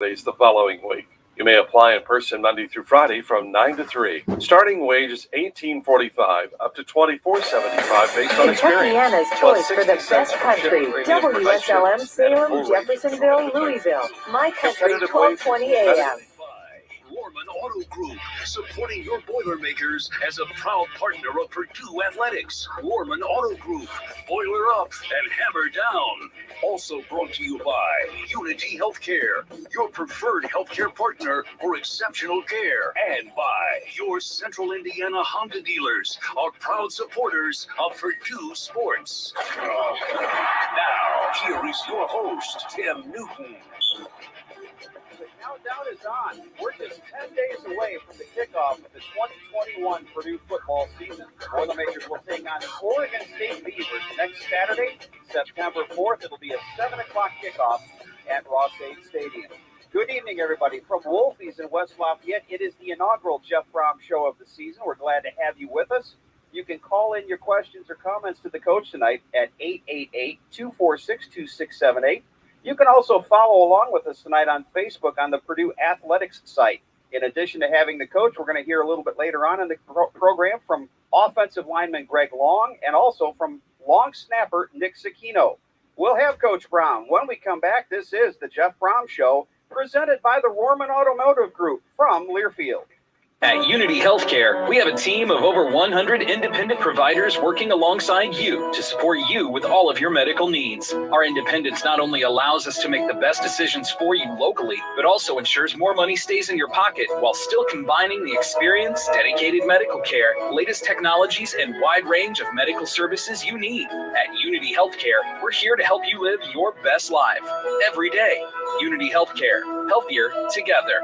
days the following week. You may apply in person Monday through Friday from 9 to 3. Starting wage is $18.45 up to $24.75 based on experience. Kentuckiana's choice for the best country. WSLM Salem, Jeffersonville, Louisville. My Country, 1220 AM. Warman Auto Group, supporting your Boilermakers as a proud partner of Purdue Athletics. Warman Auto Group, boiler up and hammer down. Also brought to you by Unity Healthcare, your preferred healthcare partner for exceptional care. And by your Central Indiana Honda dealers, our proud supporters of Purdue sports. Now, here is your host, Tim Newton. Countdown is on. We're just 10 days away from the kickoff of the 2021 Purdue football season. The Boilermakers will take on the Oregon State Beavers next Saturday, September 4th. It'll be a 7 o'clock kickoff at Ross-Ade Stadium. Good evening, everybody. From Wolfie's in West Lafayette, it is the inaugural Jeff Brom Show of the season. We're glad to have you with us. You can call in your questions or comments to the coach tonight at 888-246-2678. You can also follow along with us tonight on Facebook on the Purdue Athletics site. In addition to having the coach, we're going to hear a little bit later on in the program from offensive lineman Greg Long and also from long snapper Nick Cicchino. We'll have Coach Brown. When we come back, this is the Jeff Brom Show, presented by the Rohrman Automotive Group from Learfield. At Unity Healthcare, we have a team of over 100 independent providers working alongside you to support you with all of your medical needs. Our independence not only allows us to make the best decisions for you locally, but also ensures more money stays in your pocket while still combining the experience, dedicated medical care, latest technologies, and wide range of medical services you need. At Unity Healthcare, we're here to help you live your best life every day. Unity Healthcare, healthier together.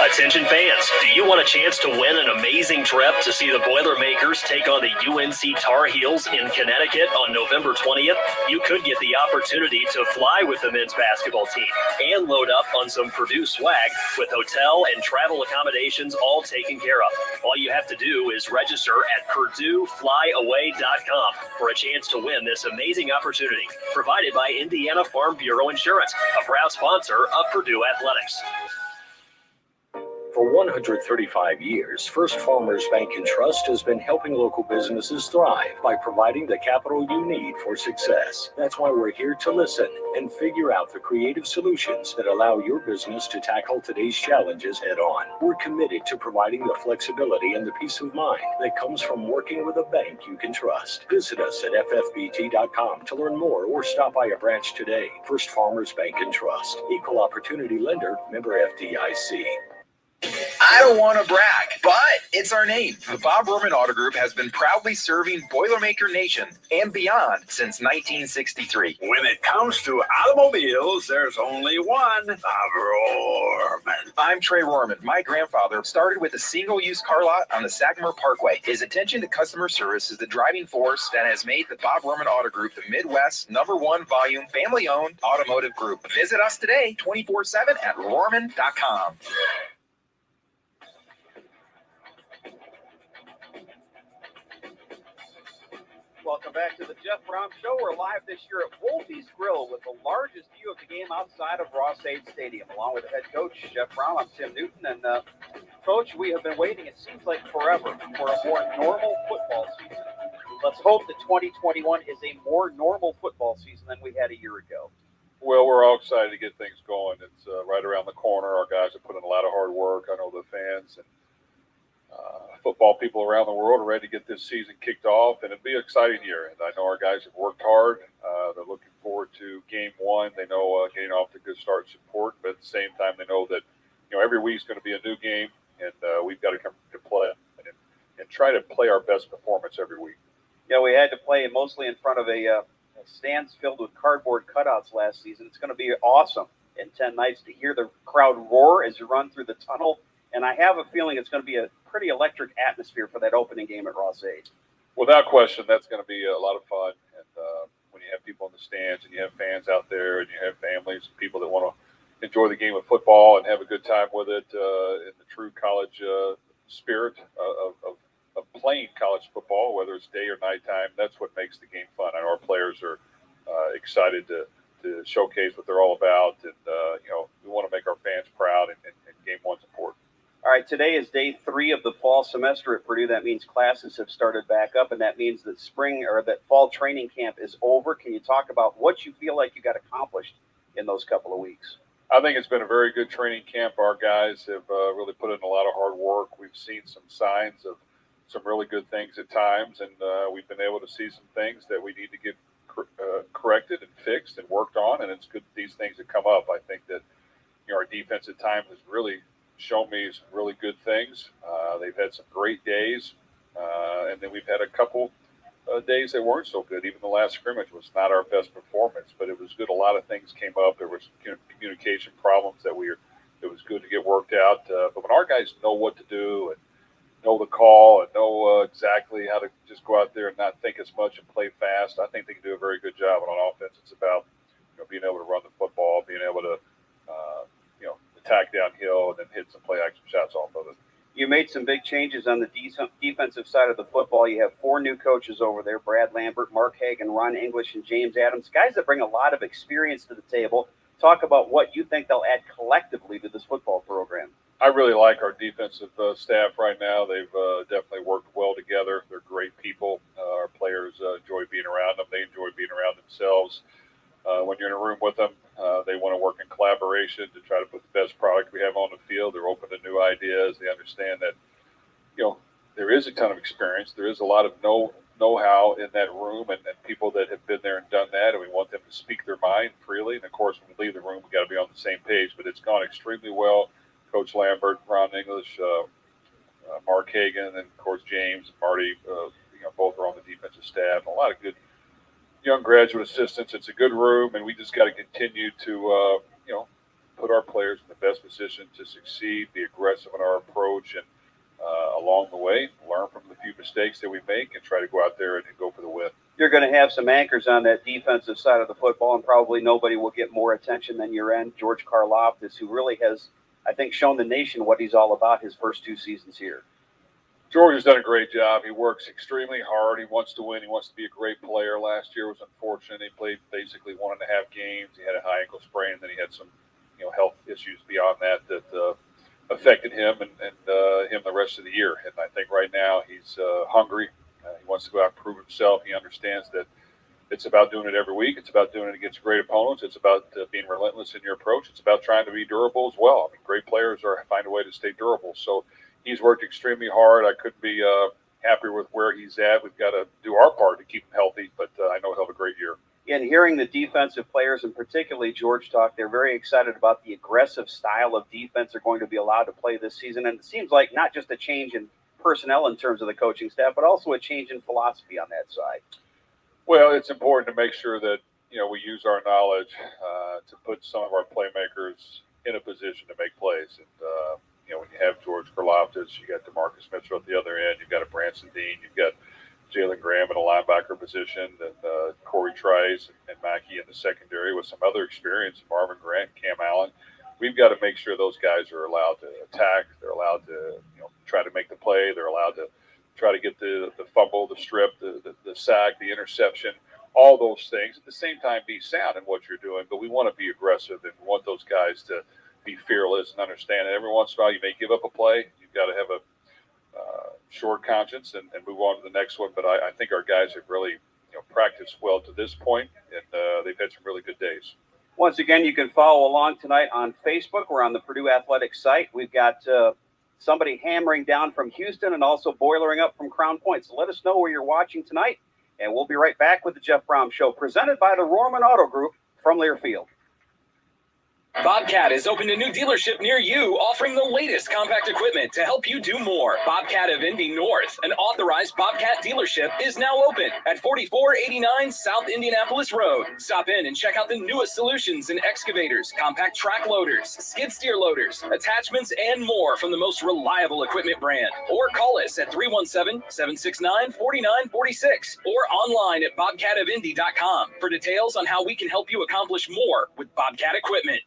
Attention fans, do you want a chance to win an amazing trip to see the Boilermakers take on the UNC Tar Heels in Connecticut on November 20th? You could get the opportunity to fly with the men's basketball team and load up on some Purdue swag with hotel and travel accommodations all taken care of. All you have to do is register at PurdueFlyAway.com for a chance to win this amazing opportunity, provided by Indiana Farm Bureau Insurance, a proud sponsor of Purdue Athletics. For 135 years, First Farmers Bank and Trust has been helping local businesses thrive by providing the capital you need for success. That's why we're here to listen and figure out the creative solutions that allow your business to tackle today's challenges head on. We're committed to providing the flexibility and the peace of mind that comes from working with a bank you can trust. Visit us at ffbt.com to learn more or stop by a branch today. First Farmers Bank and Trust. Equal Opportunity Lender, member FDIC. I don't want to brag, but it's our name. The Bob Rohrman Auto Group has been proudly serving Boilermaker Nation and beyond since 1963. When it comes to automobiles, there's only one, Bob Rohrman. I'm Trey Rohrman. My grandfather started with a single-use car lot on the Sagamore Parkway. His attention to customer service is the driving force that has made the Bob Rohrman Auto Group the Midwest's #1 volume, family-owned automotive group. Visit us today, 24/7 at Rohrman.com. Welcome back to the Jeff Brom Show. We're live this year at Wolfie's Grill with the largest view of the game outside of Ross-Ade Stadium. Along with head coach Jeff Brom, I'm Tim Newton. And Coach, we have been waiting, it seems like forever, for a more normal football season. Let's hope that 2021 is a more normal football season than we had a year ago. Well, we're all excited to get things going. It's right around the corner. Our guys have put in a lot of hard work. I know the fans and football people around the world are ready to get this season kicked off, and it'll be an exciting year. And I know our guys have worked hard. They're looking forward to game one. They know getting off to a good start is important, but at the same time, they know that every week's going to be a new game, and we've got to come to play and try to play our best performance every week. Yeah, we had to play mostly in front of a stands filled with cardboard cutouts last season. It's going to be awesome in 10 nights to hear the crowd roar as you run through the tunnel. And I have a feeling it's going to be a pretty electric atmosphere for that opening game at Ross-Ade. Without question, that's going to be a lot of fun. And when you have people in the stands and you have fans out there and you have families and people that want to enjoy the game of football and have a good time with it in the true college spirit of playing college football, whether it's day or nighttime, that's what makes the game fun. I know our players are excited to to showcase what they're all about. And, we want to make our fans proud, and game one's important. All right, today is day 3 of the fall semester at Purdue. That means classes have started back up, and that means that that fall training camp is over. Can you talk about what you feel like you got accomplished in those couple of weeks? I think it's been a very good training camp. Our guys have really put in a lot of hard work. We've seen some signs of some really good things at times, and we've been able to see some things that we need to get corrected and fixed and worked on, and it's good that these things have come up. I think that our defense at times has really shown me some really good things. They've had some great days, and then we've had a couple days that weren't so good. Even the last scrimmage was not our best performance, but it was good. A lot of things came up. There was communication problems it was good to get worked out. But when our guys know what to do and know the call and know exactly how to just go out there and not think as much and play fast, I think they can do a very good job. And on offense, it's about being able to run the football, being able to attack downhill, and then hit some play action shots off of it. You made some big changes on the defensive side of the football. You have 4 new coaches over there: Brad Lambert, Mark Hagan, Ron English, and James Adams. Guys that bring a lot of experience to the table. Talk about what you think they'll add collectively to this football program. I really like our defensive staff right now. They've definitely worked well together. They're great people. Our players enjoy being around them. They enjoy being around themselves. When you're in a room with them, they want to work in collaboration to try to put the best product we have on the field. They're open to new ideas. They understand that, there is a ton of experience. There is a lot of know-how in that room, and people that have been there and done that, and we want them to speak their mind freely. And, of course, when we leave the room, we got to be on the same page. But it's gone extremely well. Coach Lambert, Ron English, Mark Hagan, and, of course, James and Marty, both are on the defensive staff. A lot of good young graduate assistants. It's a good room, and we just got to continue to, put our players in the best position to succeed, be aggressive in our approach, and along the way, learn from the few mistakes that we make and try to go out there and go for the win. You're going to have some anchors on that defensive side of the football, and probably nobody will get more attention than your end, George Karloftis, who really has, I think, shown the nation what he's all about his first 2 seasons here. George has done a great job. He works extremely hard. He wants to win. He wants to be a great player. Last year was unfortunate. He played basically 1.5 games. He had a high ankle sprain, and then he had some, health issues beyond that affected him and him the rest of the year. And I think right now he's hungry. He wants to go out and prove himself. He understands that it's about doing it every week. It's about doing it against great opponents. It's about being relentless in your approach. It's about trying to be durable as well. I mean, great players find a way to stay durable. So he's worked extremely hard. I couldn't be happier with where he's at. We've got to do our part to keep him healthy, but I know he'll have a great year. In hearing the defensive players, and particularly George talk, they're very excited about the aggressive style of defense they're going to be allowed to play this season. And it seems like not just a change in personnel in terms of the coaching staff, but also a change in philosophy on that side. Well, it's important to make sure that, we use our knowledge to put some of our playmakers in a position to make plays. And, when you have George Karloftis, you got DeMarcus Mitchell at the other end, you've got a Branson Dean, you've got Jalen Graham in a linebacker position, and Corey Trice and Mackey in the secondary with some other experience, Marvin Grant, Cam Allen. We've got to make sure those guys are allowed to attack. They're allowed to try to make the play. They're allowed to try to get the fumble, the strip, the sack, the interception, all those things. At the same time, be sound in what you're doing, but we want to be aggressive, and we want those guys to be fearless and understand that every once in a while you may give up a play. You've got to have a short conscience and move on to the next one. But I think our guys have really practiced well to this point, and they've had some really good days. Once again, you can follow along tonight on Facebook. We're on the Purdue Athletics site. We've got somebody hammering down from Houston and also boilering up from Crown Point. So let us know where you're watching tonight, and we'll be right back with the Jeff Brown Show, presented by the Rohrman Auto Group from Learfield. Bobcat has opened a new dealership near you, offering the latest compact equipment to help you do more. Bobcat of Indy North, an authorized Bobcat dealership, is now open at 4489 South Indianapolis Road. Stop in and check out the newest solutions in excavators, compact track loaders, skid steer loaders, attachments, and more from the most reliable equipment brand. Or call us at 317-769-4946 or online at bobcatofindy.com for details on how we can help you accomplish more with Bobcat equipment.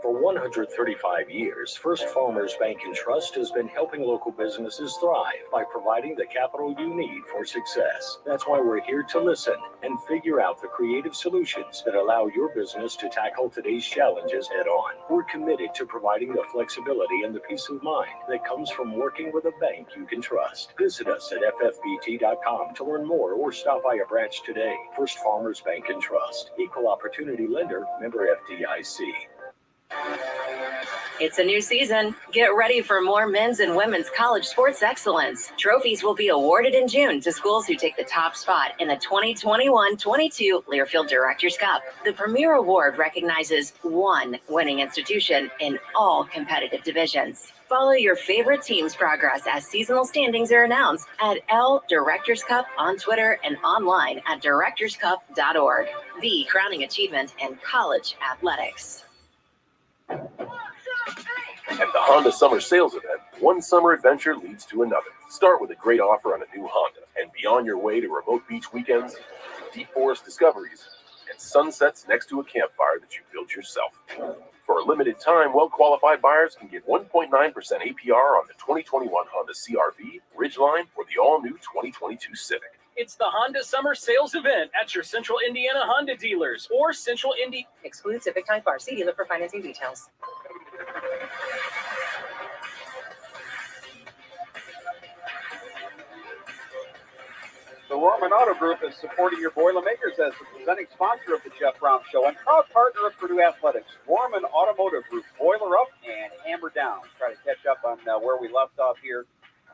For 135 years, First Farmers Bank and Trust has been helping local businesses thrive by providing the capital you need for success. That's why we're here to listen and figure out the creative solutions that allow your business to tackle today's challenges head on. We're committed to providing the flexibility and the peace of mind that comes from working with a bank you can trust. Visit us at ffbt.com to learn more or stop by a branch today. First Farmers Bank and Trust, Equal Opportunity Lender, member FDIC. It's a new season. Get ready for more men's and women's college sports excellence. Trophies will be awarded in June to schools who take the top spot in the 2021-22 Learfield Directors Cup. The premier award recognizes one winning institution in all competitive divisions. Follow your favorite team's progress as seasonal standings are announced at L Directors Cup on Twitter and online at directorscup.org. The crowning achievement in college athletics. At the Honda Summer Sales Event, one summer adventure leads to another. Start with a great offer on a new Honda and be on your way to remote beach weekends, deep forest discoveries, and sunsets next to a campfire that you built yourself. For a limited time, well-qualified buyers can get 1.9% APR on the 2021 Honda CR-V, Ridgeline, or the all-new 2022 Civic. It's the Honda Summer Sales Event at your Central Indiana Honda dealers or Central Indy. Exclude Civic Type R. See dealer for financing details. The Roman Auto Group is supporting your Boilermakers as the presenting sponsor of the Jeff Brown Show and proud partner of Purdue Athletics. Roman Automotive Group, boiler up and hammer down. Try to catch up on where we left off here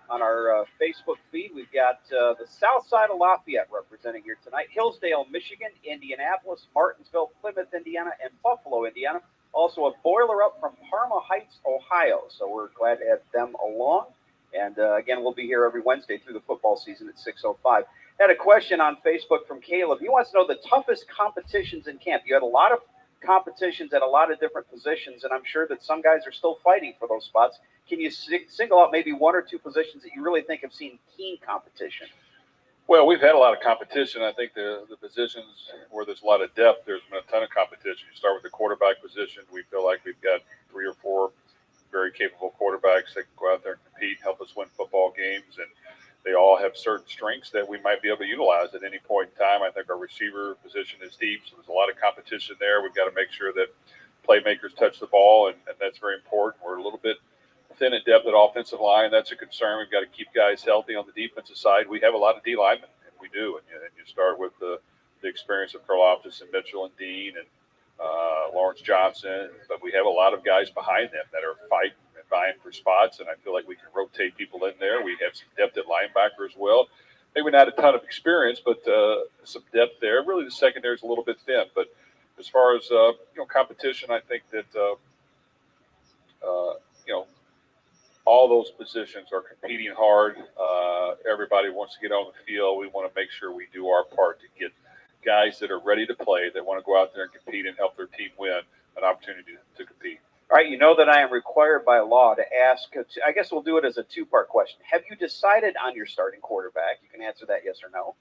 on our Facebook feed. We've got the south side of Lafayette representing here tonight. Hillsdale, Michigan, Indianapolis, Martinsville, Plymouth, Indiana, and Buffalo, Indiana. Also a boiler up from Parma Heights, Ohio. So we're glad to have them along. And again, we'll be here every Wednesday through the football season at 6:05. Had a question on Facebook from Caleb. He wants to know the toughest competitions in camp. You had a lot of competitions at a lot of different positions, and I'm sure that some guys are still fighting for those spots. Can you single out maybe one or two positions that you really think have seen keen competition? Well, we've had a lot of competition. I think the positions where there's a lot of depth, there's been a ton of competition. You start with the quarterback position. We feel like we've got 3 or 4 very capable quarterbacks that can go out there and compete, help us win football games, and they all have certain strengths that we might be able to utilize at any point in time. I think our receiver position is deep, so there's a lot of competition there. We've got to make sure that playmakers touch the ball, and that's very important. We're a little bit thin in depth at offensive line. That's a concern. We've got to keep guys healthy on the defensive side. We have a lot of D linemen, and we do. And you start with the experience of Karloftis and Mitchell and Dean and Lawrence Johnson, but we have a lot of guys behind them that are fighting and vying for spots, and I feel like we can rotate people in there. We have some depth at linebacker as well. Maybe not a ton of experience, but some depth there. Really, the secondary is a little bit thin, but as far as competition, I think that all those positions are competing hard. Everybody wants to get on the field. We want to make sure we do our part to get guys that are ready to play, that want to go out there and compete and help their team win, an opportunity to compete. All right, you know that I am required by law to ask, I guess we'll do it as a two-part question. Have you decided on your starting quarterback? You can answer that yes or no.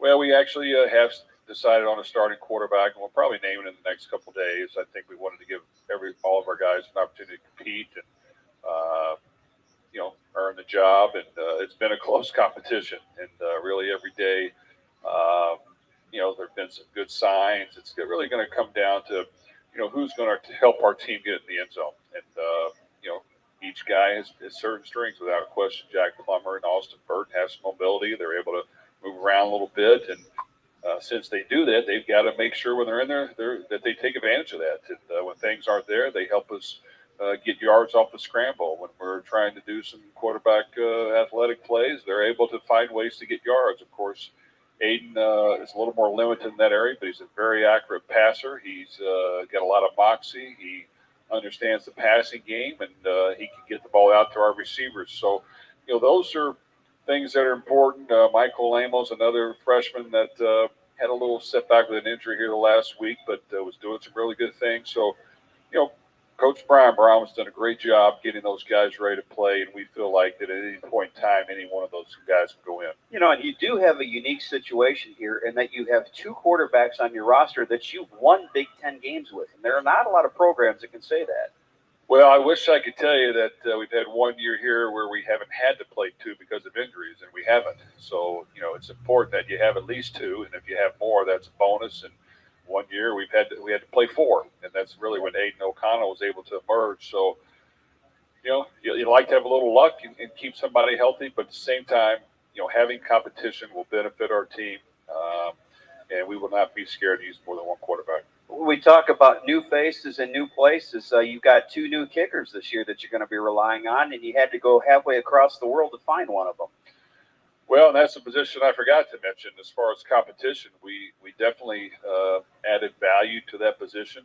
Well, we actually have decided on a starting quarterback, and we'll probably name it in the next couple of days. I think we wanted to give all of our guys an opportunity to compete and, earn the job. And it's been a close competition, and really every day, there have been some good signs. It's really going to come down to, who's going to help our team get in the end zone. And, each guy has certain strengths without question. Jack Plummer and Austin Burton have some mobility. They're able to move around a little bit. And since they do that, they've got to make sure when they're in there that they take advantage of that. And when things aren't there, they help us get yards off the scramble. When we're trying to do some quarterback athletic plays, they're able to find ways to get yards. Of course, Aiden is a little more limited in that area, but he's a very accurate passer. He's got a lot of moxie. He understands the passing game, and he can get the ball out to our receivers. So, those are things that are important. Michael Amos, another freshman that had a little setback with an injury here the last week, but was doing some really good things. So, Coach Brian Brown has done a great job getting those guys ready to play, and we feel like that at any point in time, any one of those guys can go in. You know, and you do have a unique situation here in that you have two quarterbacks on your roster that you've won Big Ten games with, and there are not a lot of programs that can say that. Well, I wish I could tell you that we've had 1 year here where we haven't had to play two because of injuries, and we haven't. So, it's important that you have at least two, and if you have more, that's a bonus. And 1 year we had to play four, and that's really when Aiden O'Connell was able to emerge. So, you like to have a little luck and keep somebody healthy, but at the same time, having competition will benefit our team, and we will not be scared to use more than one quarterback. We talk about new faces and new places. You've got two new kickers this year that you're going to be relying on, and you had to go halfway across the world to find one of them. Well, and that's a position I forgot to mention. As far as competition, we definitely added value to that position.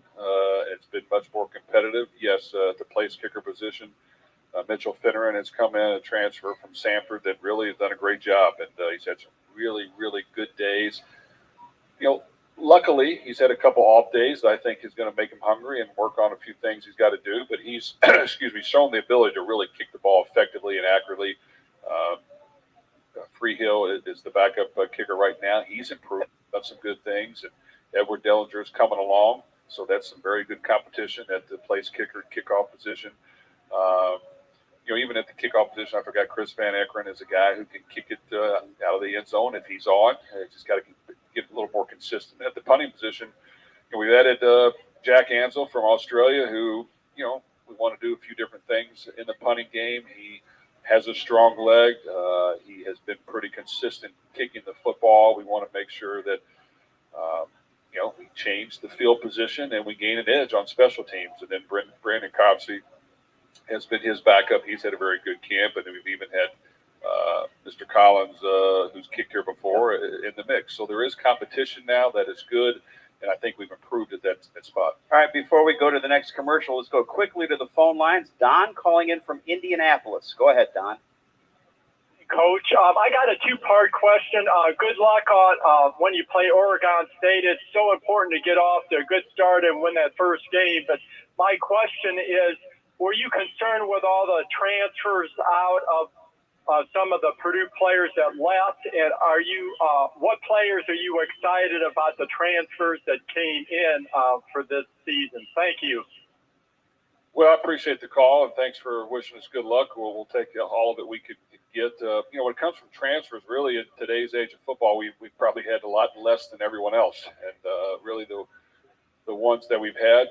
It's been much more competitive. Yes, the place kicker position, Mitchell Finneran has come in, a transfer from Sanford that really has done a great job, and he's had some really, really good days. Luckily, he's had a couple off days that I think is going to make him hungry and work on a few things he's got to do. But he's, shown the ability to really kick the ball effectively and accurately. Freehill is the backup kicker right now. He's improved, done some good things. And Edward Dellinger is coming along. So that's some very good competition at the place kicker kickoff position. Even at the kickoff position, I forgot Chris Van Ekeren is a guy who can kick it out of the end zone if he's on. Just got to get a little more consistent. At the punting position, we've added Jack Ansel from Australia, who, we want to do a few different things in the punting game. He has a strong leg. He has been pretty consistent kicking the football. We want to make sure that, we change the field position and we gain an edge on special teams. And then Brandon Copsey has been his backup. He's had a very good camp, and we've even had Mr. Collins, who's kicked here before, in the mix. So there is competition now that is good, and I think we've improved at that spot. All right, before we go to the next commercial, let's go quickly to the phone lines. Don calling in from Indianapolis. Go ahead, Don. Coach, I got a two-part question. Good luck on when you play Oregon State. It's so important to get off to a good start and win that first game. But my question is, were you concerned with all the transfers out of some of the Purdue players that left? And what players are you excited about the transfers that came in for this season? Thank you. Well, I appreciate the call, and thanks for wishing us good luck. We'll take all of it we could get. When it comes from transfers, really in today's age of football, we've probably had a lot less than everyone else. And really the ones that we've had,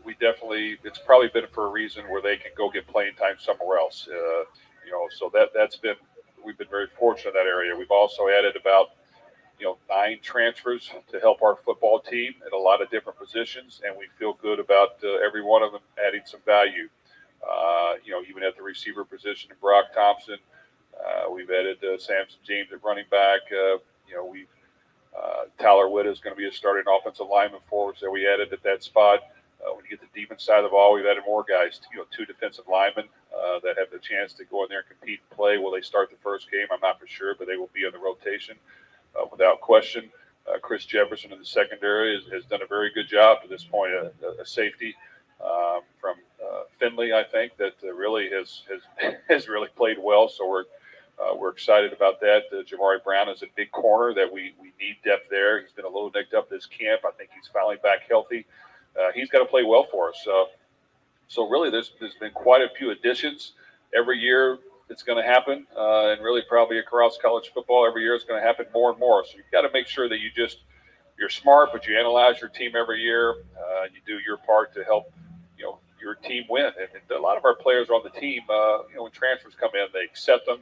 we definitely, it's probably been for a reason where they can go get playing time somewhere else. So that's been, we've been very fortunate in that area. We've also added about 9 transfers to help our football team at a lot of different positions, and we feel good about every one of them adding some value. Even at the receiver position, Brock Thompson, we've added Samson James at running back. Tyler Witt is going to be a starting offensive lineman for us that we added at that spot. When you get the defense side of the ball, we've added more guys, 2 defensive linemen that have the chance to go in there and compete and play. Will they start the first game? I'm not for sure, but they will be in the rotation without question. Chris Jefferson in the secondary has done a very good job to this point, a safety from Finley, I think, that really has really played well. So we're excited about that. Jamari Brown is a big corner that we need depth there. He's been a little nicked up this camp. I think he's finally back healthy. He's got to play well for us. So really, there's been quite a few additions every year. It's going to happen, and really probably across college football every year it's going to happen more and more. So you've got to make sure that you're smart, but you analyze your team every year. You do your part to help your team win. And a lot of our players on the team, when transfers come in, they accept them.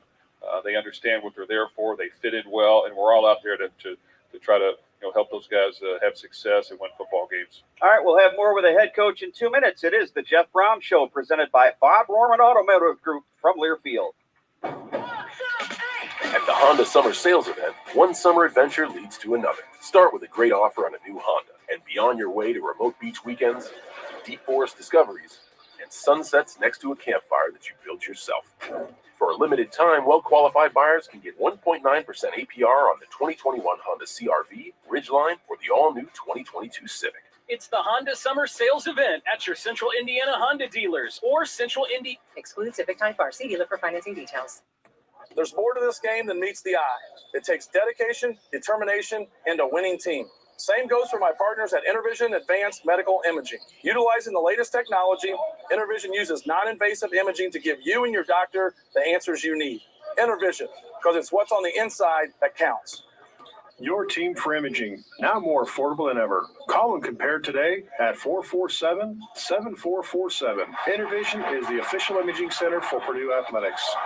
They understand what they're there for. They fit in well, and we're all out there to try to help those guys have success and win football games. All right, we'll have more with the head coach in 2 minutes. It is the Jeff Brown Show, presented by Bob Rorman Automotive Group from Learfield. At the Honda Summer Sales Event, one summer adventure leads to another. Start with a great offer on a new Honda, and be on your way to remote beach weekends, deep forest discoveries, and sunsets next to a campfire that you built yourself. For a limited time, well-qualified buyers can get 1.9% APR on the 2021 Honda CR-V, Ridgeline, or the all-new 2022 Civic. It's the Honda Summer Sales Event at your Central Indiana Honda dealers or Central Indy. Exclude Civic Type R. See dealer for financing details. There's more to this game than meets the eye. It takes dedication, determination, and a winning team. Same goes for my partners at Intervision Advanced Medical Imaging. Utilizing the latest technology, Intervision uses non-invasive imaging to give you and your doctor the answers you need. Intervision, because it's what's on the inside that counts. Your team for imaging, now more affordable than ever. Call and compare today at 447-7447. Intervision is the official imaging center for Purdue Athletics.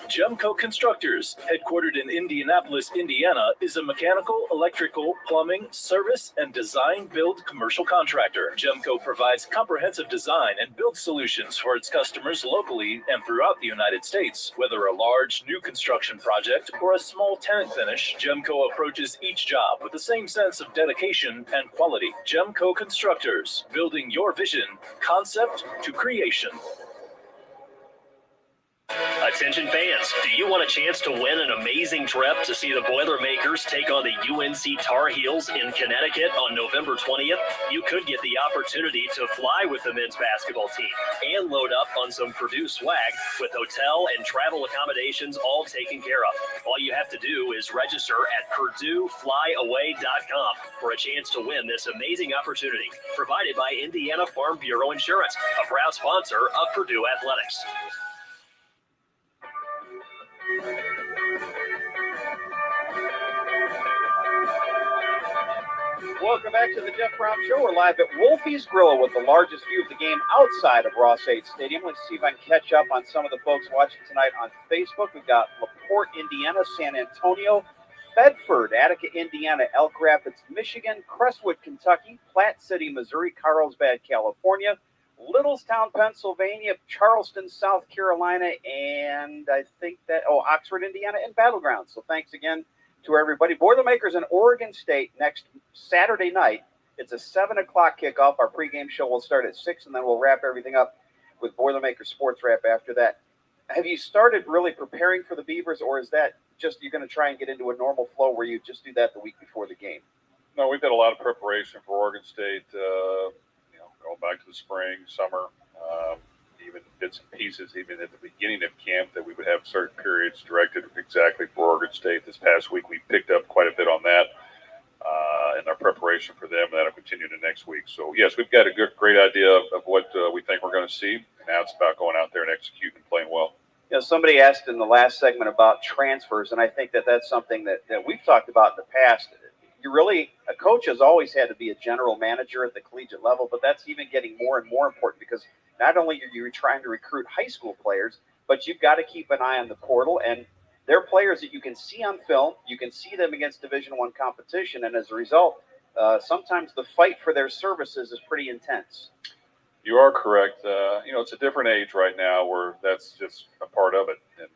Gemco Constructors, headquartered in Indianapolis, Indiana, is a mechanical, electrical, plumbing, service, and design-build commercial contractor. Gemco provides comprehensive design and build solutions for its customers locally and throughout the United States. Whether a large new construction project or a small tenant finish, Gemco approaches each job with the same sense of dedication and quality. Gemco Constructors, building your vision, concept to creation. Attention fans, do you want a chance to win an amazing trip to see the Boilermakers take on the UNC Tar Heels in Connecticut on November 20th? You could get the opportunity to fly with the men's basketball team and load up on some Purdue swag with hotel and travel accommodations all taken care of. All you have to do is register at PurdueFlyAway.com for a chance to win this amazing opportunity, provided by Indiana Farm Bureau Insurance, a proud sponsor of Purdue Athletics. Welcome back to the Jeff Brown Show. We're live at Wolfie's Grill with the largest view of the game outside of Ross-Ade Stadium. Let's see if I can catch up on some of the folks watching tonight on Facebook. We've got LaPorte, Indiana, San Antonio, Bedford, Attica, Indiana, Elk Rapids, Michigan, Crestwood, Kentucky, Platte City, Missouri, Carlsbad, California, Littlestown, Pennsylvania, Charleston, South Carolina, and I think that, Oxford, Indiana, and Battleground. So thanks again to everybody. Boilermakers in Oregon State next Saturday night. It's a 7 o'clock kickoff. Our pregame show will start at 6, and then we'll wrap everything up with Boilermakers Sports Wrap after that. Have you started really preparing for the Beavers, or is that just you're going to try and get into a normal flow where you just do that the week before the game? No, we've done a lot of preparation for Oregon State, going back to the spring, summer, even bits and pieces, even at the beginning of camp, that we would have certain periods directed exactly for Oregon State. This past week, we picked up quite a bit on that in our preparation for them, and that'll continue to next week. So, yes, we've got a great idea of what we think we're going to see, and now it's about going out there and executing and playing well. You know, somebody asked in the last segment about transfers, and I think that that's something that we've talked about in the past. A coach has always had to be a general manager at the collegiate level, but that's even getting more and more important because not only are you trying to recruit high school players, but you've got to keep an eye on the portal, and they're players that you can see on film. You can see them against Division I competition, and as a result, sometimes the fight for their services is pretty intense. You are correct. It's a different age right now where that's just a part of it, and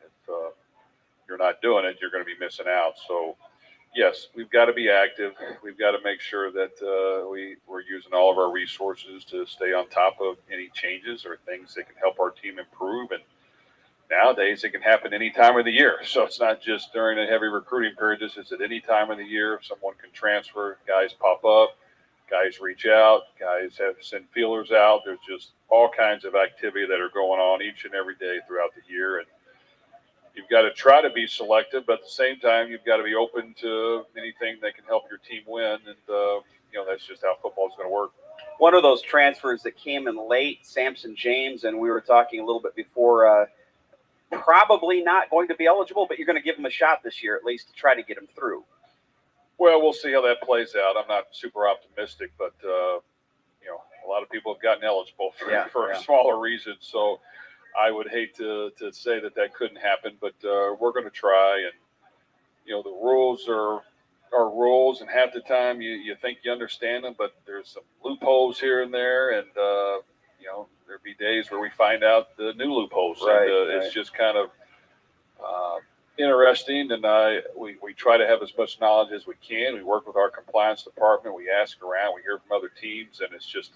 if you're not doing it, you're going to be missing out. So, yes, we've got to be active. We've got to make sure that we're using all of our resources to stay on top of any changes or things that can help our team improve. And nowadays, it can happen any time of the year. So it's not just during a heavy recruiting period. This is at any time of the year. Someone can transfer. Guys pop up. Guys reach out. Guys have to send feelers out. There's just all kinds of activity that are going on each and every day throughout the year. And you've got to try to be selective, but at the same time, you've got to be open to anything that can help your team win. And, that's just how football is going to work. One of those transfers that came in late, Samson James, and we were talking a little bit before, probably not going to be eligible, but you're going to give him a shot this year at least to try to get him through. Well, we'll see how that plays out. I'm not super optimistic, but, a lot of people have gotten eligible for a smaller reason. So I would hate to say that couldn't happen, but we're going to try. And, the rules are rules, and half the time you think you understand them, but there's some loopholes here and there. And, there'll be days where we find out the new loopholes. Right, and it's just kind of interesting. And we try to have as much knowledge as we can. We work with our compliance department. We ask around. We hear from other teams, and it's just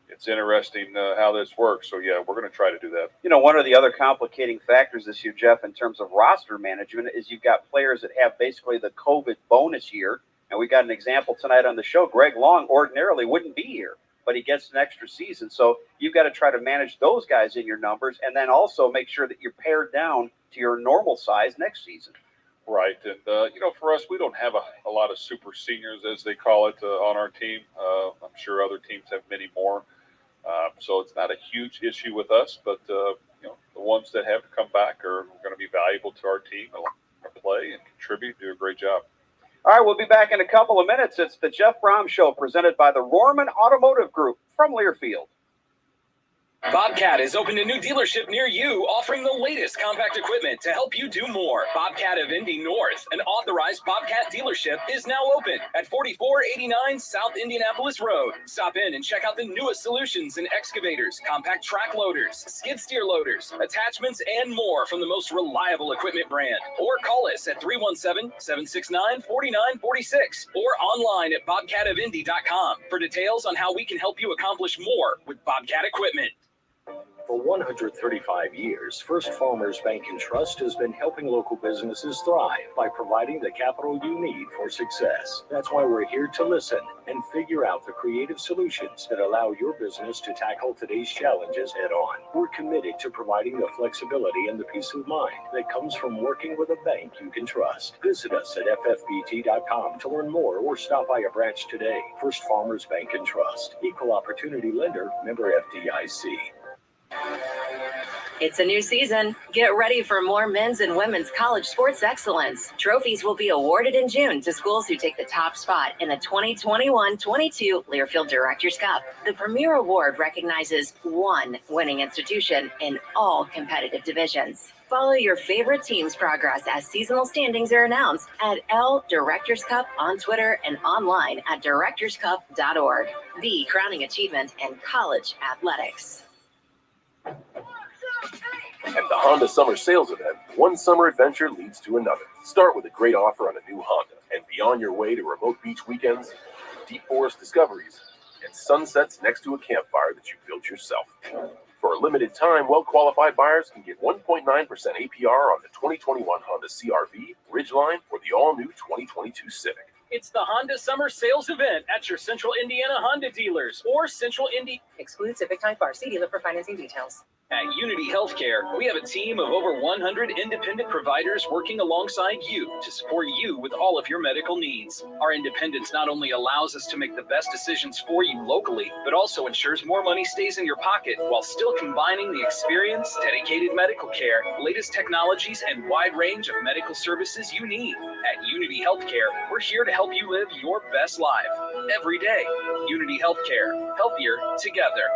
it's interesting how this works. So, yeah, we're going to try to do that. One of the other complicating factors this year, Jeff, in terms of roster management is you've got players that have basically the COVID bonus year And we got an example tonight on the show. Greg Long ordinarily wouldn't be here, but he gets an extra season. So you've got to try to manage those guys in your numbers and then also make sure that you're pared down to your normal size next season. Right. And, for us, we don't have a lot of super seniors, as they call it, on our team. I'm sure other teams have many more. So it's not a huge issue with us, but, the ones that have to come back are going to be valuable to our team and play and contribute, do a great job. All right, we'll be back in a couple of minutes. It's the Jeff Brom Show presented by the Rohrman Automotive Group from Learfield. Bobcat is opened a new dealership near you, offering the latest compact equipment to help you do more. Bobcat of Indy North, an authorized Bobcat dealership, is now open at 4489 South Indianapolis Road. Stop in and check out the newest solutions in excavators, compact track loaders, skid steer loaders, attachments, and more from the most reliable equipment brand. Or call us at 317-769-4946 or online at bobcatofindy.com for details on how we can help you accomplish more with Bobcat equipment. For 135 years, First Farmers Bank and Trust has been helping local businesses thrive by providing the capital you need for success. That's why we're here to listen and figure out the creative solutions that allow your business to tackle today's challenges head on. We're committed to providing the flexibility and the peace of mind that comes from working with a bank you can trust. Visit us at ffbt.com to learn more or stop by a branch today. First Farmers Bank and Trust, equal opportunity lender, member FDIC. It's a new season. Get ready for more men's and women's college sports excellence. Trophies will be awarded in June to schools who take the top spot in the 2021-22 Learfield Directors Cup. The premier award recognizes one winning institution in all competitive divisions. Follow your favorite team's progress as seasonal standings are announced at L Directors Cup on Twitter and online at directorscup.org. The crowning achievement in college athletics. At the Honda Summer Sales Event, one summer adventure leads to another. Start with a great offer on a new Honda and be on your way to remote beach weekends, deep forest discoveries, and sunsets next to a campfire that you built yourself. For a limited time, well-qualified buyers can get 1.9% APR on the 2021 Honda CR-V, Ridgeline, or the all-new 2022 Civic. It's the Honda Summer Sales Event at your Central Indiana Honda dealers or Central Indy. Exclude Civic Type R. See dealer for financing details. At Unity Healthcare, we have a team of over 100 independent providers working alongside you to support you with all of your medical needs. Our independence not only allows us to make the best decisions for you locally, but also ensures more money stays in your pocket while still combining the experience, dedicated medical care, latest technologies, and wide range of medical services you need. At Unity Healthcare, we're here to help you live your best life every day. Unity Healthcare, healthier together.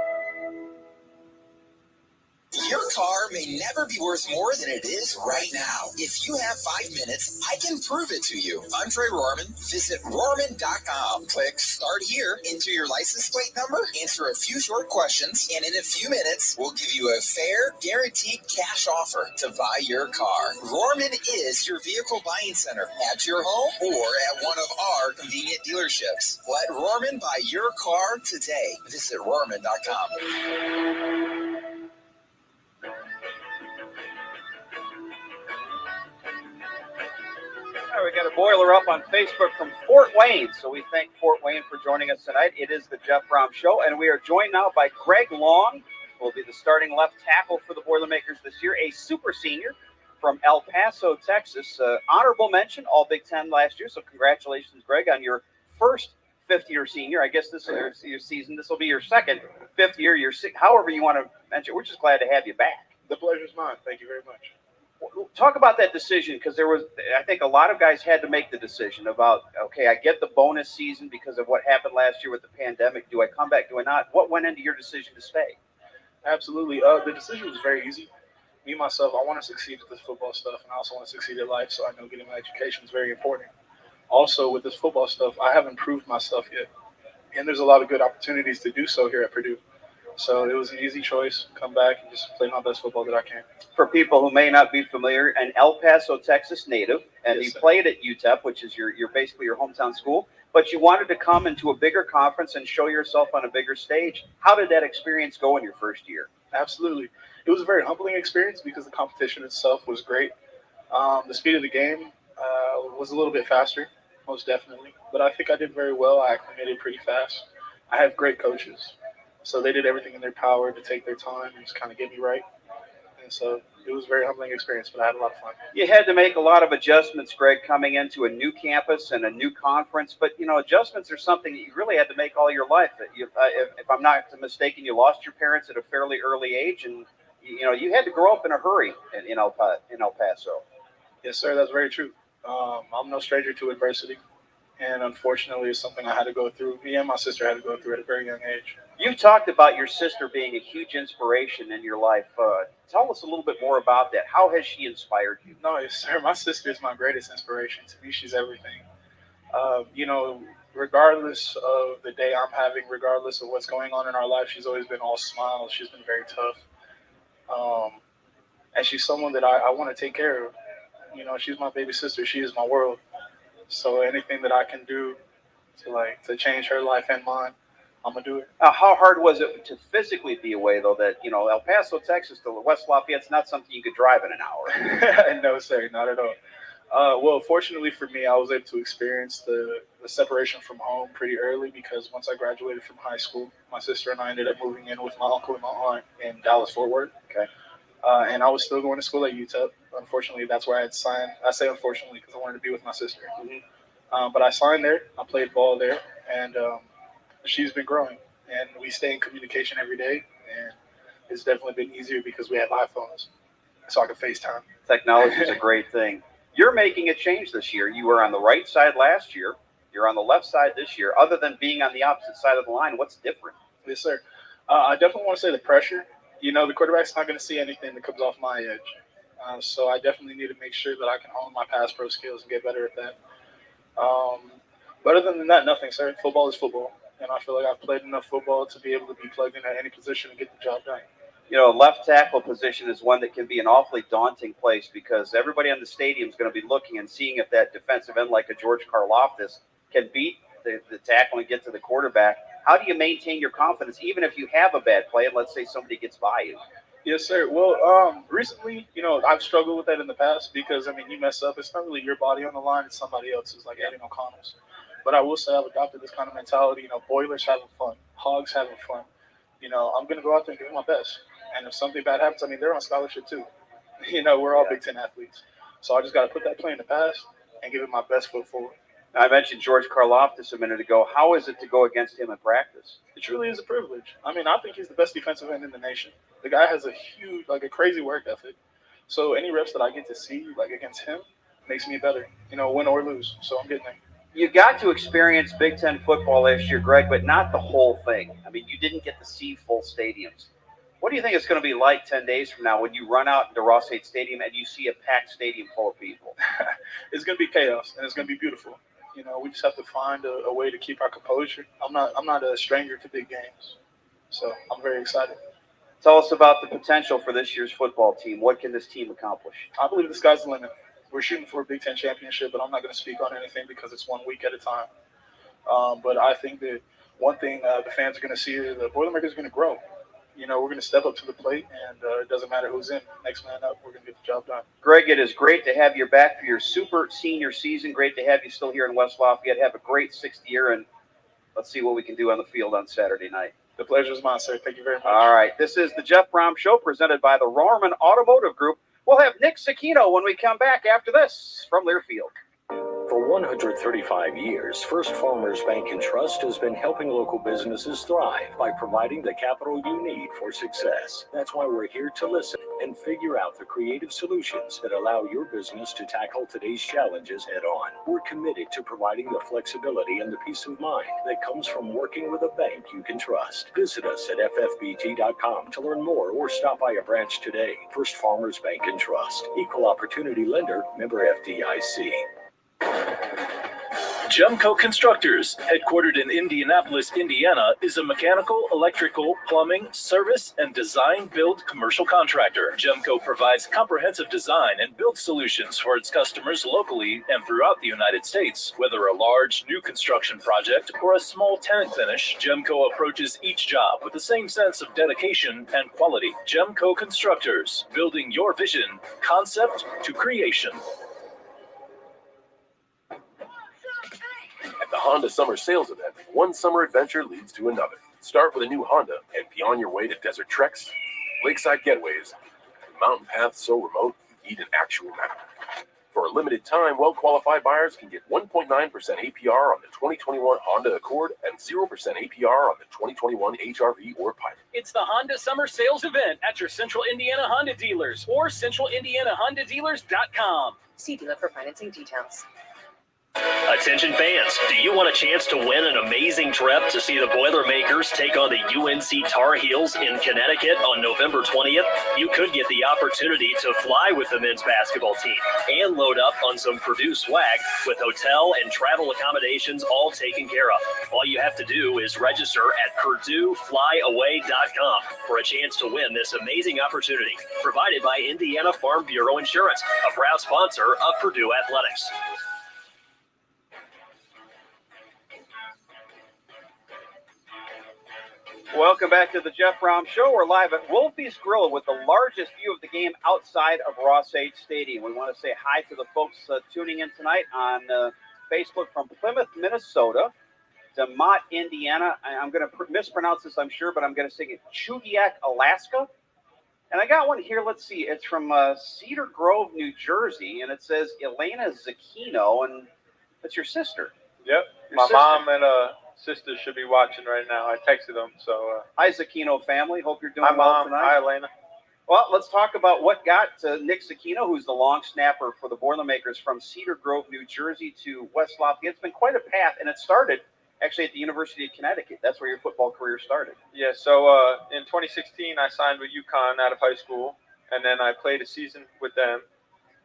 Your car may never be worth more than it is right now. If you have 5 minutes, I can prove it to you. I'm Trey Rohrman. Visit Rohrman.com. Click Start Here, enter your license plate number, answer a few short questions, and in a few minutes, we'll give you a fair, guaranteed cash offer to buy your car. Rohrman is your vehicle buying center at your home or at one of our convenient dealerships. Let Rohrman buy your car today. Visit Rohrman.com. All right, we got a boiler up on Facebook from Fort Wayne, so we thank Fort Wayne for joining us tonight. It is the Jeff Brom Show, and we are joined now by Greg Long, who will be the starting left tackle for the Boilermakers this year, a super senior from El Paso, Texas. Honorable mention, all Big Ten last year, so congratulations, Greg, on your first fifth-year senior. I guess this is your season. This will be your second fifth year, however you want to mention. We're just glad to have you back. The pleasure's mine. Thank you very much. Talk about that decision, because I think a lot of guys had to make the decision about, okay, I get the bonus season because of what happened last year with the pandemic. Do I come back? Do I not? What went into your decision to stay? Absolutely. The decision was very easy. Me, myself, I want to succeed at this football stuff, and I also want to succeed in life, so I know getting my education is very important. Also, with this football stuff, I haven't proved myself yet, and there's a lot of good opportunities to do so here at Purdue. So it was an easy choice. Come back and just play my best football that I can. For people who may not be familiar, an El Paso, Texas native, and Yes, you sir. played at UTEP, which is your basically your hometown school, but you wanted to come into a bigger conference and show yourself on a bigger stage. How did that experience go in your first year? Absolutely. It was a very humbling experience because the competition itself was great. The speed of the game was a little bit faster, most definitely. but I think I did very well. I acclimated pretty fast. I have great coaches, so they did everything in their power to take their time and just kind of get me right. And so it was a very humbling experience, but I had a lot of fun. You had to make a lot of adjustments, Greg, coming into a new campus and a new conference. But, adjustments are something that you really had to make all your life. If I'm not mistaken, you lost your parents at a fairly early age, and, you had to grow up in a hurry in El Paso. Yes, sir, that's very true. I'm no stranger to adversity, and unfortunately, it's something I had to go through. Me and my sister had to go through at a very young age. You've talked about your sister being a huge inspiration in your life. Tell us a little bit more about that. How has she inspired you? No, yes, sir. My sister is my greatest inspiration. To me, she's everything. Regardless of the day I'm having, regardless of what's going on in our life, she's always been all smiles. She's been very tough. And she's someone that I want to take care of. She's my baby sister. She is my world. So anything that I can do to change her life and mine, I'm gonna do it. How hard was it to physically be away, though? That El Paso, Texas, to West Lafayette's not something you could drive in an hour. No, sir, not at all. Well, fortunately for me, I was able to experience the separation from home pretty early because once I graduated from high school, my sister and I ended up moving in with my uncle and my aunt in Dallas, Fort Worth. Okay. And I was still going to school at UTEP. Unfortunately, that's where I had signed. I say unfortunately because I wanted to be with my sister. Mm-hmm. But I signed there. I played ball there, and she's been growing. And we stay in communication every day. And it's definitely been easier because we have iPhones, so I can FaceTime. Technology is a great thing. You're making a change this year. You were on the right side last year. You're on the left side this year. Other than being on the opposite side of the line, what's different? Yes, sir. I definitely want to say the pressure. The quarterback's not going to see anything that comes off my edge. So I definitely need to make sure that I can hone my pass pro skills and get better at that. But other than that, nothing, sir. Football is football. And I feel like I've played enough football to be able to be plugged in at any position and get the job done. Left tackle position is one that can be an awfully daunting place because everybody on the stadium is going to be looking and seeing if that defensive end like a George Karlaftis can beat the tackle and get to the quarterback. How do you maintain your confidence even if you have a bad play and let's say somebody gets by you? Yes, sir. Well, recently, I've struggled with that in the past because, you mess up. It's not really your body on the line. It's somebody else's, like Eddie O'Connell's. But I will say I've adopted this kind of mentality. Boilers having fun. Hogs having fun. I'm going to go out there and give it my best. And if something bad happens, they're on scholarship too. We're all Big Ten athletes. So I just got to put that play in the past and give it my best foot forward. I mentioned George Karlaftis a minute ago. How is it to go against him in practice? It truly is a privilege. I think he's the best defensive end in the nation. The guy has a huge, a crazy work ethic. So any reps that I get to see, against him, makes me better, win or lose. So I'm getting there. You got to experience Big Ten football last year, Greg, but not the whole thing. You didn't get to see full stadiums. What do you think it's going to be like 10 days from now when you run out into Ross-Ade Stadium and you see a packed stadium full of people? It's going to be chaos, and it's going to be beautiful. We just have to find a way to keep our composure. I'm not a stranger to big games, so I'm very excited. Tell us about the potential for this year's football team. What can this team accomplish? I believe the sky's the limit. We're shooting for a Big Ten championship, but I'm not going to speak on anything because it's 1 week at a time. But I think that one thing the fans are going to see is the Boilermakers are going to grow. We're going to step up to the plate, and it doesn't matter who's in. Next man up, we're going to get the job done. Greg, it is great to have you back for your super senior season. Great to have you still here in West Lafayette. Have a great 6th year, and let's see what we can do on the field on Saturday night. The pleasure is mine, sir. Thank you very much. All right. This is the Jeff Brom Show presented by the Rohrman Automotive Group. We'll have Nick Cicchino when we come back after this from Learfield. For 135 years, First Farmers Bank and Trust has been helping local businesses thrive by providing the capital you need for success. That's why we're here to listen and figure out the creative solutions that allow your business to tackle today's challenges head on. We're committed to providing the flexibility and the peace of mind that comes from working with a bank you can trust. Visit us at ffbt.com to learn more or stop by a branch today. First Farmers Bank and Trust. Equal Opportunity Lender, member FDIC. Gemco Constructors, headquartered in Indianapolis, Indiana, is a mechanical, electrical, plumbing, service, and design-build commercial contractor. Gemco provides comprehensive design and build solutions for its customers locally and throughout the United States. Whether a large new construction project or a small tenant finish, Gemco approaches each job with the same sense of dedication and quality. Gemco Constructors, building your vision, concept to creation. At the Honda Summer Sales Event, one summer adventure leads to another. Start with a new Honda and be on your way to desert treks, lakeside getaways, and mountain paths so remote you need an actual map. For a limited time, well-qualified buyers can get 1.9% APR on the 2021 Honda Accord and 0% APR on the 2021 HRV or Pilot. It's the Honda Summer Sales Event at your Central Indiana Honda dealers or centralindianahondadealers.com. See dealer for financing details. Attention fans, do you want a chance to win an amazing trip to see the Boilermakers take on the UNC Tar Heels in Connecticut on November 20th? You could get the opportunity to fly with the men's basketball team and load up on some Purdue swag with hotel and travel accommodations all taken care of. All you have to do is register at PurdueFlyAway.com for a chance to win this amazing opportunity, provided by Indiana Farm Bureau Insurance, a proud sponsor of Purdue Athletics. Welcome back to the Jeff Brown Show. We're live at Wolfie's Grill with the largest view of the game outside of Ross-Ade Stadium. We want to say hi to the folks tuning in tonight on Facebook from Plymouth, Minnesota, to Mott, Indiana. I'm going to mispronounce this, I'm sure, but I'm going to say it, Chugiak, Alaska. And I got one here. Let's see. It's from Cedar Grove, New Jersey, and it says Elena Zacchino, and that's your sister. Yep. Your My sister. mom and sister should be watching right now. I texted them. So hi, Zacchino family. Hope you're doing hi, well Mom. tonight. Hi, Elena. Well, let's talk about what got Nick Zacchino, who's the long snapper for the Boilermakers, from Cedar Grove, New Jersey to West Lafayette. It's been quite a path, and it started actually at the University of Connecticut. That's where your football career started. Yeah. So in 2016, I signed with UConn out of high school, and then I played a season with them.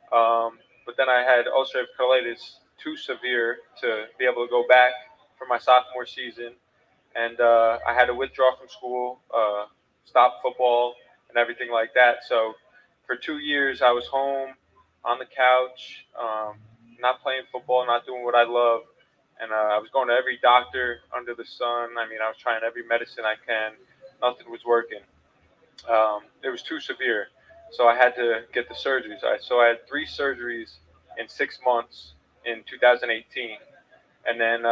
But then I had ulcerative colitis too severe to be able to go back for my sophomore season, and I had to withdraw from school, stop football and everything like that. So for 2 years I was home on the couch, not playing football, not doing what I love, and I was going to every doctor under the sun. I mean, I was trying every medicine I can. Nothing was working. It was too severe, so I had to get the surgeries. So I had 3 surgeries in 6 months in 2018, and then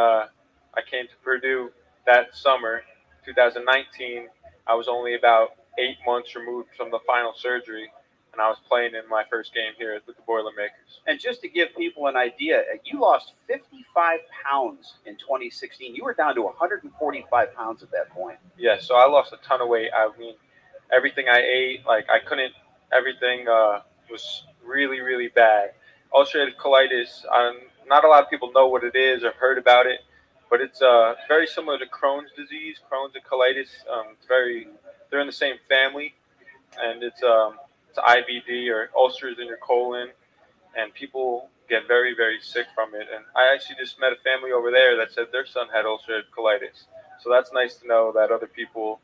I came to Purdue that summer, 2019. I was only about 8 months removed from the final surgery, and I was playing in my first game here with the Boilermakers. And just to give people an idea, you lost 55 pounds in 2016. You were down to 145 pounds at that point. Yeah, so I lost a ton of weight. I mean, everything I ate, like I couldn't, everything was really, really bad. Ulcerative colitis, not a lot of people know what it is or heard about it, but it's very similar to Crohn's disease, Crohn's and colitis. They're in the same family, and it's IBD or ulcers in your colon, and people get very, very sick from it. And I actually just met a family over there that said their son had ulcerative colitis. So that's nice to know that other people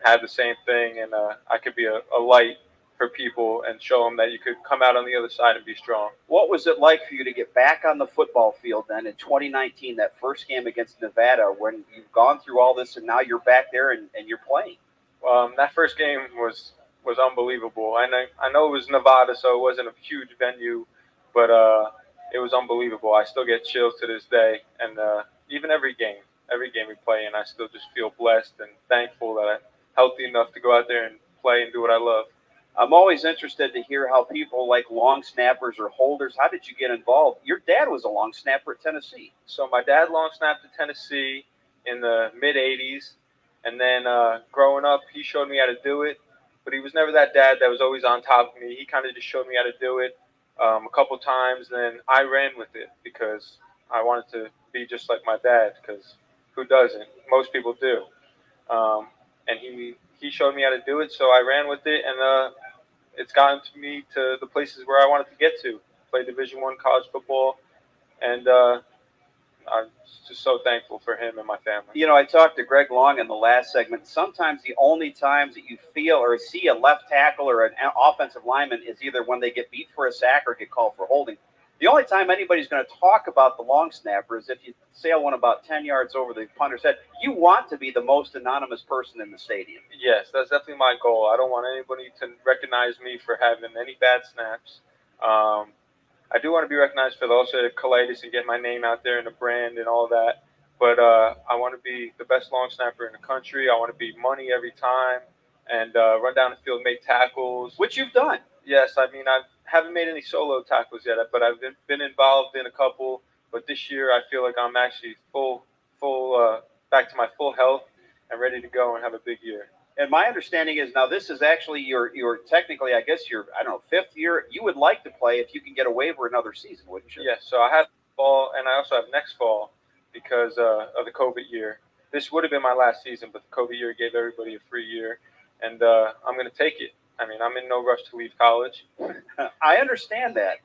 had the same thing, and I could be a light for people and show them that you could come out on the other side and be strong. What was it like for you to get back on the football field then in 2019, that first game against Nevada, when you've gone through all this and now you're back there and you're playing? That first game was unbelievable. I know it was Nevada, so it wasn't a huge venue, but it was unbelievable. I still get chills to this day, and even every game we play in, I still just feel blessed and thankful that I'm healthy enough to go out there and play and do what I love. I'm always interested to hear how people like long snappers or holders, how did you get involved? Your dad was a long snapper at Tennessee. So my dad long snapped at Tennessee in the mid-'80s, and then growing up, he showed me how to do it, but he was never that dad that was always on top of me. He kind of just showed me how to do it a couple times, and then I ran with it because I wanted to be just like my dad, because who doesn't? Most people do. And he showed me how to do it, so I ran with it, and it's gotten to me to the places where I wanted to get to. Play Division I college football, and I'm just so thankful for him and my family. You know, I talked to Greg Long in the last segment. Sometimes the only times that you feel or see a left tackle or an offensive lineman is either when they get beat for a sack or get called for holding. The only time anybody's going to talk about the long snapper is if you sail one about 10 yards over the punter's head. You want to be the most anonymous person in the stadium. Yes, that's definitely my goal. I don't want anybody to recognize me for having any bad snaps. I do want to be recognized for the ulcerative colitis and get my name out there and the brand and all that. But I want to be the best long snapper in the country. I want to be money every time and run down the field, make tackles. Which you've done. Yes, I mean, I haven't made any solo tackles yet, but I've been involved in a couple. But this year, I feel like I'm actually back to my full health and ready to go and have a big year. And my understanding is now this is actually your technically, I guess, your, I don't know, 5th year. You would like to play if you can get a waiver another season, wouldn't you? Yes, so I have fall, and I also have next fall because of the COVID year. This would have been my last season, but the COVID year gave everybody a free year, and I'm going to take it. I mean, I'm in no rush to leave college. I understand that.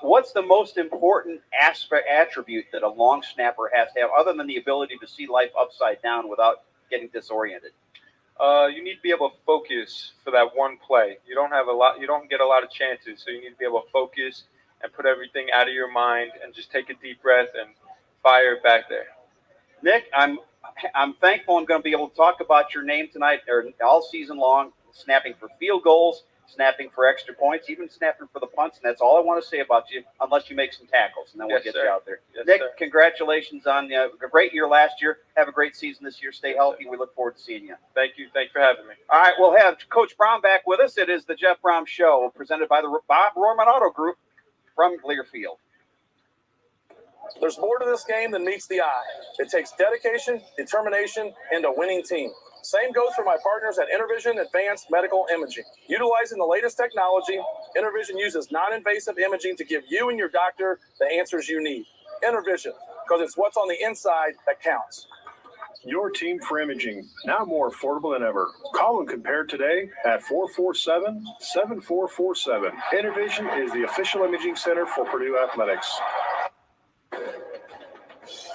What's the most important attribute that a long snapper has to have, other than the ability to see life upside down without getting disoriented? You need to be able to focus for that one play. You don't get a lot of chances, so you need to be able to focus and put everything out of your mind and just take a deep breath and fire it back there. Nick, I'm thankful I'm going to be able to talk about your name tonight or all season long, snapping for field goals, snapping for extra points, even snapping for the punts, and that's all I want to say about you, unless you make some tackles, and then we'll get you out there. Yes, Nick, sir. Congratulations on a great year last year. Have a great season this year. Stay healthy. We look forward to seeing you. Thank you. Thanks for having me. All right, we'll have Coach Brown back with us. It is the Jeff Brown Show, presented by the Bob Rohrman Auto Group from Learfield. There's more to this game than meets the eye. It takes dedication, determination, and a winning team. Same goes for my partners at Intervision Advanced Medical Imaging. Utilizing the latest technology, Intervision uses non-invasive imaging to give you and your doctor the answers you need. Intervision, because it's what's on the inside that counts. Your team for imaging, now more affordable than ever. Call and compare today at 447-7447. Intervision is the official imaging center for Purdue Athletics.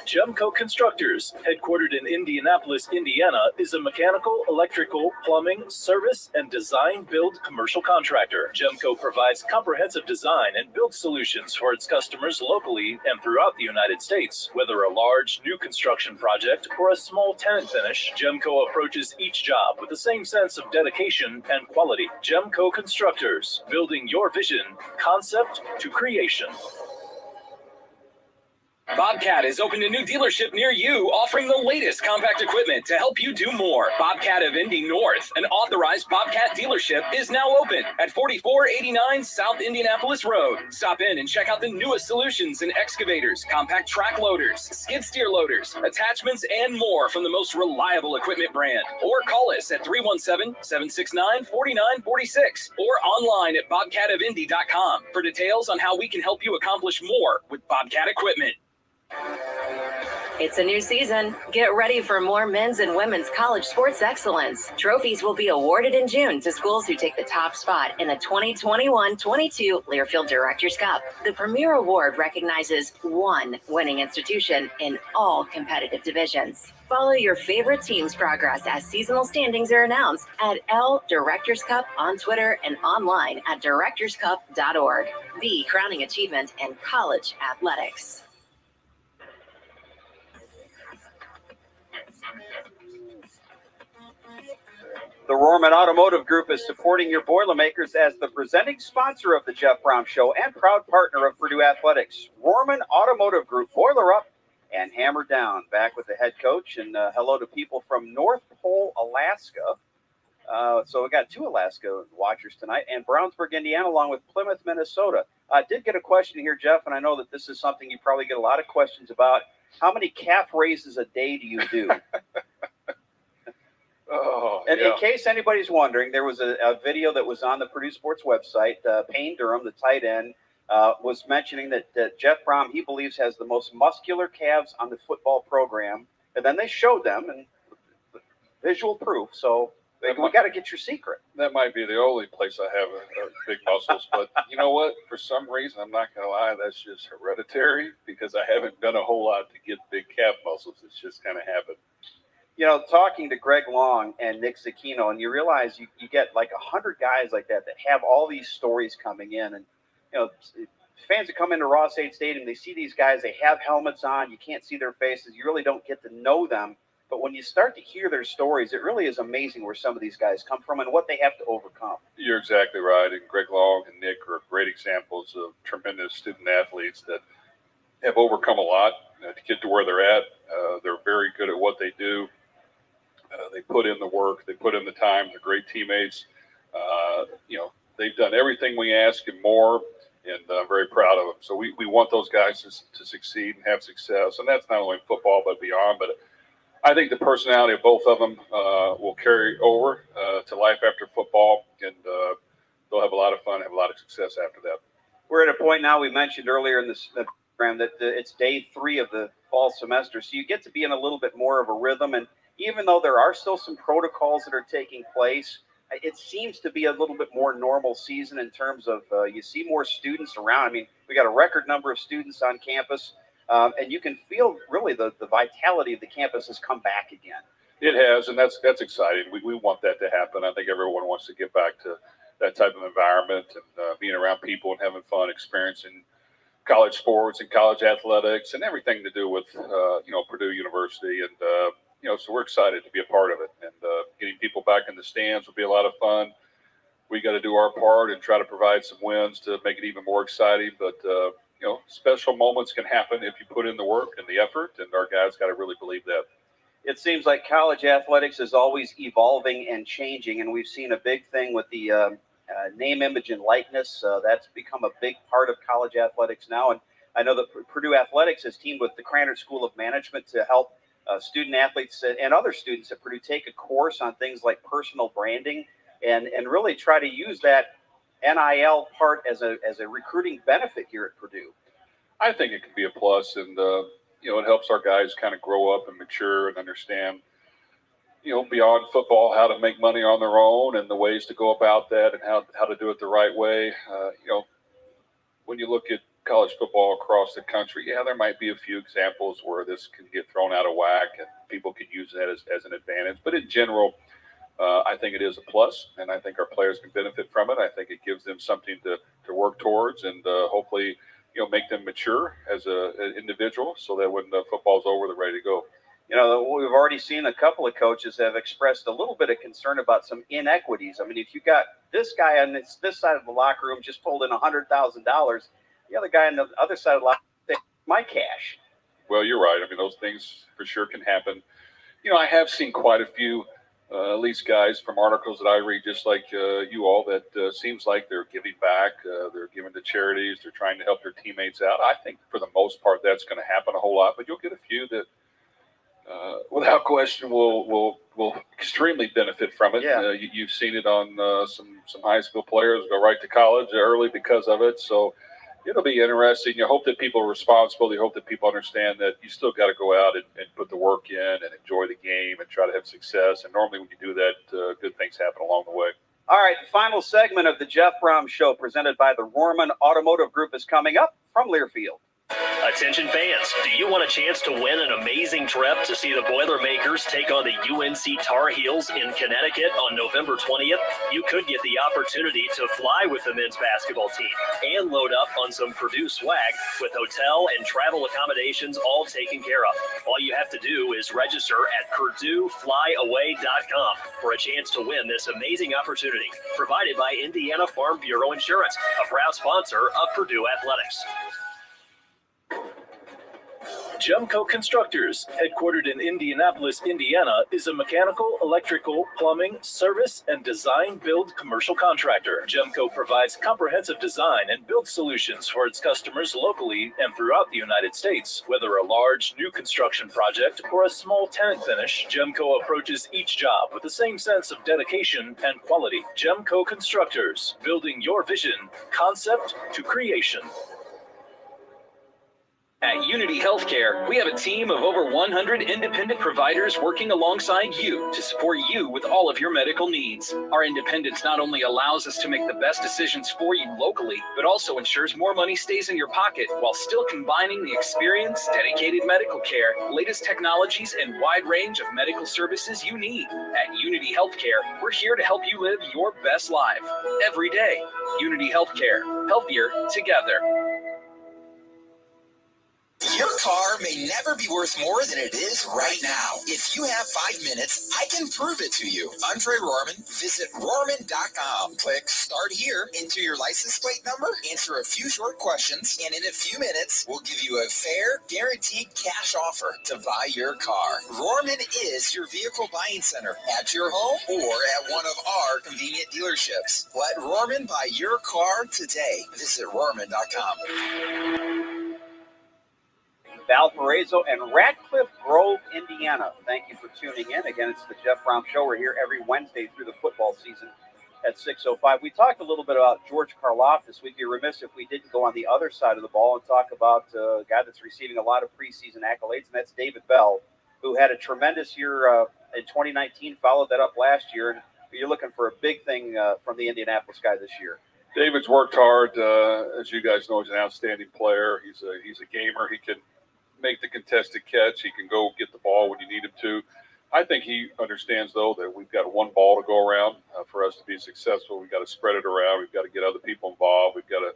Gemco Constructors, headquartered in Indianapolis, Indiana, is a mechanical, electrical, plumbing, service, and design-build commercial contractor. Gemco provides comprehensive design and build solutions for its customers locally and throughout the United States. Whether a large new construction project or a small tenant finish, Gemco approaches each job with the same sense of dedication and quality. Gemco Constructors, building your vision, concept to creation. Bobcat is opened a new dealership near you, offering the latest compact equipment to help you do more. Bobcat of Indy North, an authorized Bobcat dealership, is now open at 4489 South Indianapolis Road. Stop in and check out the newest solutions in excavators, compact track loaders, skid steer loaders, attachments, and more from the most reliable equipment brand. Or call us at 317-769-4946 or online at bobcatofindy.com for details on how we can help you accomplish more with Bobcat equipment. It's a new season. Get ready for more men's and women's college sports excellence. Trophies will be awarded in June to schools who take the top spot in the 2021-22 Learfield Directors Cup. The premier award recognizes one winning institution in all competitive divisions. Follow your favorite team's progress as seasonal standings are announced at L Directors Cup on Twitter and online at directorscup.org. The crowning achievement in college athletics. The Rohrman Automotive Group is supporting your Boilermakers as the presenting sponsor of the Jeff Brown Show and proud partner of Purdue Athletics. Rohrman Automotive Group, boiler up and hammer down. Back with the head coach, and hello to people from North Pole, Alaska. So we got 2 Alaska watchers tonight, and Brownsburg, Indiana, along with Plymouth, Minnesota. I did get a question here, Jeff, and I know that this is something you probably get a lot of questions about. How many calf raises a day do you do? And in case anybody's wondering, there was a video that was on the Purdue Sports website. Payne Durham, the tight end, was mentioning that Jeff Brown, he believes, has the most muscular calves on the football program. And then they showed them and visual proof. So we got to get your secret. That might be the only place I have big muscles. But you know what? For some reason, I'm not going to lie, that's just hereditary because I haven't done a whole lot to get big calf muscles. It's just kind of happened. You know, talking to Greg Long and Nick Zecchino, and you realize you get like 100 guys like that have all these stories coming in. And, you know, fans that come into Ross-Ade Stadium, they see these guys, they have helmets on. You can't see their faces. You really don't get to know them But when you start to hear their stories, it really is amazing where some of these guys come from and what they have to overcome. You're exactly right. And Greg Long and Nick are great examples of tremendous student athletes that have overcome a lot to get to where they're at. They're very good at what they do. They put in the work. They put in the time. They're great teammates. They've done everything we ask and more, and I'm very proud of them. So we want those guys to succeed and have success. And that's not only in football but beyond. But I think the personality of both of them will carry over to life after football, and they'll have a lot of fun, have a lot of success after that. We're at a point now, we mentioned earlier in this program that it's day 3 of the fall semester, so you get to be in a little bit more of a rhythm. And even though there are still some protocols that are taking place, it seems to be a little bit more normal season in terms of you see more students around. I mean, we got a record number of students on campus, and you can feel really the vitality of the campus has come back again. It has, and that's exciting. We want that to happen. I think everyone wants to get back to that type of environment and being around people and having fun, experiencing college sports and college athletics and everything to do with Purdue University. And so we're excited to be a part of it. And getting people back in the stands will be a lot of fun. We got to do our part and try to provide some wins to make it even more exciting. But special moments can happen if you put in the work and the effort, and our guys got to really believe that. It seems like college athletics is always evolving and changing, and we've seen a big thing with the name, image, and likeness. That's become a big part of college athletics now. And I know that Purdue Athletics has teamed with the Krannert School of Management to help student athletes and other students at Purdue take a course on things like personal branding and really try to use that NIL part as a recruiting benefit here at Purdue. I think it could be a plus, and it helps our guys kind of grow up and mature and understand, beyond football, how to make money on their own and the ways to go about that and how to do it the right way. When you look at college football across the country, there might be a few examples where this can get thrown out of whack and people can use that as an advantage. But in general, I think it is a plus, and I think our players can benefit from it. I think it gives them something to work towards, and hopefully, make them mature as an individual so that when football's over, they're ready to go. We've already seen a couple of coaches have expressed a little bit of concern about some inequities. I mean, if you got this guy on this side of the locker room just pulled in $100,000, the other guy on the other side of the locker room, my cash. Well, you're right. I mean, those things for sure can happen. I have seen quite a few, at least guys from articles that I read, just like you all, that seems like they're giving back. They're giving to charities. They're trying to help their teammates out. I think for the most part, that's going to happen a whole lot, but you'll get a few that, without question, will extremely benefit from it. Yeah. You've seen it on some high school players go right to college early because of it. So it'll be interesting. You hope that people are responsible. You hope that people understand that you still got to go out and put the work in and enjoy the game and try to have success. And normally when you do that, good things happen along the way. All right, the final segment of the Jeff Brown Show presented by the Rorman Automotive Group is coming up from Learfield. Attention fans, do you want a chance to win an amazing trip to see the Boilermakers take on the UNC Tar Heels in Connecticut on November 20th? You could get the opportunity to fly with the men's basketball team and load up on some Purdue swag with hotel and travel accommodations all taken care of. All you have to do is register at PurdueFlyAway.com for a chance to win this amazing opportunity, provided by Indiana Farm Bureau Insurance, a proud sponsor of Purdue Athletics. Gemco Constructors, headquartered in Indianapolis, Indiana, is a mechanical, electrical, plumbing, service, and design build commercial contractor. Gemco provides comprehensive design and build solutions for its customers locally and throughout the United States. Whether a large new construction project or a small tenant finish, Gemco approaches each job with the same sense of dedication and quality. Gemco Constructors, building your vision, concept to creation. At Unity Healthcare, we have a team of over 100 independent providers working alongside you to support you with all of your medical needs. Our independence not only allows us to make the best decisions for you locally, but also ensures more money stays in your pocket while still combining the experience, dedicated medical care, latest technologies, and wide range of medical services you need. At Unity Healthcare, we're here to help you live your best life every day. Unity Healthcare, healthier together. Your car may never be worth more than it is right now. If you have 5 minutes, I can prove it to you. I'm Trey Rohrman. Visit Rohrman.com. Click Start Here, enter your license plate number, answer a few short questions, and in a few minutes, we'll give you a fair, guaranteed cash offer to buy your car. Rohrman is your vehicle buying center at your home or at one of our convenient dealerships. Let Rohrman buy your car today. Visit Rohrman.com. Valparaiso and Radcliffe Grove, Indiana. Thank you for tuning in. Again, it's the Jeff Brown Show. We're here every Wednesday through the football season at 6:05. We talked a little bit about George Karloff this week. We'd be remiss if we didn't go on the other side of the ball and talk about a guy that's receiving a lot of preseason accolades, and that's David Bell, who had a tremendous year in 2019, followed that up last year, and you're looking for a big thing from the Indianapolis guy this year. David's worked hard. As you guys know, he's an outstanding player. He's a gamer. He can make the contested catch. He can go get the ball when you need him to. I think he understands, though, that we've got one ball to go around. For us to be successful, we've got to spread it around. We've got to get other people involved. We've got to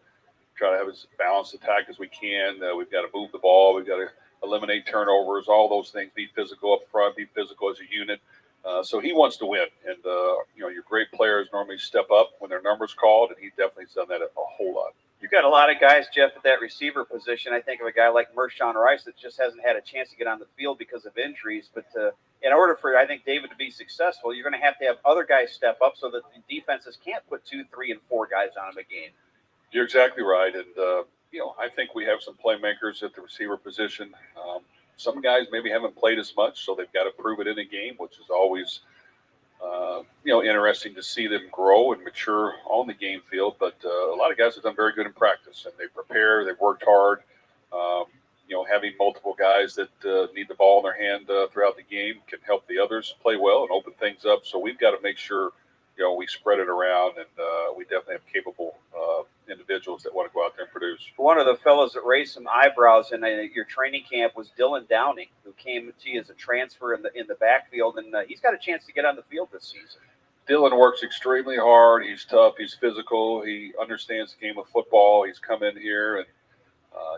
try to have as balanced attack as we can. We've got to move the ball. We've got to eliminate turnovers, all those things, be physical up front, be physical as a unit. So he wants to win. And, your great players normally step up when their number's called, and he definitely has done that a whole lot. You've got a lot of guys, Jeff, at that receiver position. I think of a guy like Mershawn Rice that just hasn't had a chance to get on the field because of injuries. But in order for, I think, David to be successful, you're going to have other guys step up so that the defenses can't put 2, 3, and 4 guys on him a game. You're exactly right. And, I think we have some playmakers at the receiver position. Some guys maybe haven't played as much, so they've got to prove it in a game, which is always interesting to see them grow and mature on the game field. But a lot of guys have done very good in practice, and they prepare, they've worked hard. Having multiple guys that need the ball in their hand throughout the game can help the others play well and open things up. So we've got to make sure, we spread it around, and we definitely have capable individuals that want to go out there and produce. One of the fellows that raised some eyebrows in your training camp was Dylan Downing, who came to you as a transfer in the backfield, and he's got a chance to get on the field this season. Dylan works extremely hard. He's tough. He's physical. He understands the game of football. He's come in here and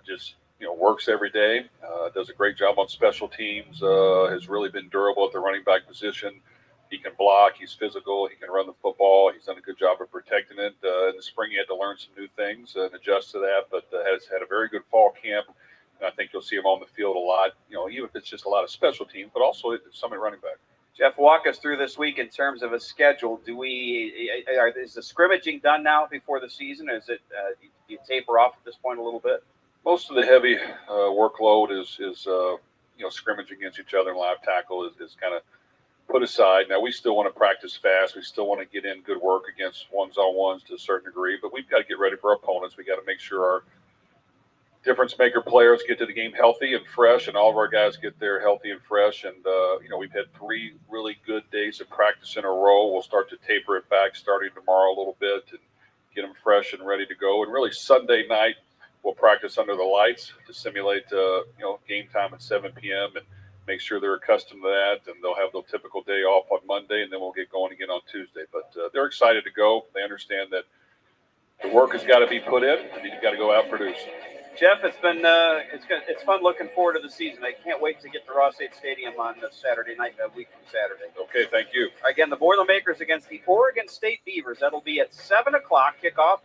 just works every day. Does a great job on special teams. Has really been durable at the running back position. He can block. He's physical. He can run the football. He's done a good job of protecting it. In the spring, he had to learn some new things and adjust to that, but has had a very good fall camp. And I think you'll see him on the field a lot, even if it's just a lot of special teams, but also some at running back. Jeff, walk us through this week in terms of a schedule. Is the scrimmaging done now before the season? Or is it do you taper off at this point a little bit? Most of the heavy workload is scrimmaging against each other, and live tackle is kind of put aside. Now, we still want to practice fast. We still want to get in good work against ones-on-ones to a certain degree, but we've got to get ready for our opponents. We got to make sure our difference maker players get to the game healthy and fresh, and all of our guys get there healthy and fresh. And, we've had 3 really good days of practice in a row. We'll start to taper it back starting tomorrow a little bit and get them fresh and ready to go. And really Sunday night, we'll practice under the lights to simulate, game time at 7 p.m. and make sure they're accustomed to that. And they'll have the typical day off on Monday, and then we'll get going again on Tuesday. But they're excited to go. They understand that the work has got to be put in, and you've got to go out and produce. Jeff, it's been it's fun looking forward to the season. I can't wait to get to Ross-Ade Stadium on Saturday night, a week from Saturday. Okay, thank you. Again, the Boilermakers against the Oregon State Beavers. That'll be at 7 o'clock kickoff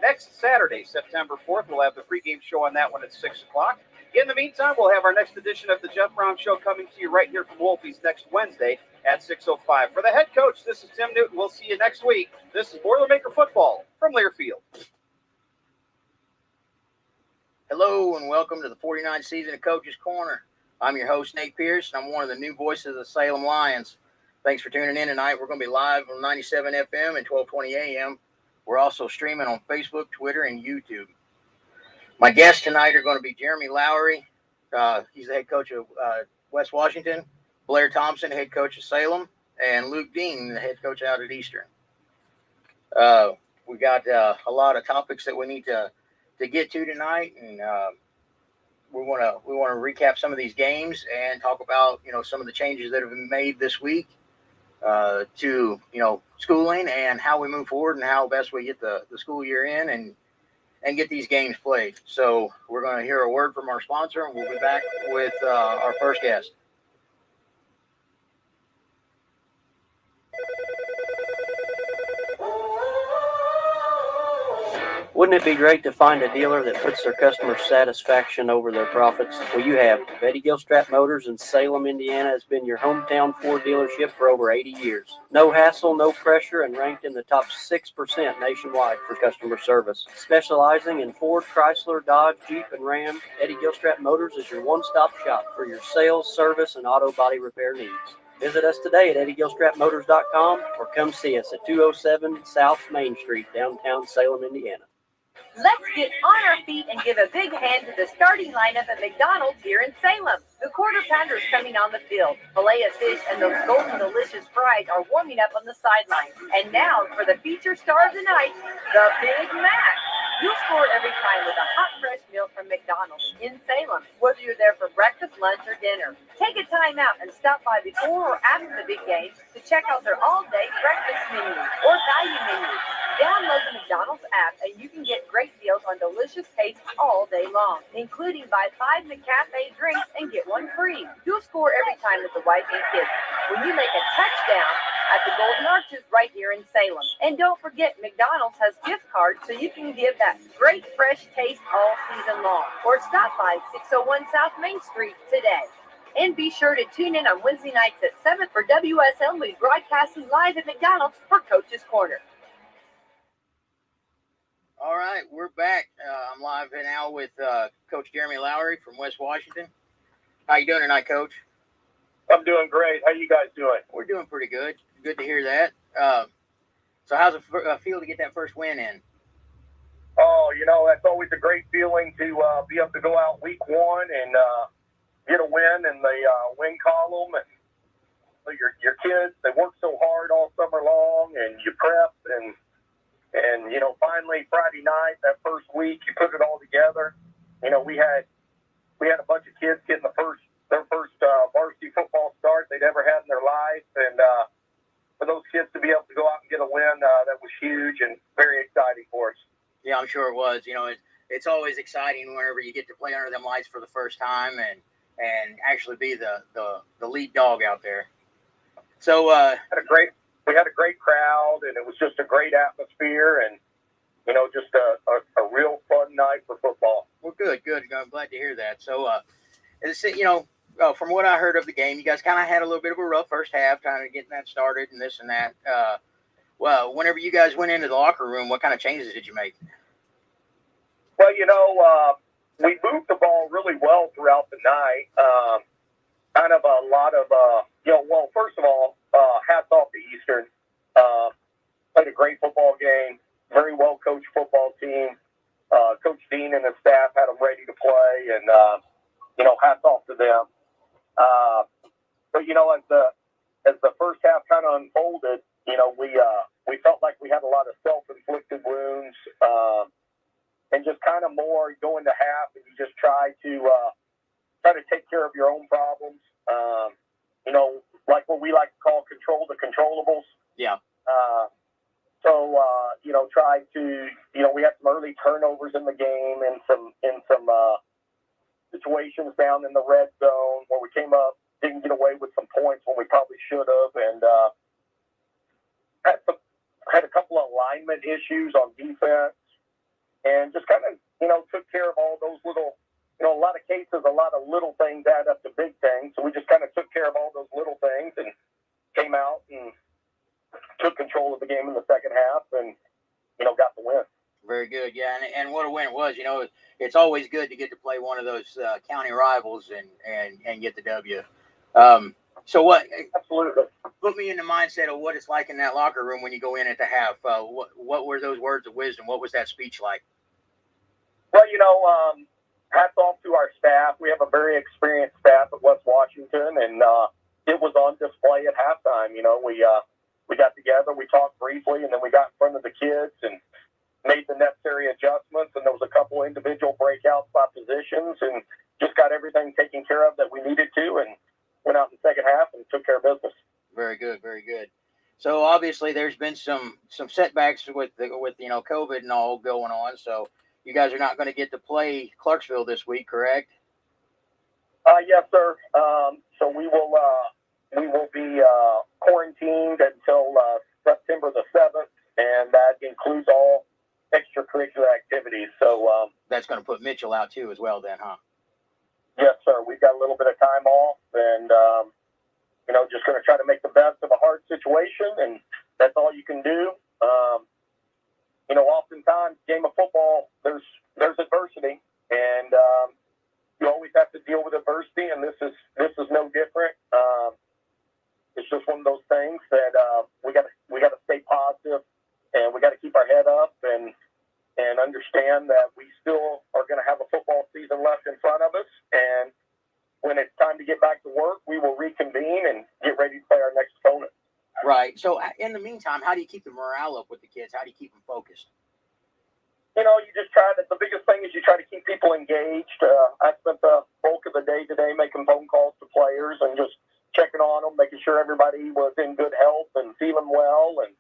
next Saturday, September 4th. We'll have the pregame show on that one at 6 o'clock. In the meantime, we'll have our next edition of the Jeff Brown Show coming to you right here from Wolfie's next Wednesday at 6:05. For the head coach, this is Tim Newton. We'll see you next week. This is Boilermaker Football from Learfield. Hello and welcome to the 49th season of Coach's Corner. I'm your host, Nate Pierce, and I'm one of the new voices of the Salem Lions. Thanks for tuning in tonight. We're going to be live on 97 FM and 1220 AM. We're also streaming on Facebook, Twitter, and YouTube. My guests tonight are going to be Jeremy Lowery. He's the head coach of West Washington. Blair Thompson, head coach of Salem. And Luke Dean, the head coach out at Eastern. We got a lot of topics that we need to get to tonight, and we want to recap some of these games and talk about some of the changes that have been made this week to schooling and how we move forward and how best we get the school year in and get these games played. So we're going to hear a word from our sponsor, and we'll be back with our first guest. Wouldn't it be great to find a dealer that puts their customer satisfaction over their profits? Well, you have. Betty Gilstrap Motors in Salem, Indiana has been your hometown Ford dealership for over 80 years. No hassle, no pressure, and ranked in the top 6% nationwide for customer service. Specializing in Ford, Chrysler, Dodge, Jeep, and Ram, Eddie Gilstrap Motors is your one-stop shop for your sales, service, and auto body repair needs. Visit us today at EddieGilstrapMotors.com or come see us at 207 South Main Street, downtown Salem, Indiana. Let's get on our feet and give a big hand to the starting lineup at McDonald's here in Salem. The quarter pounder is coming on the field. Filet of fish and those golden delicious fries are warming up on the sidelines. And now for the feature star of the night, the Big Mac. You'll score every time with a hot, fresh meal from McDonald's in Salem, whether you're there for breakfast, lunch, or dinner. Take a time out and stop by before or after the big game to check out their all-day breakfast menu or value menu. Download the McDonald's app and you can get great deals on delicious tastes all day long, including buy 5 McCafe drinks and get 1 free. You'll score every time with the wife and kids when you make a touchdown at the Golden Arches right here in Salem. And don't forget, McDonald's has gift cards so you can give that great fresh taste all season long. Or stop by 601 South Main Street today. And be sure to tune in on Wednesday nights at 7 for WSLM. We're broadcasting live at McDonald's for Coach's Corner. All right, we're back. I'm live now with Coach Jeremy Lowry from West Washington. How you doing tonight, Coach? I'm doing great. How you guys doing? We're doing pretty good. Good to hear that. So how's it feel to get that first win in? Oh, that's always a great feeling to be able to go out week one and get a win in the win column. And your kids, they work so hard all summer long, and you prep and finally Friday night, that first week, you put it all together. We had a bunch of kids getting their first varsity football start they'd ever had in their life, and for those kids to be able to go out and get a win, that was huge and very exciting for us. Yeah, I'm sure it was. It's always exciting whenever you get to play under them lights for the first time and actually be the lead dog out there. So we had a great crowd, and it was just a great atmosphere, and just a real fun night for football. Well, good. I'm glad to hear that. So, from what I heard of the game, you guys kind of had a little bit of a rough first half, kind of getting that started and this and that. Well, whenever you guys went into the locker room, what kind of changes did you make? Well, we moved the ball really well throughout the night. Kind of a lot of, well, first of all, hats off to Eastern. Played a great football game, very well coached football team. Coach Dean and his staff had them ready to play, and hats off to them. But as the first half kind of unfolded, we felt like we had a lot of self-inflicted wounds, and just kind of more go into half and you just try to take care of your own problems. Like what we like to call control the controllables. Yeah. Try to, we had some early turnovers in the game and some situations down in the red zone where we came up, didn't get away with some points when we probably should have, and had a couple of alignment issues on defense, and just kind of, took care of all those little, a lot of cases, a lot of little things add up to big things, so we just kind of took care of all those little things and came out and took control of the game in the second half and, got the win. Very good, yeah, and what a win it was. It's always good to get to play one of those county rivals and get the W. So what? Absolutely. Put me in the mindset of what it's like in that locker room when you go in at the half. What were those words of wisdom? What was that speech like? Well, hats off to our staff. We have a very experienced staff at West Washington, and it was on display at halftime. We got together, we talked briefly, and then we got in front of the kids and made the necessary adjustments, and there was a couple individual breakouts by positions, and just got everything taken care of that we needed to, and went out in the second half and took care of business. Very good, very good. So obviously there's been some setbacks with COVID and all going on. So you guys are not going to get to play Clarksville this week, correct? Yes, sir. So we will be quarantined until September the 7th, and that includes all extracurricular activities. So that's going to put Mitchell out too as well then, huh? Yes, sir. We've got a little bit of time off, and just going to try to make the best of a hard situation, and that's all you can do. Oftentimes, game of football, there's adversity, and you always have to deal with adversity, and this is no different. It's just one of those things that we got to stay positive, and we got to keep our head up and understand that we still are going to have a football season left in front of us. And when it's time to get back to work, we will reconvene and get ready to play our next opponent. Right. So in the meantime, how do you keep the morale up with the kids? How do you keep them focused? You just the biggest thing is you try to keep people engaged. I spent the bulk of the day today making phone calls to players and just checking on them, making sure everybody was in good health and feeling well, and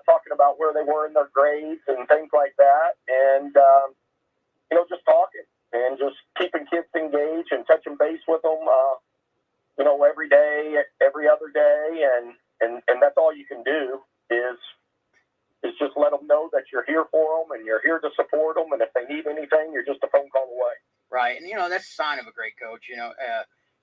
talking about where they were in their grades and things like that. And, just talking and just keeping kids engaged and touching base with them, every day, every other day. And that's all you can do is just let them know that you're here for them and you're here to support them. And if they need anything, you're just a phone call away. Right. And, that's a sign of a great coach,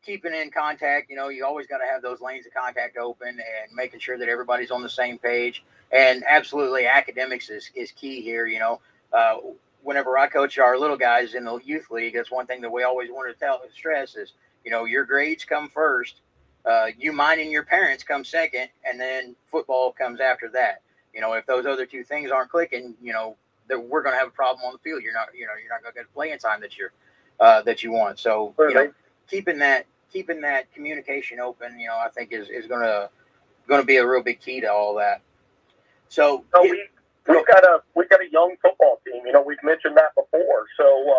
keeping in contact. You always got to have those lanes of contact open and making sure that everybody's on the same page. And absolutely, academics is key here. Whenever I coach our little guys in the youth league, that's one thing that we always want to stress is, your grades come first, you minding your parents come second, and then football comes after that. If those other two things aren't clicking, that we're going to have a problem on the field. You're not going to get playing time that you want. So, keeping that communication open, I think is going to be a real big key to all that. So we've got a young football team. We've mentioned that before. So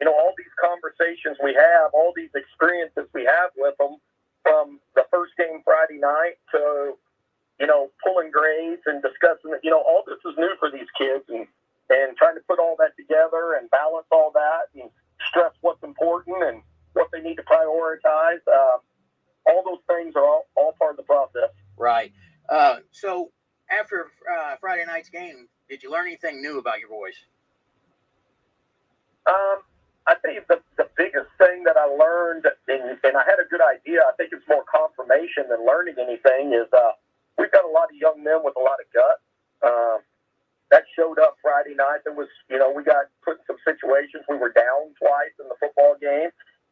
all these conversations we have, all these experiences we have with them, from the first game Friday night to pulling grades and discussing it. All this is new for these kids, and trying to put all that together and balance all that and stress what's important and what they need to prioritize. All those things are all part of the process. Right. So after Friday night's game, did you learn anything new about your boys? I think the biggest thing that I learned, and I had a good idea, I think it's more confirmation than learning anything, is we've got a lot of young men with a lot of gut. That showed up Friday night. There was, we got put in some situations. We were down twice in the football game,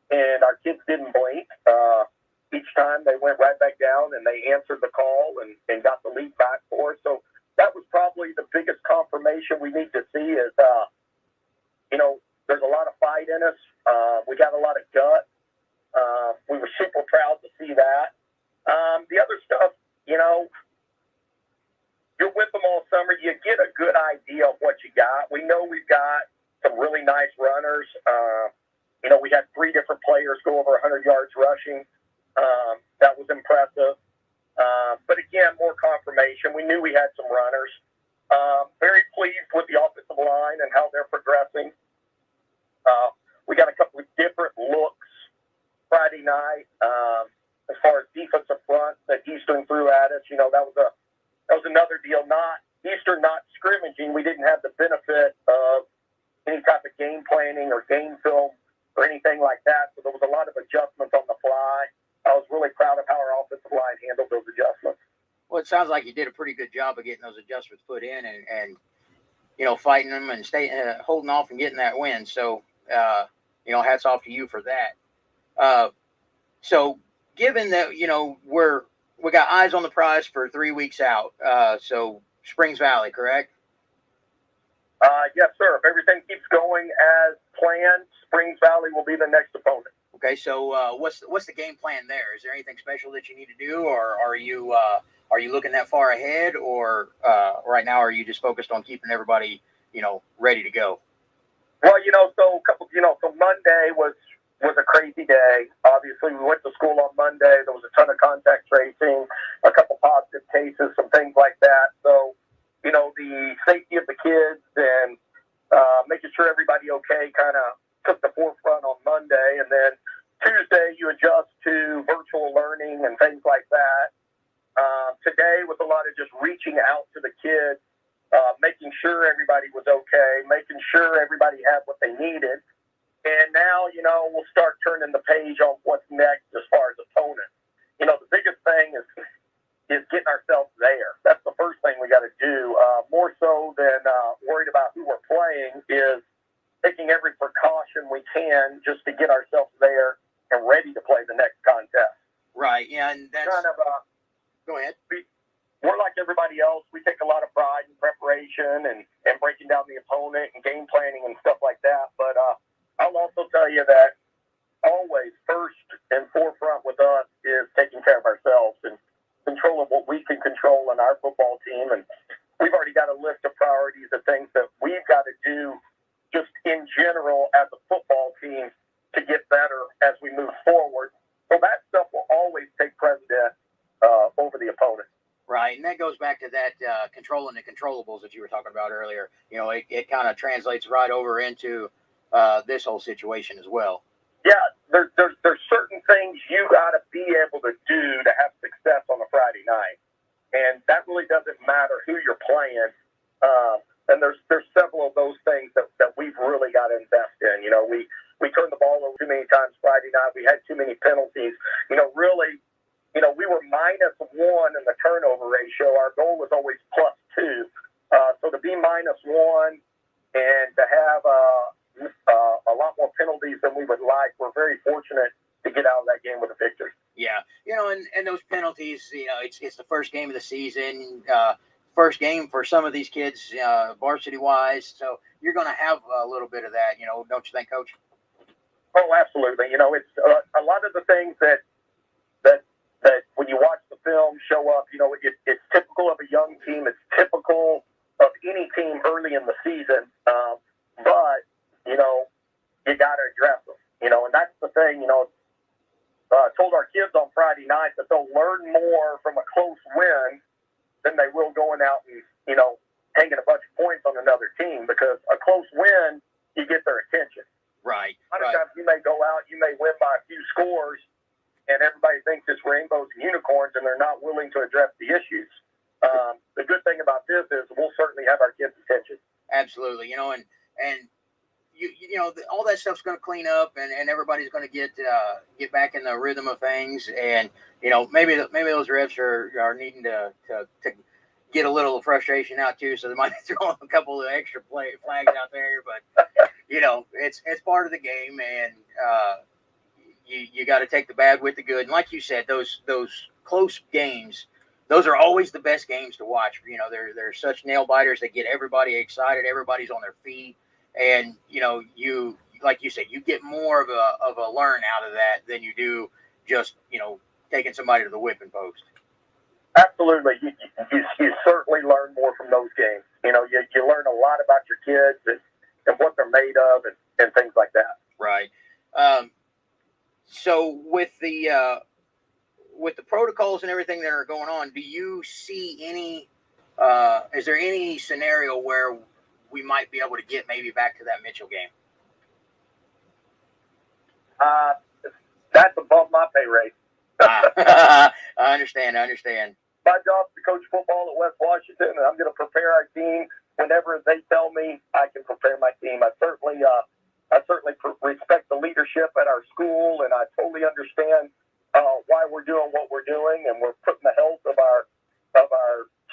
and our kids didn't blink. Each time they went right back down and they answered the call and got the lead back for us. So that was probably the biggest confirmation we need to see is, there's a lot of fight in us. We got a lot of gut. We were super proud to see that. The other stuff, you're with them all summer. You get a good idea of what you got. We know we've got some really nice runners. We had 3 different players go over 100 yards rushing. That was impressive. But again, more confirmation. We knew we had some runners. Very pleased with the offensive line and how they're progressing. We got a couple of different looks Friday night as far as defensive front that Eastern threw at us. That was another deal. Eastern not scrimmaging. We didn't have the benefit of any type of game planning or game film or anything like that. So there was a lot of adjustments on the fly. I was really proud of how our offensive line handled those adjustments. Well, it sounds like you did a pretty good job of getting those adjustments put in and fighting them and holding off and getting that win. So, hats off to you for that. So given that, we got eyes on the prize for 3 weeks out. So Springs Valley, correct? Yes, sir. If everything keeps going as planned, Springs Valley will be the next opponent. Okay. So, what's the game plan there? Is there anything special that you need to do, or are you looking that far ahead, or right now are you just focused on keeping everybody, ready to go? Well, so Monday was a crazy day. Obviously, we went to school on Monday. There was a ton of contact tracing, a couple positive cases, some things like that. So, the safety of the kids and making sure everybody okay kind of took the forefront on Monday. And then Tuesday, you adjust to virtual learning and things like that. Today was a lot of just reaching out to the kids, making sure everybody was okay, making sure everybody had what they needed. And now, we'll start turning the page on what's next as far as opponents. The biggest thing is getting ourselves there. That's the first thing we got to do. More so than worried about who we're playing is taking every precaution we can just to get ourselves there and ready to play the next contest. Right, yeah, and that's kind of go ahead. We're like everybody else. We take a lot of pride in preparation and breaking down the opponent and game planning and stuff like that. But I'll also tell you that always first and forefront with us is taking care of ourselves and controlling what we can control in our football team. And we've already got a list of priorities of things that we've got to do just in general as a football team to get better as we move forward. So that stuff will always take precedent over the opponent. Right, and that goes back to that controlling the controllables that you were talking about earlier. It kind of translates right over into this whole situation as well. Yeah, there's certain things you got to be able to do to have success on a Friday night, and that really doesn't matter who you're playing. And there's several of those things that we've really got to invest in. We turned the ball over too many times Friday night. We had too many penalties. Really. We were -1 in the turnover ratio. Our goal was always +2. So to be -1 and to have a lot more penalties than we would like, we're very fortunate to get out of that game with a victory. Yeah, and those penalties, it's the first game of the season, first game for some of these kids, varsity-wise. So you're going to have a little bit of that, don't you think, Coach? Oh, absolutely. It's a lot of the things that when you watch the film show up, it's typical of a young team. It's typical of any team early in the season. But, you got to address them, and that's the thing, I told our kids on Friday night that they'll learn more from a close win than they will going out and, hanging a bunch of points on another team, because a close win, you get their attention. Right. A lot of times you may go out, you may win by a few scores, and everybody thinks it's rainbows and unicorns, and they're not willing to address the issues. The good thing about this is we'll certainly have our kids' attention. Absolutely, and all that stuff's going to clean up, and everybody's going to get back in the rhythm of things, and maybe those refs are needing to get a little frustration out too, so they might throw a couple of extra flags out there, but it's part of the game, and you got to take the bad with the good. And like you said, those close games, those are always the best games to watch. They're such nail biters that get everybody excited. Everybody's on their feet, and you like you said, you get more of a learn out of that than you do just taking somebody to the whipping post. Absolutely, you certainly learn more from those games. You learn a lot about your kids and what they're made of and things like that. Right. So with the protocols and everything that are going on, do you see any? Is there any scenario where we might be able to get maybe back to that Mitchell game? That's above my pay rate. I understand. My job is to coach football at West Washington, and I'm going to prepare our team whenever they tell me I can prepare my team. I certainly respect the leadership at our school, and I totally understand why we're doing what we're doing, and we're putting the health of our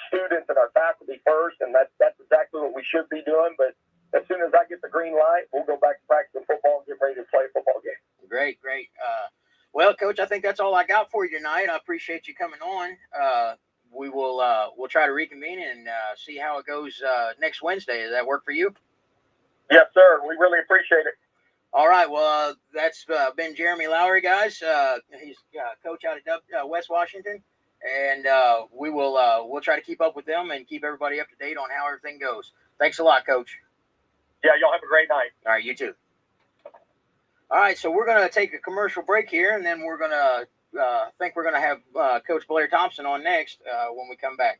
students and our faculty first, and that's exactly what we should be doing. But as soon as I get the green light, we'll go back to practicing football and get ready to play a football game. Great. Well, Coach, I think that's all I got for you tonight. I appreciate you coming on. We'll try to reconvene and see how it goes next Wednesday. Does that work for you? Yes, sir. We really appreciate it. All right. Well, that's been Jeremy Lowry, guys. He's coach out at West Washington, and we'll try to keep up with them and keep everybody up to date on how everything goes. Thanks a lot, Coach. Yeah, y'all have a great night. All right, you too. All right, so we're going to take a commercial break here, and then we're going to think we're going to have Coach Blair Thompson on next when we come back.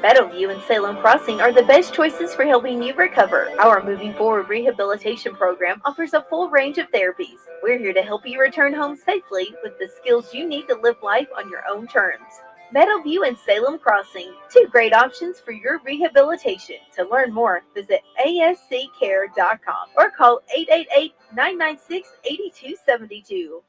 Meadowview and Salem Crossing are the best choices for helping you recover. Our Moving Forward Rehabilitation Program offers a full range of therapies. We're here to help you return home safely with the skills you need to live life on your own terms. Meadowview and Salem Crossing, two great options for your rehabilitation. To learn more, visit asccare.com or call 888-996-8272.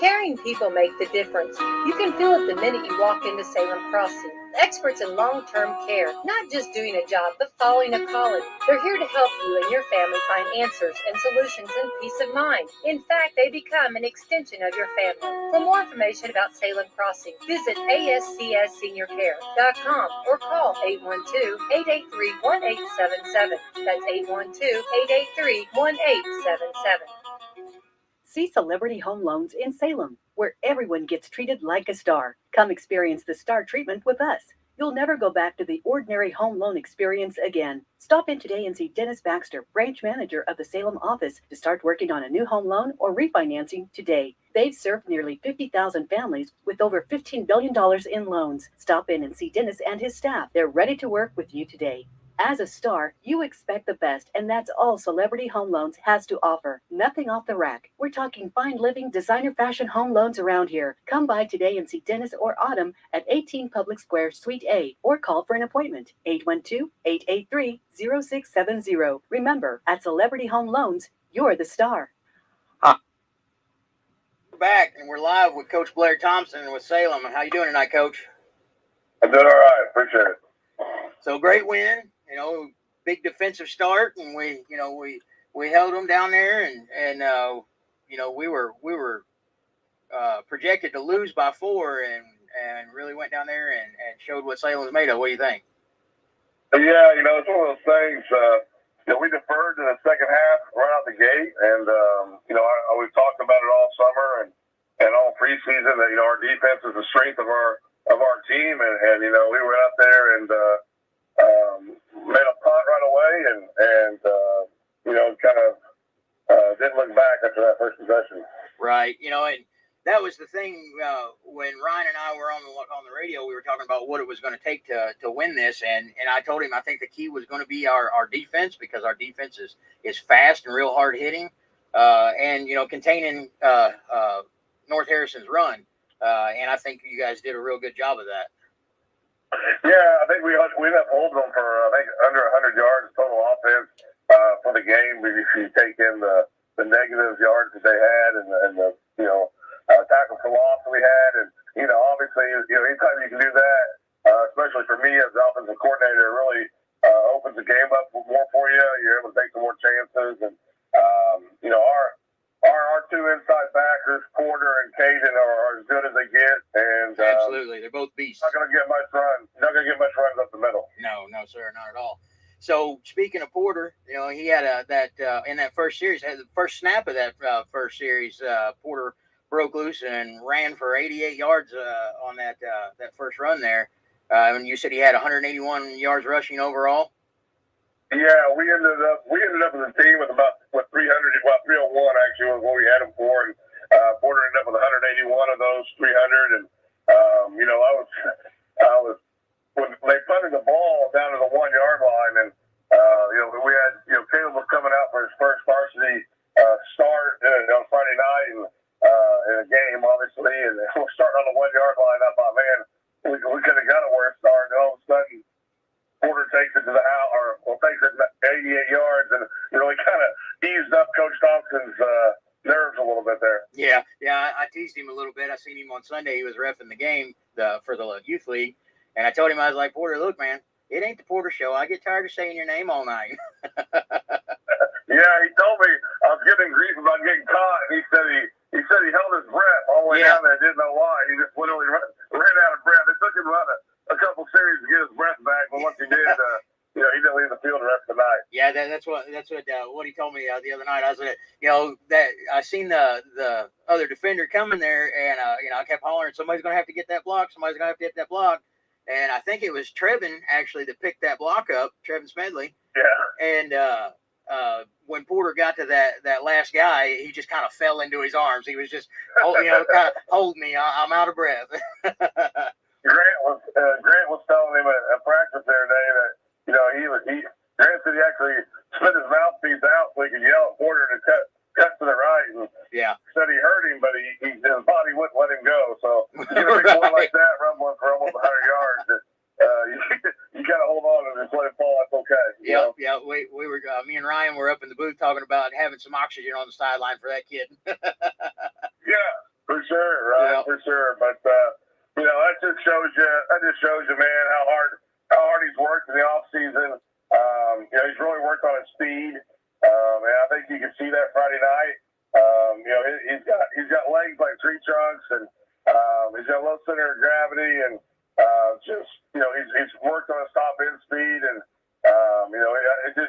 Caring people make the difference. You can feel it the minute you walk into Salem Crossing. Experts in long-term care, not just doing a job, but following a calling. They're here to help you and your family find answers and solutions and peace of mind. In fact, they become an extension of your family. For more information about Salem Crossing, visit ASCSSeniorCare.com or call 812-883-1877. That's 812-883-1877. See Celebrity Home Loans in Salem, where everyone gets treated like a star. Come experience the star treatment with us. You'll never go back to the ordinary home loan experience again. Stop in today and see Dennis Baxter, branch manager of the Salem office, to start working on a new home loan or refinancing today. They've served nearly 50,000 families with over $15 billion in loans. Stop in and see Dennis and his staff. They're ready to work with you today. As a star, you expect the best, and that's all Celebrity Home Loans has to offer. Nothing off the rack. We're talking fine living, designer fashion home loans around here. Come by today and see Dennis or Autumn at 18 Public Square, Suite A, or call for an appointment. 812-883-0670. Remember, at Celebrity Home Loans, you're the star. We're back, and we're live with Coach Blair Thompson with Salem. How you doing tonight, Coach? I'm doing all right. Appreciate it. So great win. Big defensive start, and we held them down there, and we were projected to lose by 4, and really went down there and showed what Salem was made of. What do you think? Yeah, it's one of those things. We deferred to the second half right out the gate, and we've talked about it all summer and all preseason that our defense is the strength of our team, and we went out there and made a punt right away, and kind of didn't look back after that first possession. Right, and that was the thing when Ryan and I were on the radio. We were talking about what it was going to take to win this, and I told him I think the key was going to be our defense, because our defense is fast and real hard hitting, and containing North Harrison's run, and I think you guys did a real good job of that. Yeah, I think we ended up holding them for under 100 yards total offense for the game. If you take in the negative yards that they had and the tackle for loss that we had, and obviously anytime you can do that, especially for me as the offensive coordinator, it really opens the game up more for you. You're able to take some more chances, and our two inside backers, Porter and Caden, are as good as they get, and absolutely, they're both beasts. Not going to get much run. Not going to get much runs up the middle. No, sir, not at all. So speaking of Porter, he had in that first series, the first snap of that first series, Porter broke loose and ran for 88 yards on that first run there. And you said he had 181 yards rushing overall. Yeah, we ended up as a team with about 300, 301 actually was what we had him for, and Porter ended up with 181 of those 300, and I was when they punted the ball down to the 1 yard line, and we had Caleb was coming out for his first varsity start on Friday night and in a game obviously, and we're starting on the 1 yard line. I thought, man, we could have got it where it started, and all of a sudden Porter takes it to the out, or takes it 88 yards, and really kind of eased up Coach Thompson's nerves a little bit there. Yeah, I teased him a little bit. I seen him on Sunday. He was reffing the game for the youth league, and I told him, I was like, Porter, look, man, it ain't the Porter show. I get tired of saying your name all night. Yeah, he told me I was getting grief about getting caught, and he said he held his breath all the way down there. Didn't know why. He just literally ran out of breath. It took him about a couple series to get his breath back, but once he did, he didn't leave the field the rest of the night. Yeah, that's what he told me the other night. I said, that I seen the other defender coming there, and I kept hollering, somebody's gonna have to get that block. Somebody's gonna have to get that block. And I think it was Trevin actually that picked that block up, Trevin Smedley. Yeah. And when Porter got to that last guy, he just kind of fell into his arms. He was just, kind of holding me. I'm out of breath. Grant was telling him at practice the other day that Grant said he actually spit his mouthpiece out so he could yell at Porter to cut to the right. And said he hurt him, but his body wouldn't let him go. So you get a big boy like that rumbling for almost 100 yards. You got to hold on and just let it fall. That's okay. Yeah. We were me and Ryan were up in the booth talking about having some oxygen on the sideline for that kid. Yeah, for sure, right? For sure. But that just shows you, man, how hard he's worked in the off season. He's really worked on his speed, and I think you can see that Friday night. He's got legs like tree trunks, and he's got low center of gravity, and he's worked on his top end speed, and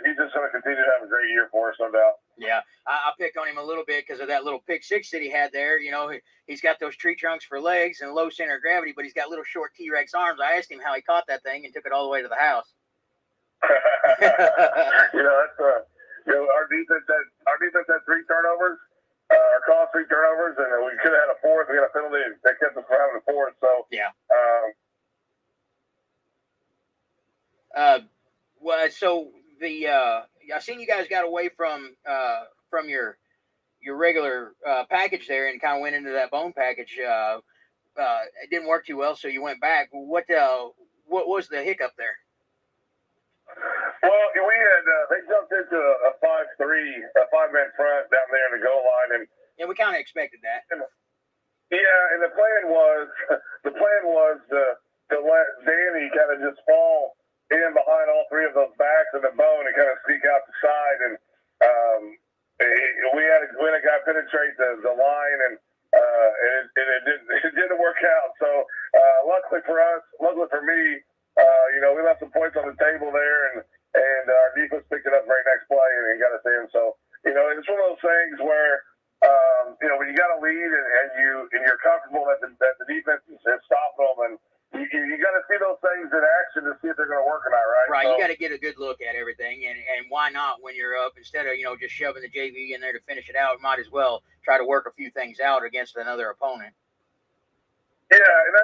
he's just going to continue to have a great year for us, no doubt. Yeah, I picked on him a little bit because of that little pick six that he had there. He's got those tree trunks for legs and low center of gravity, but he's got little short T-Rex arms. I asked him how he caught that thing and took it all the way to the house. That's our defense had 3 turnovers, or caused 3 turnovers, and we could have had a 4th. We got a penalty that kept us from having a 4th. So I seen you guys got away from your regular package there and kind of went into that bone package. It didn't work too well, so you went back. What was the hiccup there? Well, we had they jumped into a 5-3, a 5-man front down there in the goal line, and we kind of expected that. And the plan was to let Danny kind of just fall in behind all 3 of those backs of the bone and kind of sneak out the side, and we had a guy penetrate the line, and it didn't work out. So luckily for me. We left some points on the table there, and our defense picked it up very next play and got us in. So, it's one of those things where, when you got a lead and you're comfortable that the defense is stopping them, and you got to see those things in action to see if they're going to work or not, right? Right. So, you got to get a good look at everything, and why not when you're up, instead of just shoving the JV in there to finish it out, might as well try to work a few things out against another opponent. Yeah, and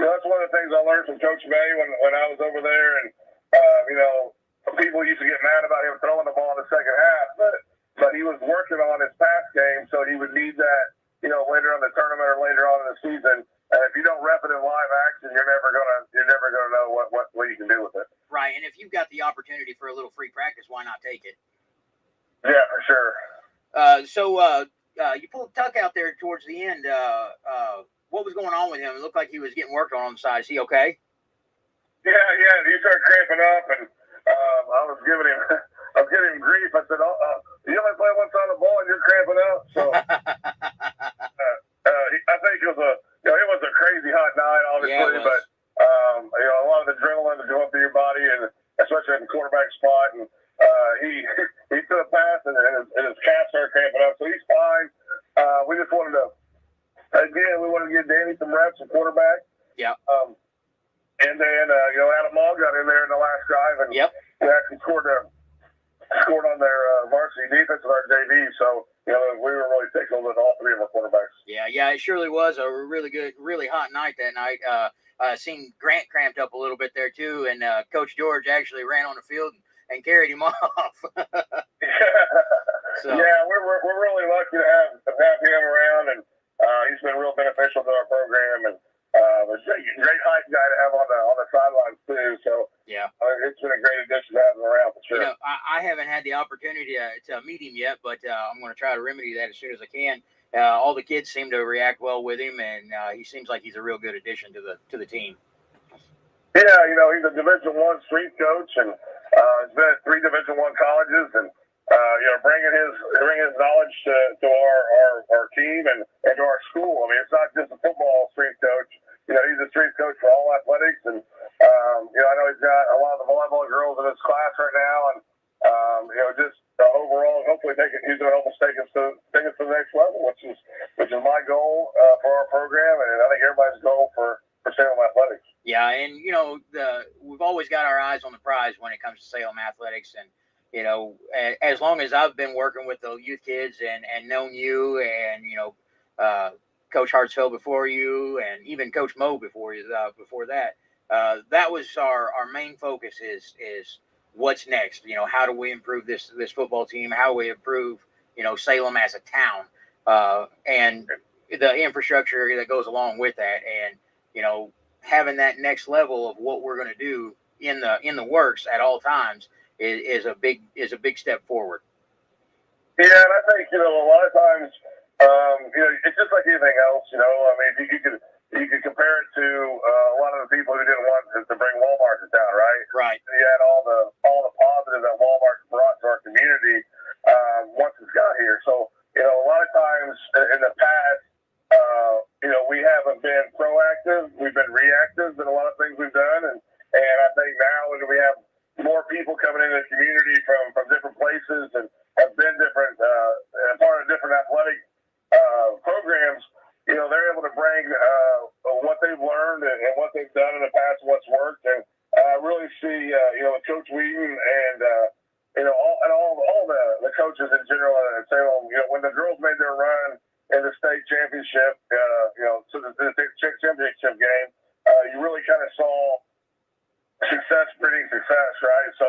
that's one of the things I learned from Coach May when I was over there, and people used to get mad about him throwing the ball in the second half, but he was working on his pass game, so he would need that, later on in the tournament or later on in the season. If you don't rep it in live action, you're never gonna know what you can do with it. Right, and if you've got the opportunity for a little free practice, why not take it? Yeah, for sure. You pulled Tuck out there towards the end. What was going on with him? It looked like he was getting worked on the side. Is he okay? Yeah. He started cramping up, and I was giving him grief. I said, "You only play one side of the ball, and you're cramping up." So I think it was a crazy hot night, obviously, but a lot of adrenaline is going through your body, and especially in the quarterback spot. And he threw a pass, and his calf started cramping up, so he's fine. We just wanted to. Again, we wanted to give Danny some reps at quarterback. Yeah. And then, Adam Maul got in there in the last drive, and we actually scored on their varsity defense with our JV. So, we were really tickled with all 3 of our quarterbacks. Yeah, it surely was a really good, really hot night that night. Seen Grant cramped up a little bit there too, and Coach George actually ran on the field and carried him off. So. Yeah, we're really lucky to have him around, and he's been real beneficial to our program, and a great height guy to have on the sidelines too. So it's been a great addition to have him around for sure. I haven't had the opportunity to meet him yet, but I'm going to try to remedy that as soon as I can. All the kids seem to react well with him, and he seems like he's a real good addition to the team. Yeah, he's a Division I strength coach, and he's been at 3 Division I colleges, and bringing his knowledge to our team and to our school. I mean, it's not just a football strength coach. He's a strength coach for all athletics, and I know he's got a lot of the volleyball girls in his class right now, and just overall, hopefully he's going to help us take us to the next level, which is my goal for our program, and I think everybody's goal for Salem Athletics. Yeah, and we've always got our eyes on the prize when it comes to Salem Athletics, and as long as I've been working with the youth kids and known you and Coach Hartsfeld before you, and even Coach Moe before you. Before that, that was our main focus. Is what's next? How do we improve this football team? How do we improve Salem as a town, and the infrastructure that goes along with that, and having that next level of what we're going to do in the works at all times is a big step forward. Yeah, and I think a lot of times, it's just like anything else. I mean, you could compare it to a lot of the people who didn't want to bring Walmart to town, right? Right. And you had all the positive that Walmart brought to our community once it's got here. So a lot of times in the past, we haven't been proactive. We've been reactive in a lot of things we've done, and I think now when we have more people coming into the community from different places and have been different, part of different athletic programs, they're able to bring what they've learned and what they've done in the past, what's worked, and I really see, Coach Wheaton and all the coaches in general at Salem. When the girls made their run in the state championship, to the state championship game, you really kind of saw success breeding success, right? So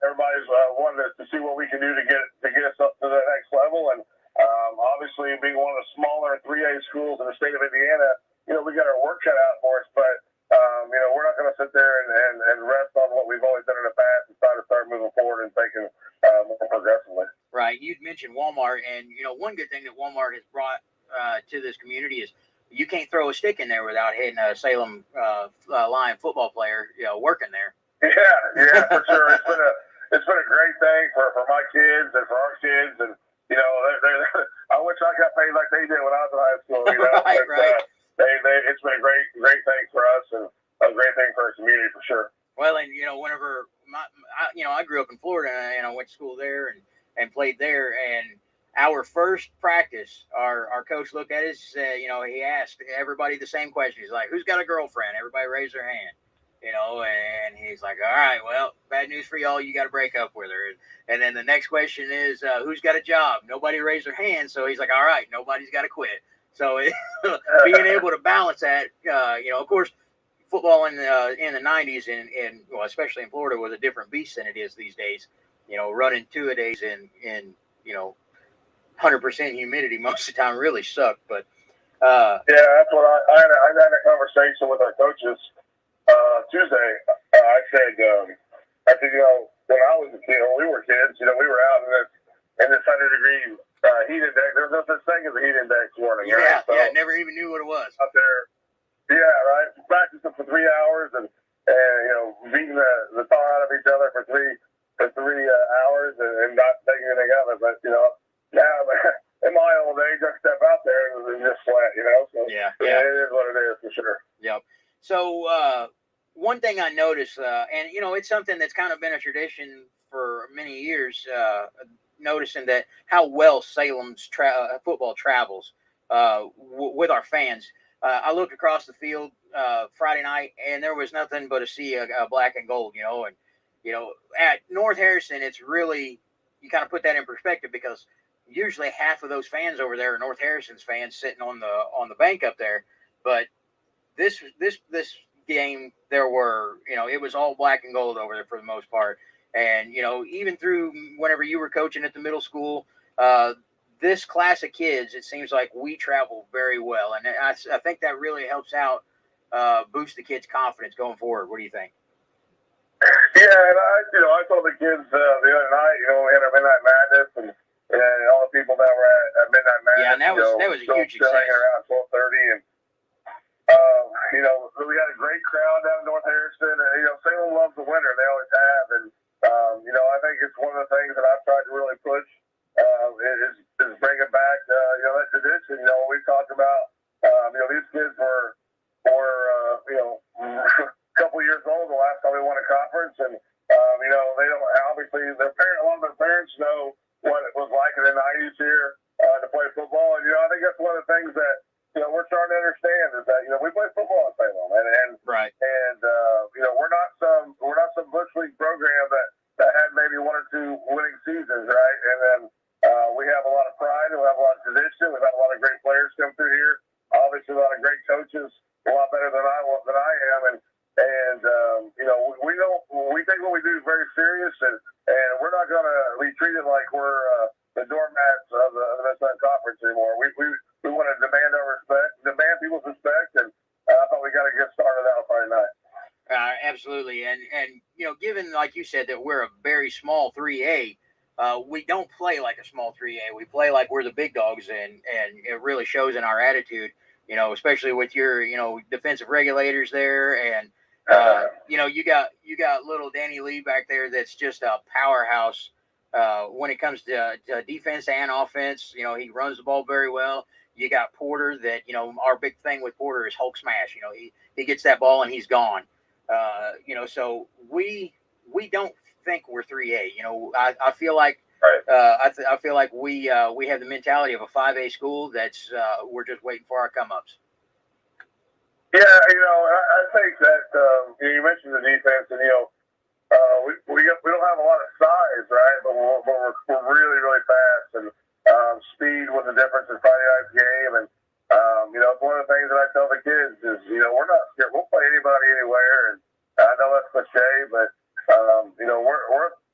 everybody's wanting to see what we can do to get us up to the next level, and obviously being one of the smaller 3A schools in the state of Indiana, we got our work cut out for us, but we're not going to sit there and rest on what we've always done in the past and try to start moving forward and thinking more progressively. Right. You'd mentioned Walmart, and one good thing that Walmart has brought to this community is you can't throw a stick in there without hitting a Salem Lion football player, working there. Yeah, for sure. It's been a great thing for my kids and for our kids, and I wish I got paid like they did when I was in high school. Right. It's been a great thing for us and a great thing for our community for sure. Well, and whenever I grew up in Florida, and I went to school there and played there, and our first practice, our coach looked at us, he asked everybody the same question. He's like, "Who's got a girlfriend?" Everybody raised their hand, and he's like, "All right, well, bad news for y'all, you got to break up with her." And then the next question is, "Who's got a job?" Nobody raised their hand, so he's like, "All right, nobody's got to quit." So being able to balance that, of course, football in the 90s and especially in Florida was a different beast than it is these days. Running two-a-days in 100% humidity most of the time really sucked. But that's what I had a conversation with our coaches Tuesday. I said, when I was a kid, when we were kids, we were out in this 100-degree heat index. There's no such thing as a heat index warning. Yeah, right? So, never even knew what it was. Out there. Yeah, right. Practicing for 3 hours and beating the tar out of each other for three hours and not taking anything out of it. But now in my old age, I step out there and just sweat. So yeah, it is what it is for sure. Yep. So one thing I noticed, and it's something that's kind of been a tradition for many years, noticing that how well Salem's football travels with our fans. I looked across the field Friday night, and there was nothing but a sea of black and gold, and at North Harrison, it's really, you kind of put that in perspective, because usually half of those fans over there are North Harrison's fans sitting on the bank up there. But this game, there were, it was all black and gold over there for the most part. And, even through whenever you were coaching at the middle school, this class of kids, it seems like we travel very well. And I think that really helps out boost the kids' confidence going forward. What do you think? Yeah, and I told the kids the other night, we had our Midnight Madness and all the people that were at Midnight Madness. Yeah, and that was a huge success. Hanging around 12:30, and we had a great crowd down in North Harrison. And Salem loves the winter; they always have. And I think it's one of the things that I've tried to really push is bringing back that tradition. We talked about these kids were a couple years old the last time we won a conference, and they don't obviously a lot of their parents know what it was like in the 90s here to play football, and I think that's one of the things that we're starting to understand is that we play football in Salem, and right, and we're not some bush league program that had maybe one or two winning seasons, right, and then we have a lot of pride and we have a lot of tradition. We've had a lot of great players come through here. obviously a lot of great coaches, a lot better than I am, and we take what we do very serious, and we're not going to be treated like we're the doormats of the Midwest Conference anymore. We want to demand our respect, demand people's respect, and I thought we got to get started out Friday night. Absolutely, and given like you said that we're a very small 3A, we don't play like a small 3A. We play like we're the big dogs, and it really shows in our attitude. Especially with your defensive regulators there, and you got little Danny Lee back there that's just a powerhouse when it comes to defense and offense. He runs the ball very well. You got Porter that our big thing with Porter is Hulk smash. He gets that ball and he's gone. So we don't think we're 3A. I feel like I feel like we have the mentality of a 5A school that's we're just waiting for our come ups. Yeah, I think that you mentioned the defense, and we don't have a lot of size, right? But we're really, really fast, and speed was the difference in Friday night's game. And it's one of the things that I tell the kids is we're not scared. We'll play anybody anywhere, and I know that's cliche, but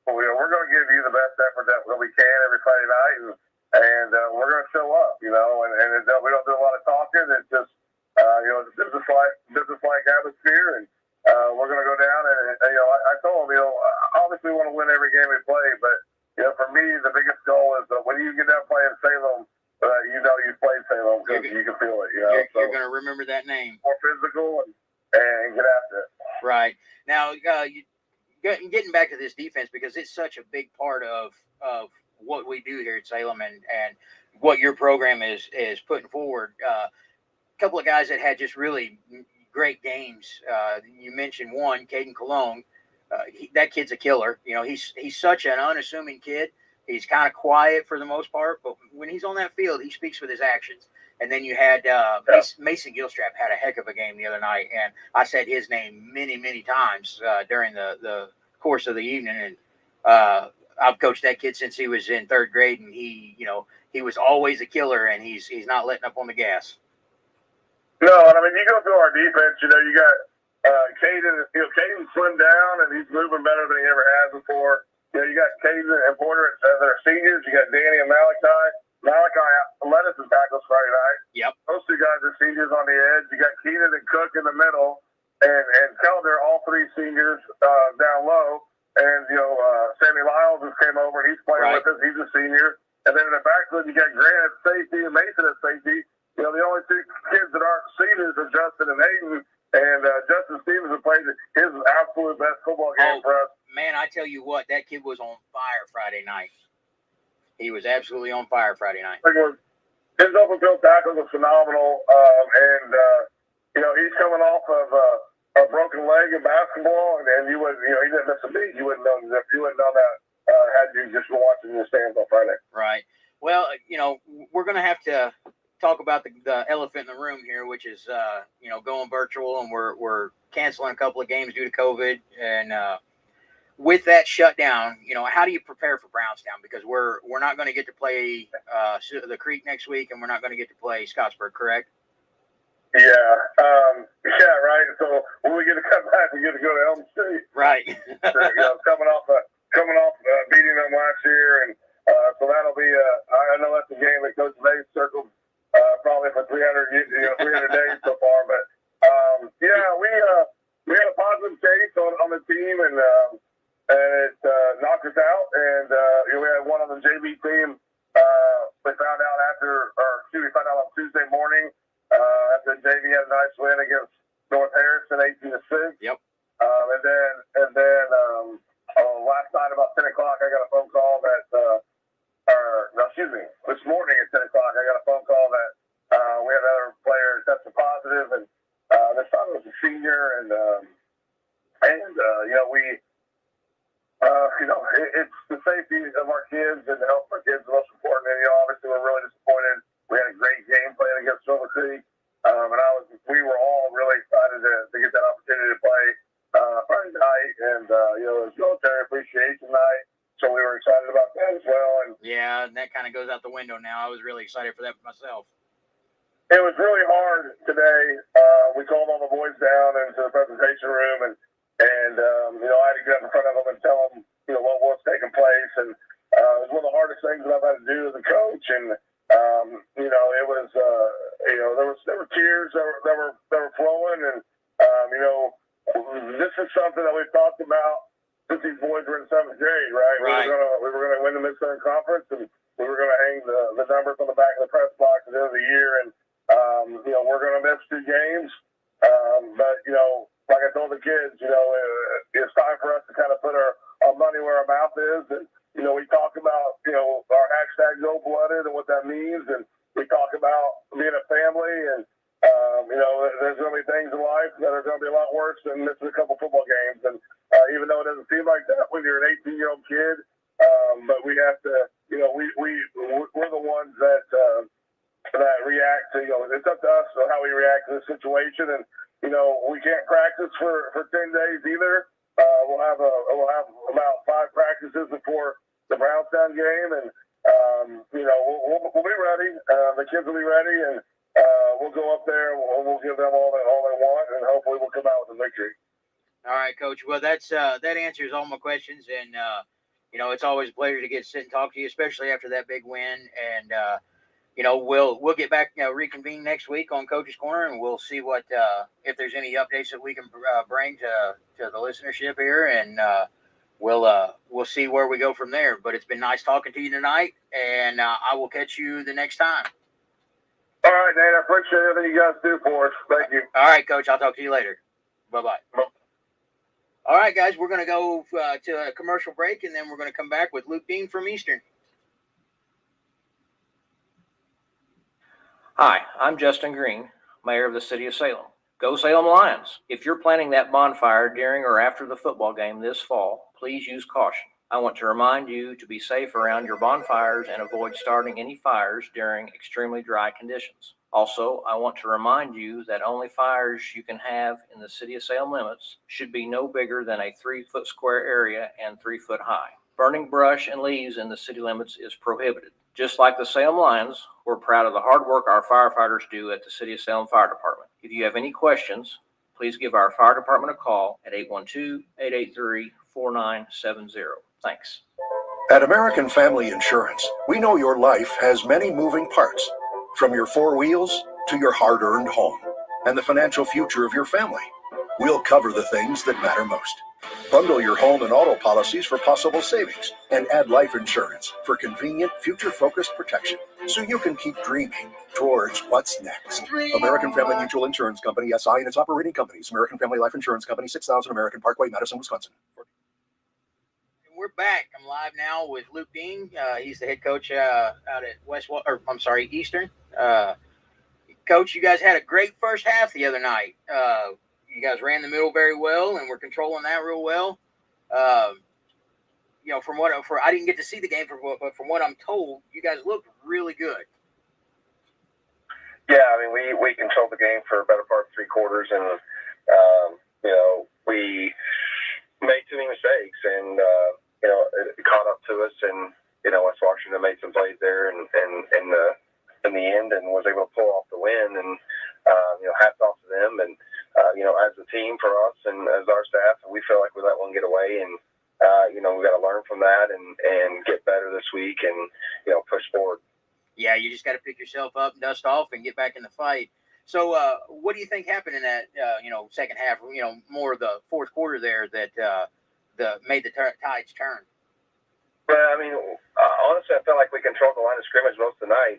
we're going to give you the best effort that we can every Friday night, and we're going to show up, and we don't do a lot of talking. It's just business-like atmosphere, and we're going to go down. And I told them, obviously we want to win every game we play, but for me, the biggest goal is that when you get down playing Salem, you played Salem because you can feel it. You're going to remember that name. More physical and get after it. Right now, getting back to this defense, because it's such a big part of what we do here at Salem and what your program is putting forward. A couple of guys that had just really great games. You mentioned one, Caden Cologne. That kid's a killer. He's such an unassuming kid. He's kind of quiet for the most part, but when he's on that field, he speaks with his actions. And then you had Mason Gilstrap had a heck of a game the other night, and I said his name many, many times during the course of the evening. And I've coached that kid since he was in third grade, and he was always a killer, and he's not letting up on the gas. No, and I mean, you go through our defense, you got Caden, Caden slimmed down, and he's moving better than he ever has before. You got Caden and Porter that are seniors. You got Danny and Malachi. Malachi led us in tackles Friday night. Yep. Those two guys are seniors on the edge. You got Keenan and Cook in the middle, and Kelder, all three seniors down low. And, Sammy Lyles just came over. He's playing with us. He's a senior. And then in the backfield, you got Grant at safety and Mason at safety. The only two kids that aren't seniors are Justin and Hayden. And Justin Stevens played his absolute best football game for us. Man, I tell you what, that kid was on fire Friday night. He was absolutely on fire Friday night. His open field tackle was phenomenal. He's coming off of a broken leg in basketball, and he didn't miss a beat. You wouldn't know that had you just been watching the stands on Friday. Right. Well, we're going to have to talk about the elephant in the room here, which is going virtual, and we're canceling a couple of games due to COVID. And with that shutdown, how do you prepare for Brownstown? Because we're not going to get to play the Creek next week, and we're not going to get to play Scottsburg, correct? Yeah, right. So when we get to come back, we get to go to Elm Street. Right. Coming off beating them last year, and so that'll be. I know that's a game that Coach May circled probably for 300 days so far. But we had a positive case on the team, and it knocked us out. And we had one on the JV team. We found out on Tuesday morning. After JV had a nice win against North Harrison, 18-6. Yep. And then last night about 10 o'clock, I got a phone call this morning at 10 o'clock, I got a phone call that we had another player tested positive, and this time it was a senior, and it's the safety of our kids and the health of our kids is most important. And obviously we're really disappointed. We had a great game playing against Silver Creek, and we were all really excited to get that opportunity to play Friday night, and it was military appreciation night, so we were excited about that as well. And yeah, and that kind of goes out the window now. I was really excited for that for myself. It was really hard today. We called all the boys down into the presentation room, and I had to get up in front of them and tell them, what was taking place. And it was one of the hardest things that I've had to do as a coach. And it was, there were tears that were flowing, and this is something that we've talked about since these boys were in 7th grade, right? Right. We were gonna win the Mid-Southern Conference, and we were gonna hang the numbers on the back of the press box at the end of the year. And we're going to miss 2 games. But, like I told the kids, it's time for us to kind of put our money where our mouth is. And, we talk about, our hashtag Go Blooded and what that means. And we talk about being a family. And, there's going to be things in life that are going to be a lot worse than missing a couple football games. And even though it doesn't seem like that when you're an 18-year-old kid, but we have to, we're the ones that react to, it's up to us how we react to the situation. And, we can't practice for 10 days either. We'll have about 5 practices before the Brownstown game. And, we'll be ready. The kids will be ready, and we'll go up there and we'll give them all they want, and hopefully we'll come out with a victory. All right, Coach. Well, that answers all my questions. And, it's always a pleasure to sit and talk to you, especially after that big win. And, we'll get back, reconvene next week on Coach's Corner, and we'll see what if there's any updates that we can bring to the listenership here, and we'll see where we go from there. But it's been nice talking to you tonight, and I will catch you the next time. All right, Nate. I appreciate everything you guys do for us. Thank you. All right, Coach. I'll talk to you later. Bye-bye. All right, guys. We're going to go to a commercial break, and then we're going to come back with Luke Dean from Eastern. Hi, I'm Justin Green, Mayor of the City of Salem. Go Salem Lions! If you're planning that bonfire during or after the football game this fall, please use caution. I want to remind you to be safe around your bonfires and avoid starting any fires during extremely dry conditions. Also, I want to remind you that only fires you can have in the City of Salem limits should be no bigger than a 3-foot square area and 3 foot high. Burning brush and leaves in the city limits is prohibited. Just like the Salem Lions, we're proud of the hard work our firefighters do at the City of Salem Fire Department. If you have any questions, please give our fire department a call at 812-883-4970. Thanks. At American Family Insurance, we know your life has many moving parts, from your 4 wheels to your hard-earned home and the financial future of your family. We'll cover the things that matter most. Bundle your home and auto policies for possible savings, and add life insurance for convenient, future-focused protection, so you can keep dreaming towards what's next. American Family Mutual Insurance Company, SI, and its operating companies. American Family Life Insurance Company, 6000 American Parkway, Madison, Wisconsin. We're back. I'm live now with Luke Dean. He's the head coach out at Eastern. Coach, you guys had a great first half the other night. You guys ran the middle very well, and we're controlling that real well. I didn't get to see the game, but from what I'm told, you guys looked really good. Yeah, I mean, we controlled the game for a better part of 3 quarters, and we made too many mistakes, and it caught up to us. And West Washington made some plays there, and in the end, and was able to pull off the win. And hats off to them. And as a team for us and as our staff, we feel like we let one get away, and we got to learn from that and get better this week, and push forward. Yeah, you just got to pick yourself up, dust off, and get back in the fight. So, what do you think happened in that second half? More of the fourth quarter there that made the tides turn. Well, I mean, honestly, I felt like we controlled the line of scrimmage most of the night.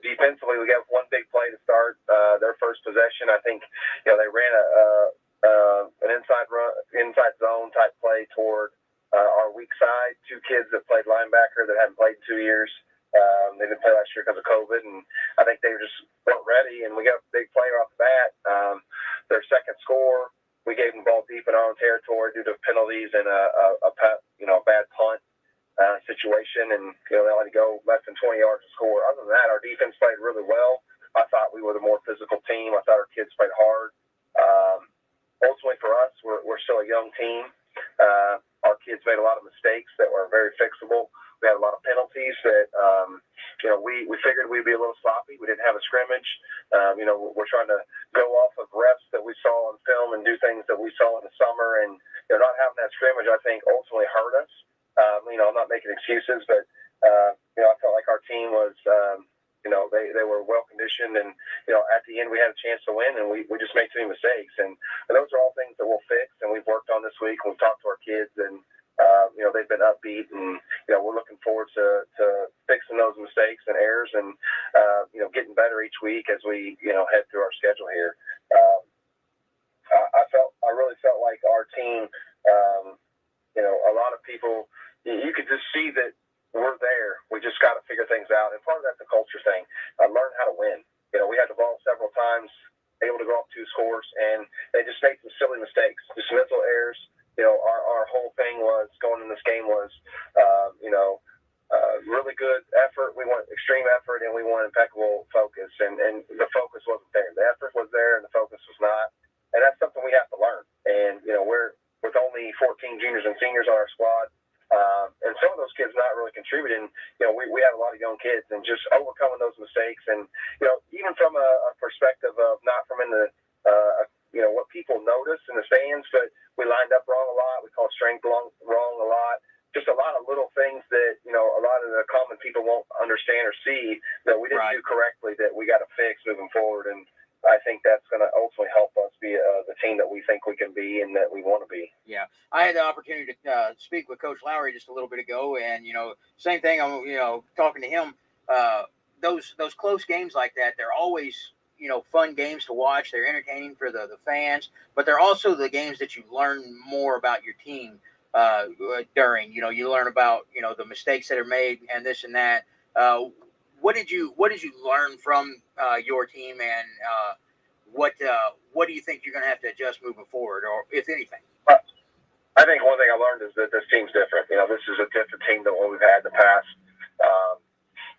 Defensively, we got one big play to start their first possession. I think, they ran an inside zone type play toward our weak side. 2 kids that played linebacker that hadn't played in 2 years. They didn't play last year because of COVID, and I think they just weren't ready. And we got a big player off the bat. Their second score, we gave them the ball deep in our own territory due to penalties and a bad punt situation, and they let it go less than 20 yards to score. Other than that, our defense played really well. I thought we were the more physical team. I thought our kids played hard. Ultimately, for us, we're still a young team. Our kids made a lot of mistakes that were very fixable. We had a lot of penalties that we figured we'd be a little sloppy. We didn't have a scrimmage. We're trying to go off of reps that we saw on film and do things that we saw in the summer. And not having that scrimmage, I think, ultimately hurt us. I'm not making excuses, but I felt like our team was, they were well conditioned, and at the end we had a chance to win, and we just made too many mistakes. And those are all things that we'll fix, and we've worked on this week. We've talked to our kids, and they've been upbeat, and we're looking forward to fixing those mistakes and errors, and getting better each week as we head through our schedule here. I really felt like our team, a lot of people, you could just see that we're there. We just got to figure things out, and part of that's a culture thing. Learn how to win. We had the ball several times, able to go up 2 scores, and they just made some silly mistakes, just mental errors. Our whole thing was going in this game was, really good effort. We want extreme effort, and we want impeccable focus. And the focus wasn't there. The effort was there, and the focus was not. And that's something we have to learn. And we're with only 14 juniors and seniors on our squad, and some of those kids not really contributing. We have a lot of young kids, and just overcoming those mistakes. And even from a perspective of not from in the what people notice in the stands, but we lined up wrong a lot. We called strength wrong a lot. Just a lot of little things that, a lot of the common people won't understand or see that we didn't do correctly that we got to fix moving forward. And I think that's going to ultimately help us be the team that we think we can be and that we want to be. Yeah. I had the opportunity to speak with Coach Lowry just a little bit ago, and, same thing, I'm, talking to him, those close games like that, they're always, fun games to watch. They're entertaining for the fans, but they're also the games that you learn more about your team during, you learn about, the mistakes that are made and this and that. What did you learn from your team, and what do you think you're going to have to adjust moving forward, or if anything? I think one thing I learned is that this team's different. This is a different team than what we've had in the past.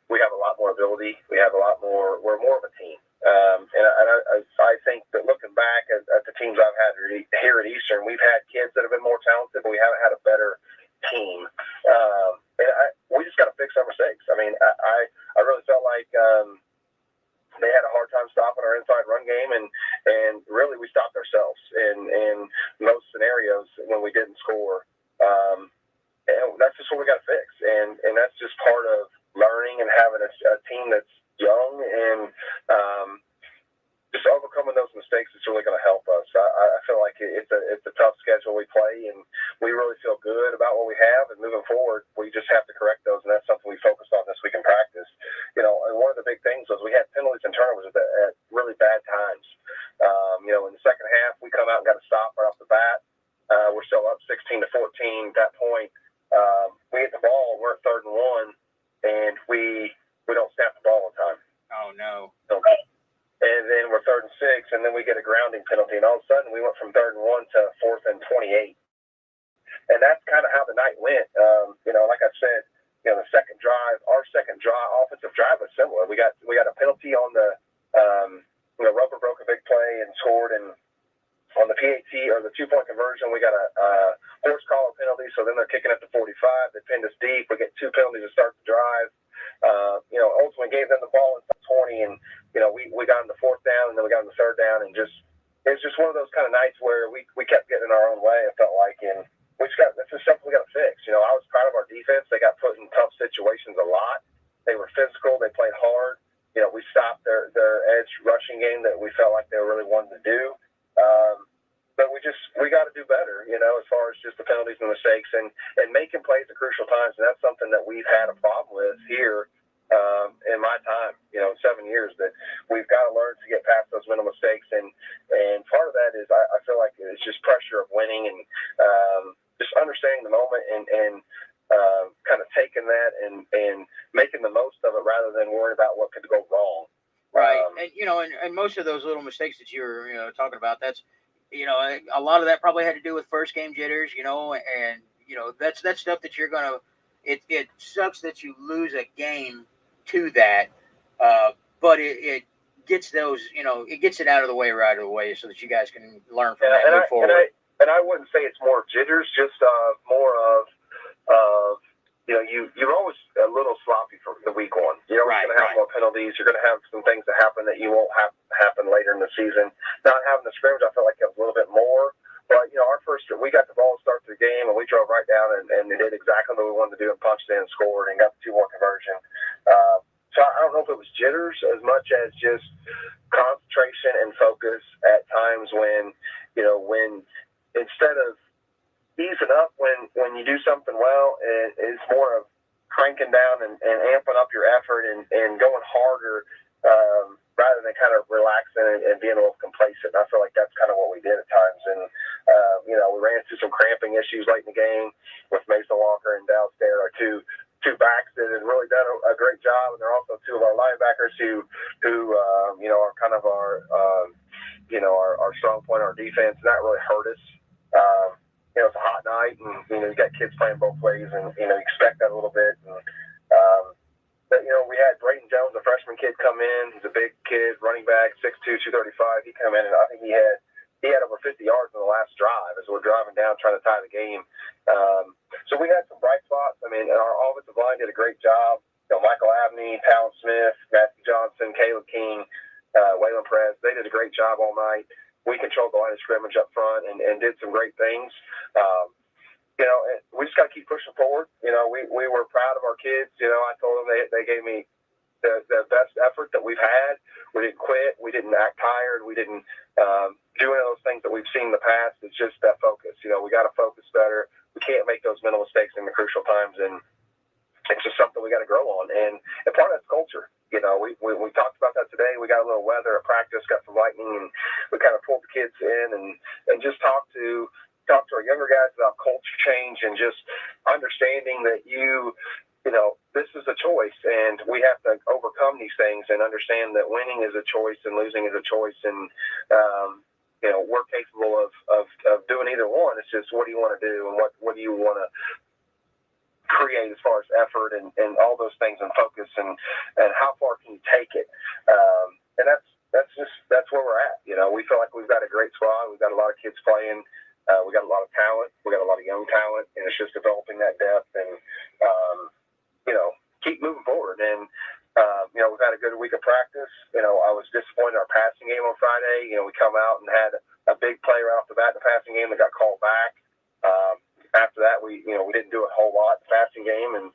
We have a lot more ability. We have a lot more. We're more of a team. And I think that looking back at the teams I've had here at Eastern, we've had kids that have been more talented, but we haven't had a better team. We just got to fix our mistakes. I really felt like they had a hard time stopping our inside run game, and really we stopped ourselves in most scenarios when we didn't score. And that's just what we got to fix, and that's just part of learning and having a team that's young, and just overcoming those mistakes is really going to help us. I feel like it's a tough schedule we play, and we really feel good about what we have, and moving forward, we just have to correct those, and that's something we focused on this week in practice. And one of the big things was we had penalties and turnovers at really bad times. In the second half, we come out and got a stop right off the bat. We're still up 16-14 at that point. We hit the ball, we're at 3rd and 1, and we don't snap the ball on time. Oh, no. And then we're 3rd and 6, and then we get a grounding penalty, and all of a sudden we went from 3rd and 1 to 4th and 28. And that's kind of how the night went. Like I said, the second drive, offensive drive was similar. We got a penalty on the, Roper broke a big play and scored, and on the PAT, or the 2-point conversion, we got a horse collar penalty, so then they're kicking at the 45. They pinned us deep. We get 2 penalties to start the drive. Ultimately gave them the ball in 20, and, we got in the 4th down, and then we got in the 3rd down, and it's just one of those kind of nights where we kept getting in our own way, it felt like, and this is something we got to fix. I was proud of our defense. They got put in tough situations a lot. They were physical. They played hard. We stopped their edge rushing game that we felt like they were really wanting to do. But we got to do better, as far as just the penalties and mistakes, and making plays at crucial times. And that's something that we've had a problem with here in my time, 7 years, that we've got to learn to get past those mental mistakes. And part of that is I feel like it's just pressure of winning, and just understanding the moment, and kind of taking that and making the most of it rather than worrying about what could go wrong. Right. And most of those little mistakes that you're talking about, that's, a lot of that probably had to do with first game jitters, and that's stuff that you're going to, it sucks that you lose a game to that, but it gets those, it gets it out of the way right away so that you guys can learn from that and move forward. And I wouldn't say it's more jitters, just more of you're always a little sloppy for the week one. You're always going to have more penalties. You're going to have some things that happen that you won't have happen later in the season. Not having the scrimmage, I felt like it was a little bit more. But, we got the ball to start the game, and we drove right down and did exactly what we wanted to do and punched in and scored and got the 2-more conversion. So I don't know if it was jitters as much as just concentration and focus at times when instead of easing up when you do something well, it's more of cranking down and amping up your effort and going harder rather than kind of relaxing and being a little complacent. I feel like that's kind of what we did at times. And, we ran into some cramping issues late in the game with Mason Walker and Dallas Dare, our two backs that had really done a great job. And they're also two of our linebackers who are kind of our strong point, our defense, and that really hurt us. It's a hot night, and you got kids playing both ways, and you expect that a little bit. And, but we had Brayton Jones, a freshman kid, come in. He's a big kid, running back, 6'2", 235. He come in, and I think he had over 50 yards in the last drive as we're driving down trying to tie the game. So we had some bright spots. I mean, our offensive line did a great job. Michael Abney, Talon Smith, Matthew Johnson, Caleb King, Waylon Perez, they did a great job all night. We controlled the line of scrimmage up front and did some great things. We just got to keep pushing forward. We were proud of our kids. I told them they gave me the best effort that we've had. We didn't quit. We didn't act tired. We didn't do any of those things that we've seen in the past. It's just that focus. We got to focus better. We can't make those mental mistakes in the crucial times, and it's just something we got to grow on. And part of that's culture. We talked about that today. We got a little weather at practice, got some lightning, and we kind of pulled the kids in and just talked to our younger guys about culture change and just understanding that this is a choice, and we have to overcome these things and understand that winning is a choice and losing is a choice, and we're capable of doing either one. It's just what do you want to do and what do you want to create as far as effort and all those things and focus and how far can you take it, and that's where we're at. We feel like we've got a great squad. We've got a lot of kids playing. We got a lot of talent. We got a lot of young talent, and it's just developing that depth and keep moving forward. And we've had a good week of practice. I was disappointed in our passing game on Friday. We come out and had a big play right off the bat in the passing game that got called back. After that, we didn't do a whole lot in the passing game, and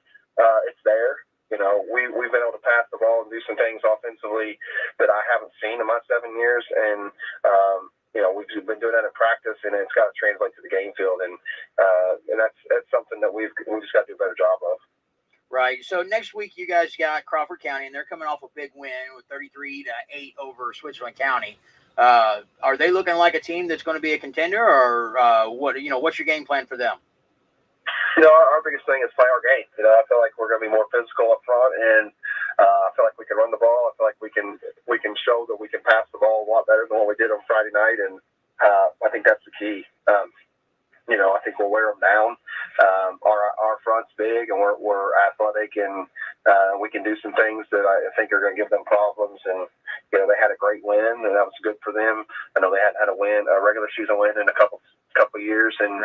it's there. We've been able to pass the ball and do some things offensively that I haven't seen in my 7 years, and we've been doing that in practice, and it's got to translate to the game field, and that's something that we've just got to do a better job of. Right. So next week you guys got Crawford County, and they're coming off a big win with 33-8 over Switzerland County. Are they looking like a team that's going to be a contender, or what's your game plan for them? Our biggest thing is play our game. I feel like we're going to be more physical up front, and I feel like we can run the ball. I feel like we can show that we can pass the ball a lot better than what we did on Friday night, and I think that's the key. I think we'll wear them down. Our front's big, and we're athletic, and we can do some things that I think are going to give them problems. And they had a great win, and that was good for them. I know they hadn't had a regular season win in a couple years, and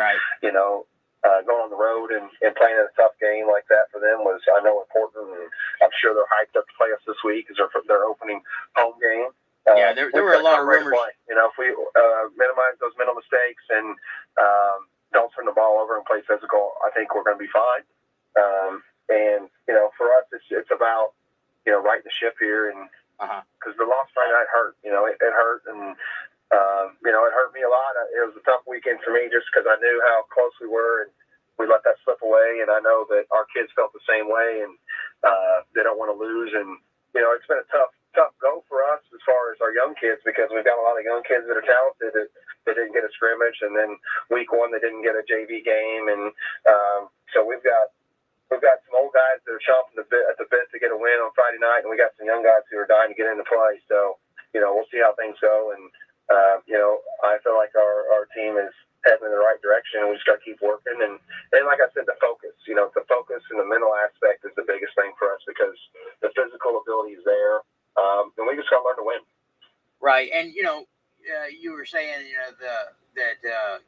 going on the road and playing in a tough game like that for them was, I know, important. And I'm sure they're hyped up to play us this week as their opening home game. There were a lot of rumors. If we minimize those mental mistakes and don't turn the ball over and play physical, I think we're going to be fine. And for us, it's about righting the ship here, and because the loss Friday night hurt. It hurt, and it hurt me a lot. It was a tough weekend for me just because I knew how close we were, and we let that slip away. And I know that our kids felt the same way, and they don't want to lose. And it's been a tough go for us as far as our young kids, because we've got a lot of young kids that are talented that didn't get a scrimmage, and then week one they didn't get a JV game, and so we've got some old guys that are chomping at the bit to get a win on Friday night, and we got some young guys who are dying to get into play. So we'll see how things go, and I feel like our team is heading in the right direction, and we just got to keep working. And like I said, the focus, the focus and the mental aspect is the biggest thing for us, because the physical ability is there, and we just got to learn to win. Right, and you were saying that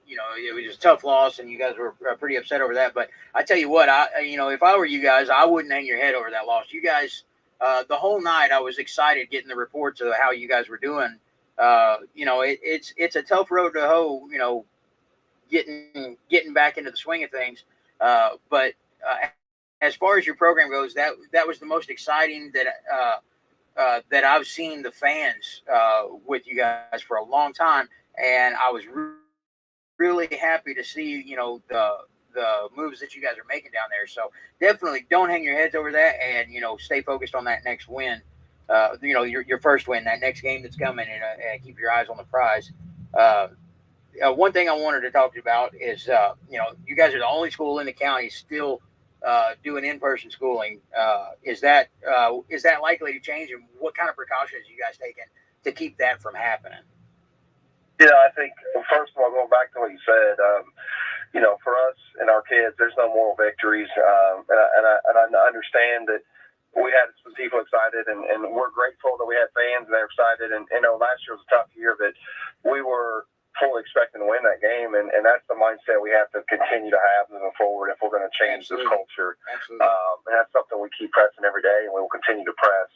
it was a tough loss, and you guys were pretty upset over that. But I tell you what, if I were you guys, I wouldn't hang your head over that loss. You guys, the whole night, I was excited getting the reports of how you guys were doing. It's a tough road to hoe. Getting back into the swing of things. But as far as your program goes, that was the most exciting that I've seen the fans with you guys for a long time, and I was really happy to see the moves that you guys are making down there. So definitely don't hang your heads over that, and stay focused on that next win. Your first win, that next game that's coming, and keep your eyes on the prize. One thing I wanted to talk to you about is, you guys are the only school in the county still doing in-person schooling. Is that likely to change, and what kind of precautions are you guys taking to keep that from happening? Yeah, I think, first of all, going back to what you said, for us and our kids, there's no moral victories. And I understand that we had some people excited, and we're grateful that we had fans and they're excited. And, last year was a tough year, but we were fully expecting to win that game. And that's the mindset we have to continue to have moving forward if we're going to change this culture. Absolutely. And that's something we keep pressing every day, and we will continue to press.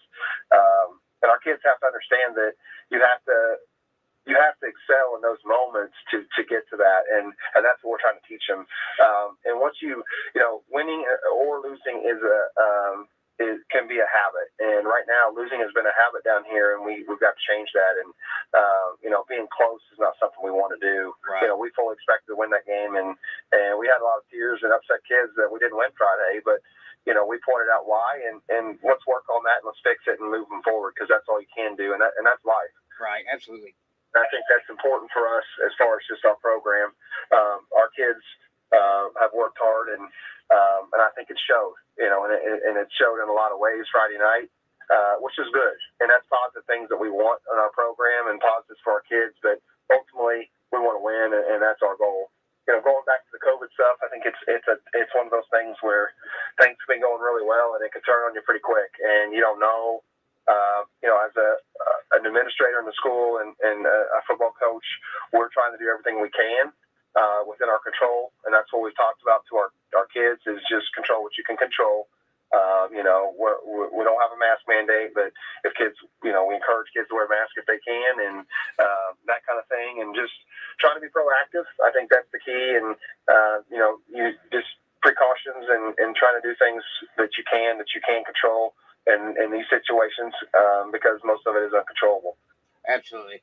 And our kids have to understand that you have to excel in those moments to get to that, and that's what we're trying to teach them. And once winning or losing can be a habit, and right now losing has been a habit down here, and we've got to change that. And being close is not something we want to do. Right. We fully expected to win that game, and we had a lot of tears and upset kids that we didn't win Friday, but we pointed out why, and let's work on that, and let's fix it and move them forward, because that's all you can do, and that's life. Right, absolutely. I think that's important for us as far as just our program. Our kids have worked hard, and I think it showed, and it showed in a lot of ways Friday night, which is good. And that's positive things that we want in our program and positives for our kids. But ultimately, we want to win, and that's our goal. Going back to the COVID stuff, I think it's one of those things where things have been going really well, and it can turn on you pretty quick, and you don't know. As an administrator in the school and a football coach, we're trying to do everything we can within our control, and that's what we've talked about to our kids is just control what you can control. We don't have a mask mandate, but if kids, we encourage kids to wear masks if they can, and that kind of thing, and just trying to be proactive. I think that's the key, and you just precautions and trying to do things that you can control in these situations, because most of it is uncontrollable. Absolutely.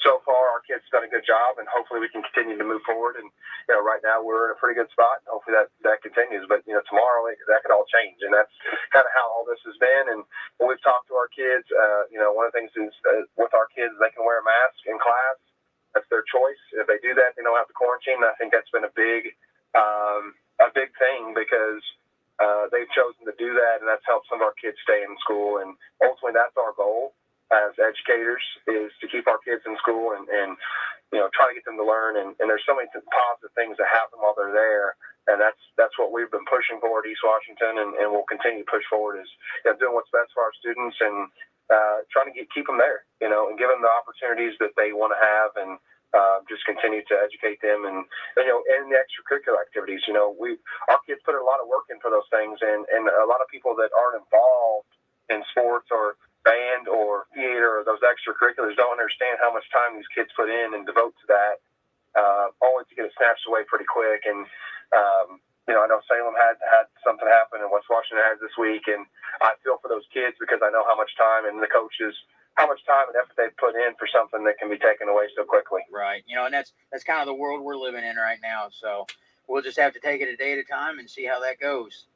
So far, our kids have done a good job, and hopefully we can continue to move forward. And right now we're in a pretty good spot. And hopefully that continues. But tomorrow that could all change, and that's kind of how all this has been. And when we've talked to our kids, one of the things is with our kids, they can wear a mask in class. That's their choice. If they do that, they don't have to quarantine. I think that's been a big thing, because they've chosen to do that, and that's helped some of our kids stay in school. And ultimately, that's our goal as educators, is to keep our kids in school and try to get them to learn. And there's so many positive things that happen while they're there, and that's what we've been pushing for at East Washington, and we'll continue to push forward, is doing what's best for our students and trying to keep them there, and give them the opportunities that they want to have, and just continue to educate them, and the extracurricular activities. Our kids put a lot of work in for those things, and a lot of people that aren't involved in sports or band or theater or those extracurriculars don't understand how much time these kids put in and devote to that, only to get it snatched away pretty quick. And I know Salem had something happen, and West Washington has this week, and I feel for those kids, because I know how much time, and the coaches, how much time and effort they've put in for something that can be taken away so quickly. Right. And that's kind of the world we're living in right now. So we'll just have to take it a day at a time and see how that goes.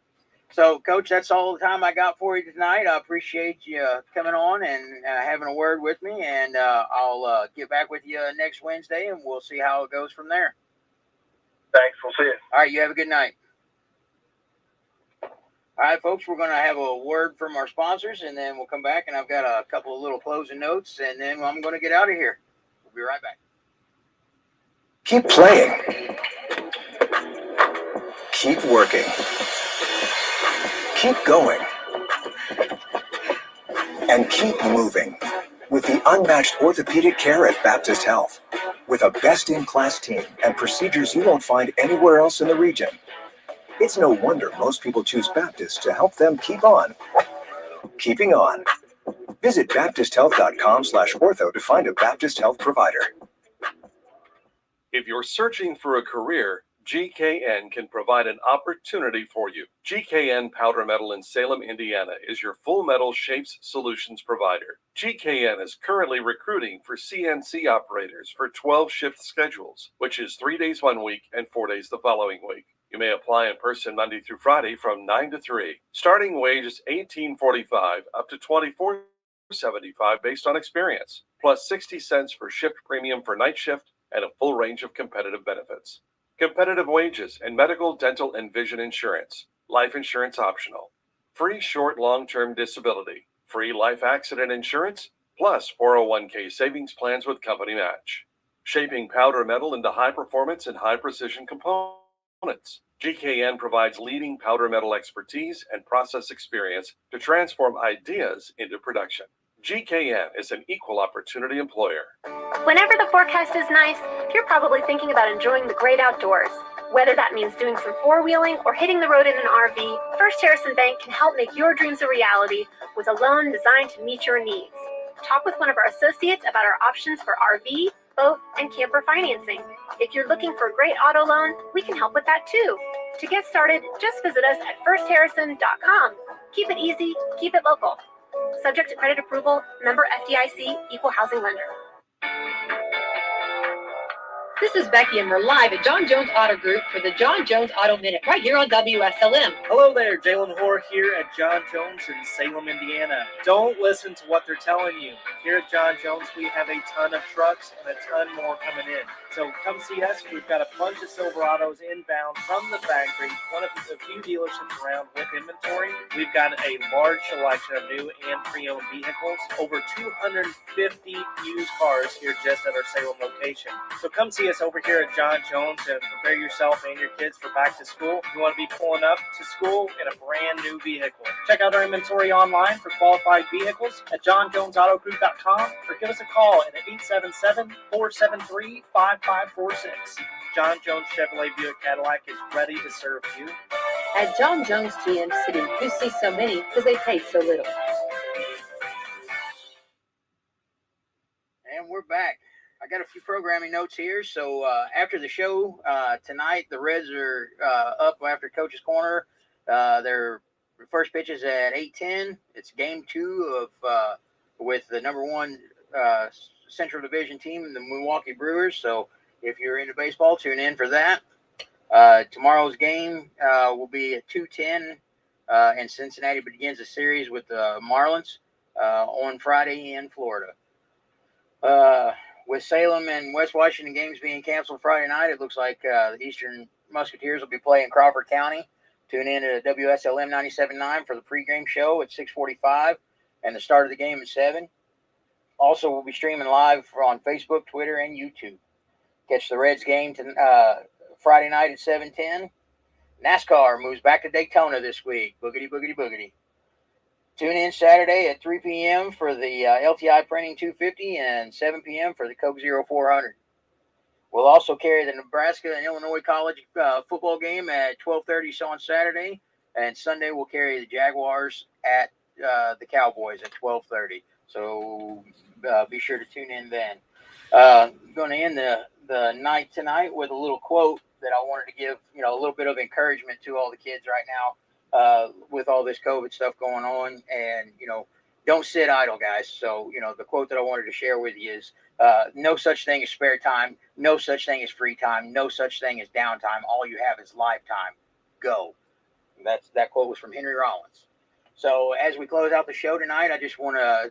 So, Coach, that's all the time I got for you tonight. I appreciate you coming on and having a word with me, and I'll get back with you next Wednesday, and we'll see how it goes from there. Thanks. We'll see you. All right. You have a good night. All right, folks, we're going to have a word from our sponsors, and then we'll come back, and I've got a couple of little closing notes, and then I'm going to get out of here. We'll be right back. Keep playing. Keep working. Keep going. And keep moving with the unmatched orthopedic care at Baptist Health. with a best-in-class team and procedures you won't find anywhere else in the region. It's no wonder most people choose Baptist to help them keep on keeping on. Visit baptisthealth.com/ortho to find a Baptist Health provider. If you're searching for a career, GKN can provide an opportunity for you. GKN Powder Metal in Salem, Indiana is your full metal shapes solutions provider. GKN is currently recruiting for CNC operators for 12-shift schedules, which is 3 days 1 week and 4 days the following week. You may apply in person Monday through Friday from 9 to 3. Starting wage is $18.45 up to $24.75 based on experience, plus 60 cents for shift premium for night shift and a full range of competitive benefits. Competitive wages and medical, dental, and vision insurance. Life insurance optional. Free short, long-term disability. Free life accident insurance, plus 401k savings plans with company match. Shaping powder metal into high performance and high precision components. GKN provides leading powder metal expertise and process experience to transform ideas into production. GKN is an equal opportunity employer. Whenever the forecast is nice, you're probably thinking about enjoying the great outdoors. Whether that means doing some four-wheeling or hitting the road in an RV, First Harrison Bank can help make your dreams a reality with a loan designed to meet your needs. Talk with one of our associates about our options for RV, boat, and camper financing. If you're looking for a great auto loan, we can help with that too. To get started, just visit us at firstharrison.com. Keep it easy, keep it local. Subject to credit approval, member FDIC, equal housing lender. This is Becky, and we're live at John Jones Auto Group for the John Jones Auto Minute right here on WSLM. Hello there, Jalen Hoare here at John Jones in Salem, Indiana. Don't listen to what they're telling you. Here at John Jones, we have a ton of trucks and a ton more coming in. So come see us. We've got a bunch of Silverados inbound from the factory, one of the few dealerships around with inventory. We've got a large selection of new and pre-owned vehicles, over 250 used cars here just at our Salem location. So come see us over here at John Jones and prepare yourself and your kids for back to school. You want to be pulling up to school in a brand new vehicle. Check out our inventory online for qualified vehicles at johnjonesautogroup.com or give us a call at 877-473-5546. John Jones Chevrolet Buick Cadillac is ready to serve you. At John Jones GMC, you see so many because they pay so little. And we're back. I got a few programming notes here. So after the show tonight, the Reds are up after Coach's Corner. Their first pitch is at 8:10. It's game 2 of with the number 1 Central Division team, the Milwaukee Brewers. So if you're into baseball, tune in for that. Tomorrow's game will be at 2:10, and Cincinnati begins a series with the Marlins on Friday in Florida. With Salem and West Washington games being canceled Friday night, it looks like the Eastern Musketeers will be playing Crawford County. Tune in to WSLM 97.9 for the pregame show at 6:45 and the start of the game at 7. Also, we'll be streaming live on Facebook, Twitter, and YouTube. Catch the Reds game Friday night at 7:10. NASCAR moves back to Daytona this week. Boogity, boogity, boogity. Tune in Saturday at 3 p.m. for the LTI Printing 250 and 7 p.m. for the Coke 0400. We'll also carry the Nebraska and Illinois College football game at 12:30 on Saturday. And Sunday we'll carry the Jaguars at the Cowboys at 12:30. So be sure to tune in then. Going to end the night tonight with a little quote that I wanted to give, a little bit of encouragement to all the kids right now. With all this COVID stuff going on, and don't sit idle, guys. So the quote that I wanted to share with you is no such thing as spare time, no such thing as free time, no such thing as downtime. All you have is lifetime. Go. That quote was from Henry Rollins. So as we close out the show tonight, I just want to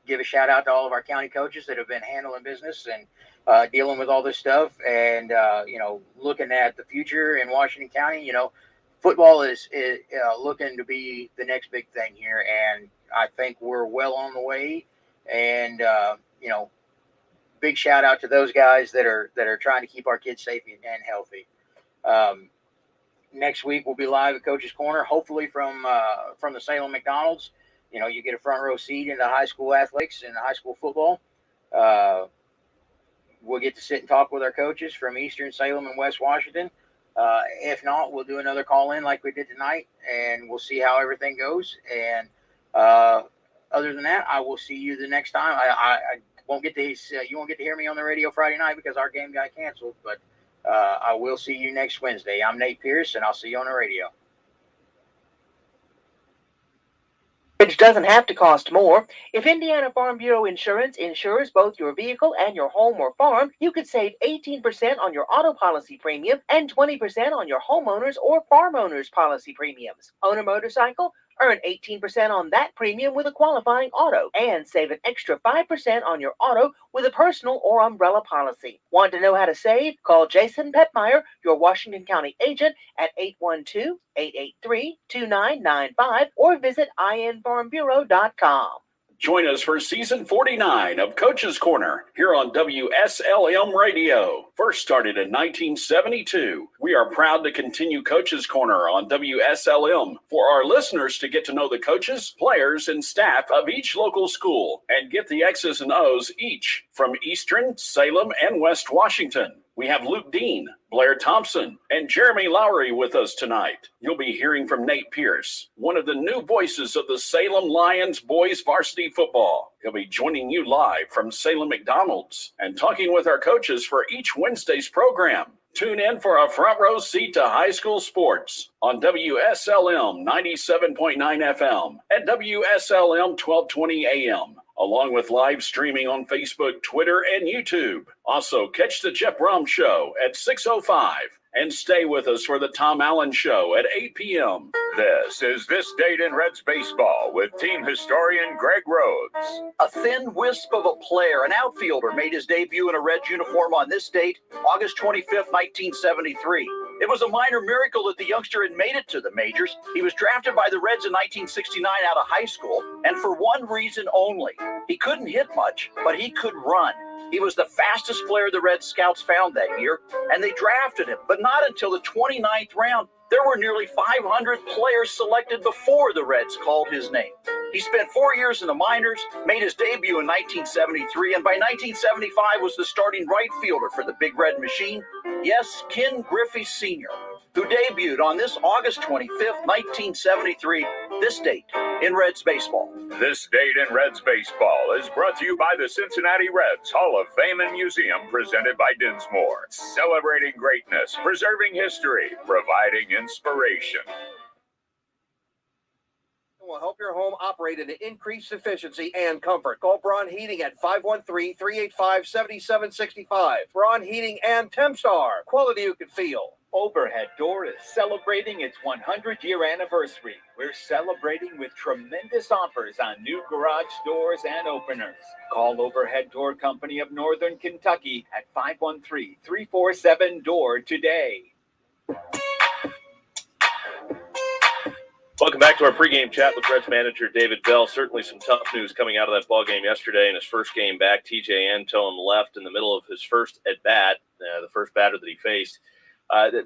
give a shout out to all of our county coaches that have been handling business and dealing with all this stuff, and looking at the future in Washington County. Football is looking to be the next big thing here, and I think we're well on the way. And big shout out to those guys that are trying to keep our kids safe and healthy. Next week we'll be live at Coach's Corner, hopefully from the Salem McDonald's. You get a front row seat into high school athletics and high school football. we'll get to sit and talk with our coaches from Eastern Salem and West Washington. If not, we'll do another call in like we did tonight, and we'll see how everything goes. And other than that, I will see you the next time. I won't get to you won't get to hear me on the radio Friday night because our game got canceled, but I will see you next Wednesday. I'm Nate Pierce, and I'll see you on the radio. Which doesn't have to cost more. If Indiana Farm Bureau Insurance insures both your vehicle and your home or farm, you could save 18% on your auto policy premium and 20% on your homeowners or farm owners policy premiums. Own a motorcycle? Earn 18% on that premium with a qualifying auto and save an extra 5% on your auto with a personal or umbrella policy. Want to know how to save? Call Jason Petmeyer, your Washington County agent, at 812-883-2995 or visit infarmbureau.com. Join us for season 49 of Coach's Corner here on WSLM Radio. First started in 1972, we are proud to continue Coach's Corner on WSLM for our listeners to get to know the coaches, players, and staff of each local school and get the X's and O's each from Eastern, Salem, and West Washington. We have Luke Dean, Blair Thompson, and Jeremy Lowry with us tonight. You'll be hearing from Nate Pierce, one of the new voices of the Salem Lions boys varsity football. He'll be joining you live from Salem McDonald's and talking with our coaches for each Wednesday's program. Tune in for a front row seat to high school sports on WSLM 97.9 FM and WSLM 1220 AM. Along with live streaming on Facebook, Twitter, and YouTube. Also, catch the Jeff Brom Show at 6:05 and stay with us for the Tom Allen Show at 8 p.m. This is This Date in Reds Baseball with team historian Greg Rhodes. A thin wisp of a player, an outfielder, made his debut in a Reds uniform on this date, August 25th, 1973. It was a minor miracle that the youngster had made it to the majors. He was drafted by the Reds in 1969 out of high school, and for one reason only. He couldn't hit much, but he could run. He was the fastest player the Red Scouts found that year, and they drafted him, but not until the 29th round. There were nearly 500 players selected before the Reds called his name. He spent 4 years in the minors, made his debut in 1973, and by 1975 was the starting right fielder for the Big Red Machine. Yes, Ken Griffey Sr., who debuted on this August 25th, 1973, this date in Reds baseball. This Date in Reds Baseball is brought to you by the Cincinnati Reds Hall of Fame and Museum, presented by Dinsmore. Celebrating greatness, preserving history, providing inspiration. Will help your home operate at increased efficiency and comfort. Call Braun Heating at 513-385-7765. Braun Heating and Tempstar. Quality you can feel. Overhead Door is celebrating its 100-year anniversary. We're celebrating with tremendous offers on new garage doors and openers. Call Overhead Door Company of Northern Kentucky at 513-347-DOOR today. Welcome back to our pregame chat with Reds manager David Bell. Certainly some tough news coming out of that ball game yesterday. In his first game back, TJ Antone left in the middle of his first at-bat, the first batter that he faced.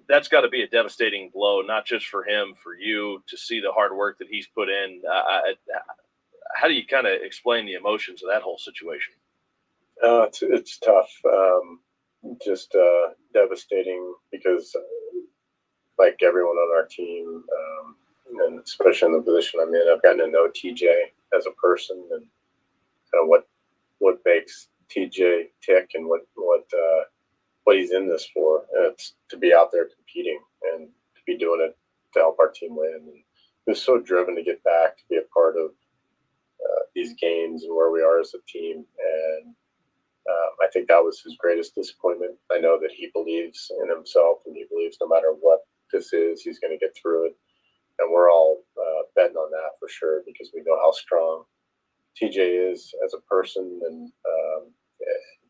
That's got to be a devastating blow, not just for him, for you, to see the hard work that he's put in. How do you kind of explain the emotions of that whole situation? It's tough. Just devastating because, like everyone on our team, and especially in the position I'm in, I've gotten to know TJ as a person and kind of what makes TJ tick and what he's in this for. And it's to be out there competing and to be doing it to help our team win. And he was so driven to get back, to be a part of these games and where we are as a team. And I think that was his greatest disappointment. I know that he believes in himself and he believes no matter what this is, he's going to get through it. And we're all betting on that for sure because we know how strong TJ is as a person and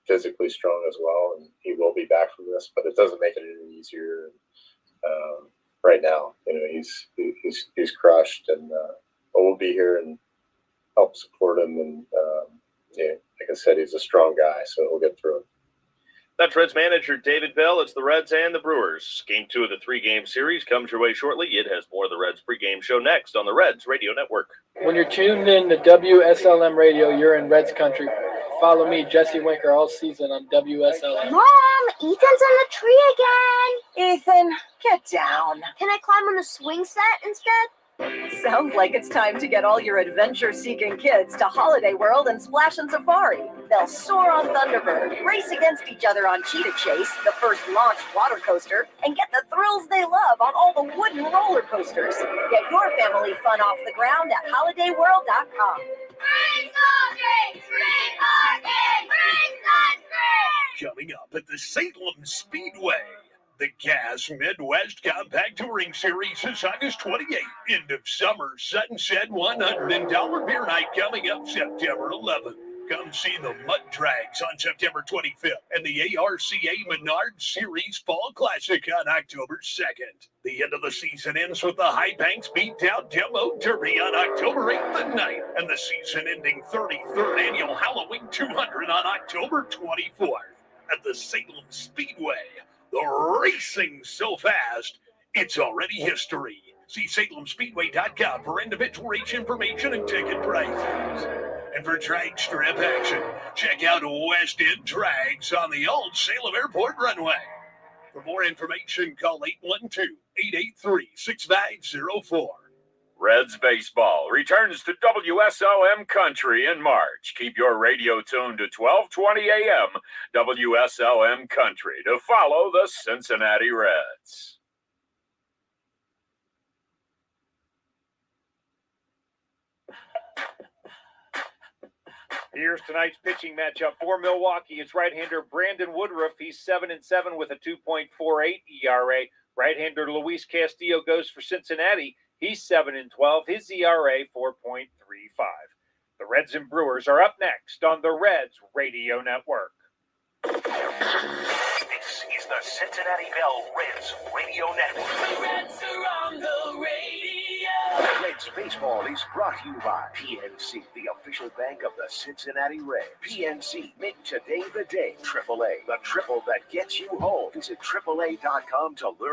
physically strong as well. And he will be back from this, but it doesn't make it any easier. Right now, he's crushed, and we'll be here and help support him. And like I said, he's a strong guy, so he'll get through it. That's Reds manager David Bell. It's the Reds and the Brewers. Game 2 of the 3-game series comes your way shortly. It has more of the Reds pregame show next on the Reds Radio Network. When you're tuned in to WSLM Radio, you're in Reds country. follow me, Jesse Winker, all season on WSLM. Mom, Ethan's in the tree again. Ethan, get down. Can I climb on the swing set instead? Sounds like it's time to get all your adventure-seeking kids to Holiday World and Splash and Safari. They'll soar on Thunderbird, race against each other on Cheetah Chase, the first launched water coaster, and get the thrills they love on all the wooden roller coasters. Get your family fun off the ground at holidayworld.com. Bring Drinks! Bring arcade! Bring sunscreen! Coming up at the Salem Speedway. The Gas Midwest Compact Touring Series is August 28th. End of summer Sunset $100 beer night coming up September 11th. Come see the Mud Drags on September 25th and the ARCA Menard Series Fall Classic on October 2nd. The end of the season ends with the High Banks Beatdown Demo Derby on October 8th and 9th, and the season-ending 33rd Annual Halloween 200 on October 24th. At the Salem Speedway, the racing's so fast, it's already history. See SalemSpeedway.com for individual race information and ticket prices. And for drag strip action, check out West End Drags on the old Salem Airport runway. For more information, call 812-883-6504. Reds baseball returns to WSLM Country in March. Keep your radio tuned to 1220 AM WSLM Country to follow the Cincinnati Reds. Here's tonight's pitching matchup for Milwaukee. It's right-hander Brandon Woodruff. He's 7-7 with a 2.48 ERA. Right-hander Luis Castillo goes for Cincinnati. He's 7-12. His ERA 4.35. The Reds and Brewers are up next on the Reds Radio Network. This is the Cincinnati Bell Reds Radio Network. The Reds are on the radio. Reds baseball is brought to you by PNC, the official bank of the Cincinnati Reds. PNC, make today the day. AAA, the triple that gets you home. Visit AAA.com to learn.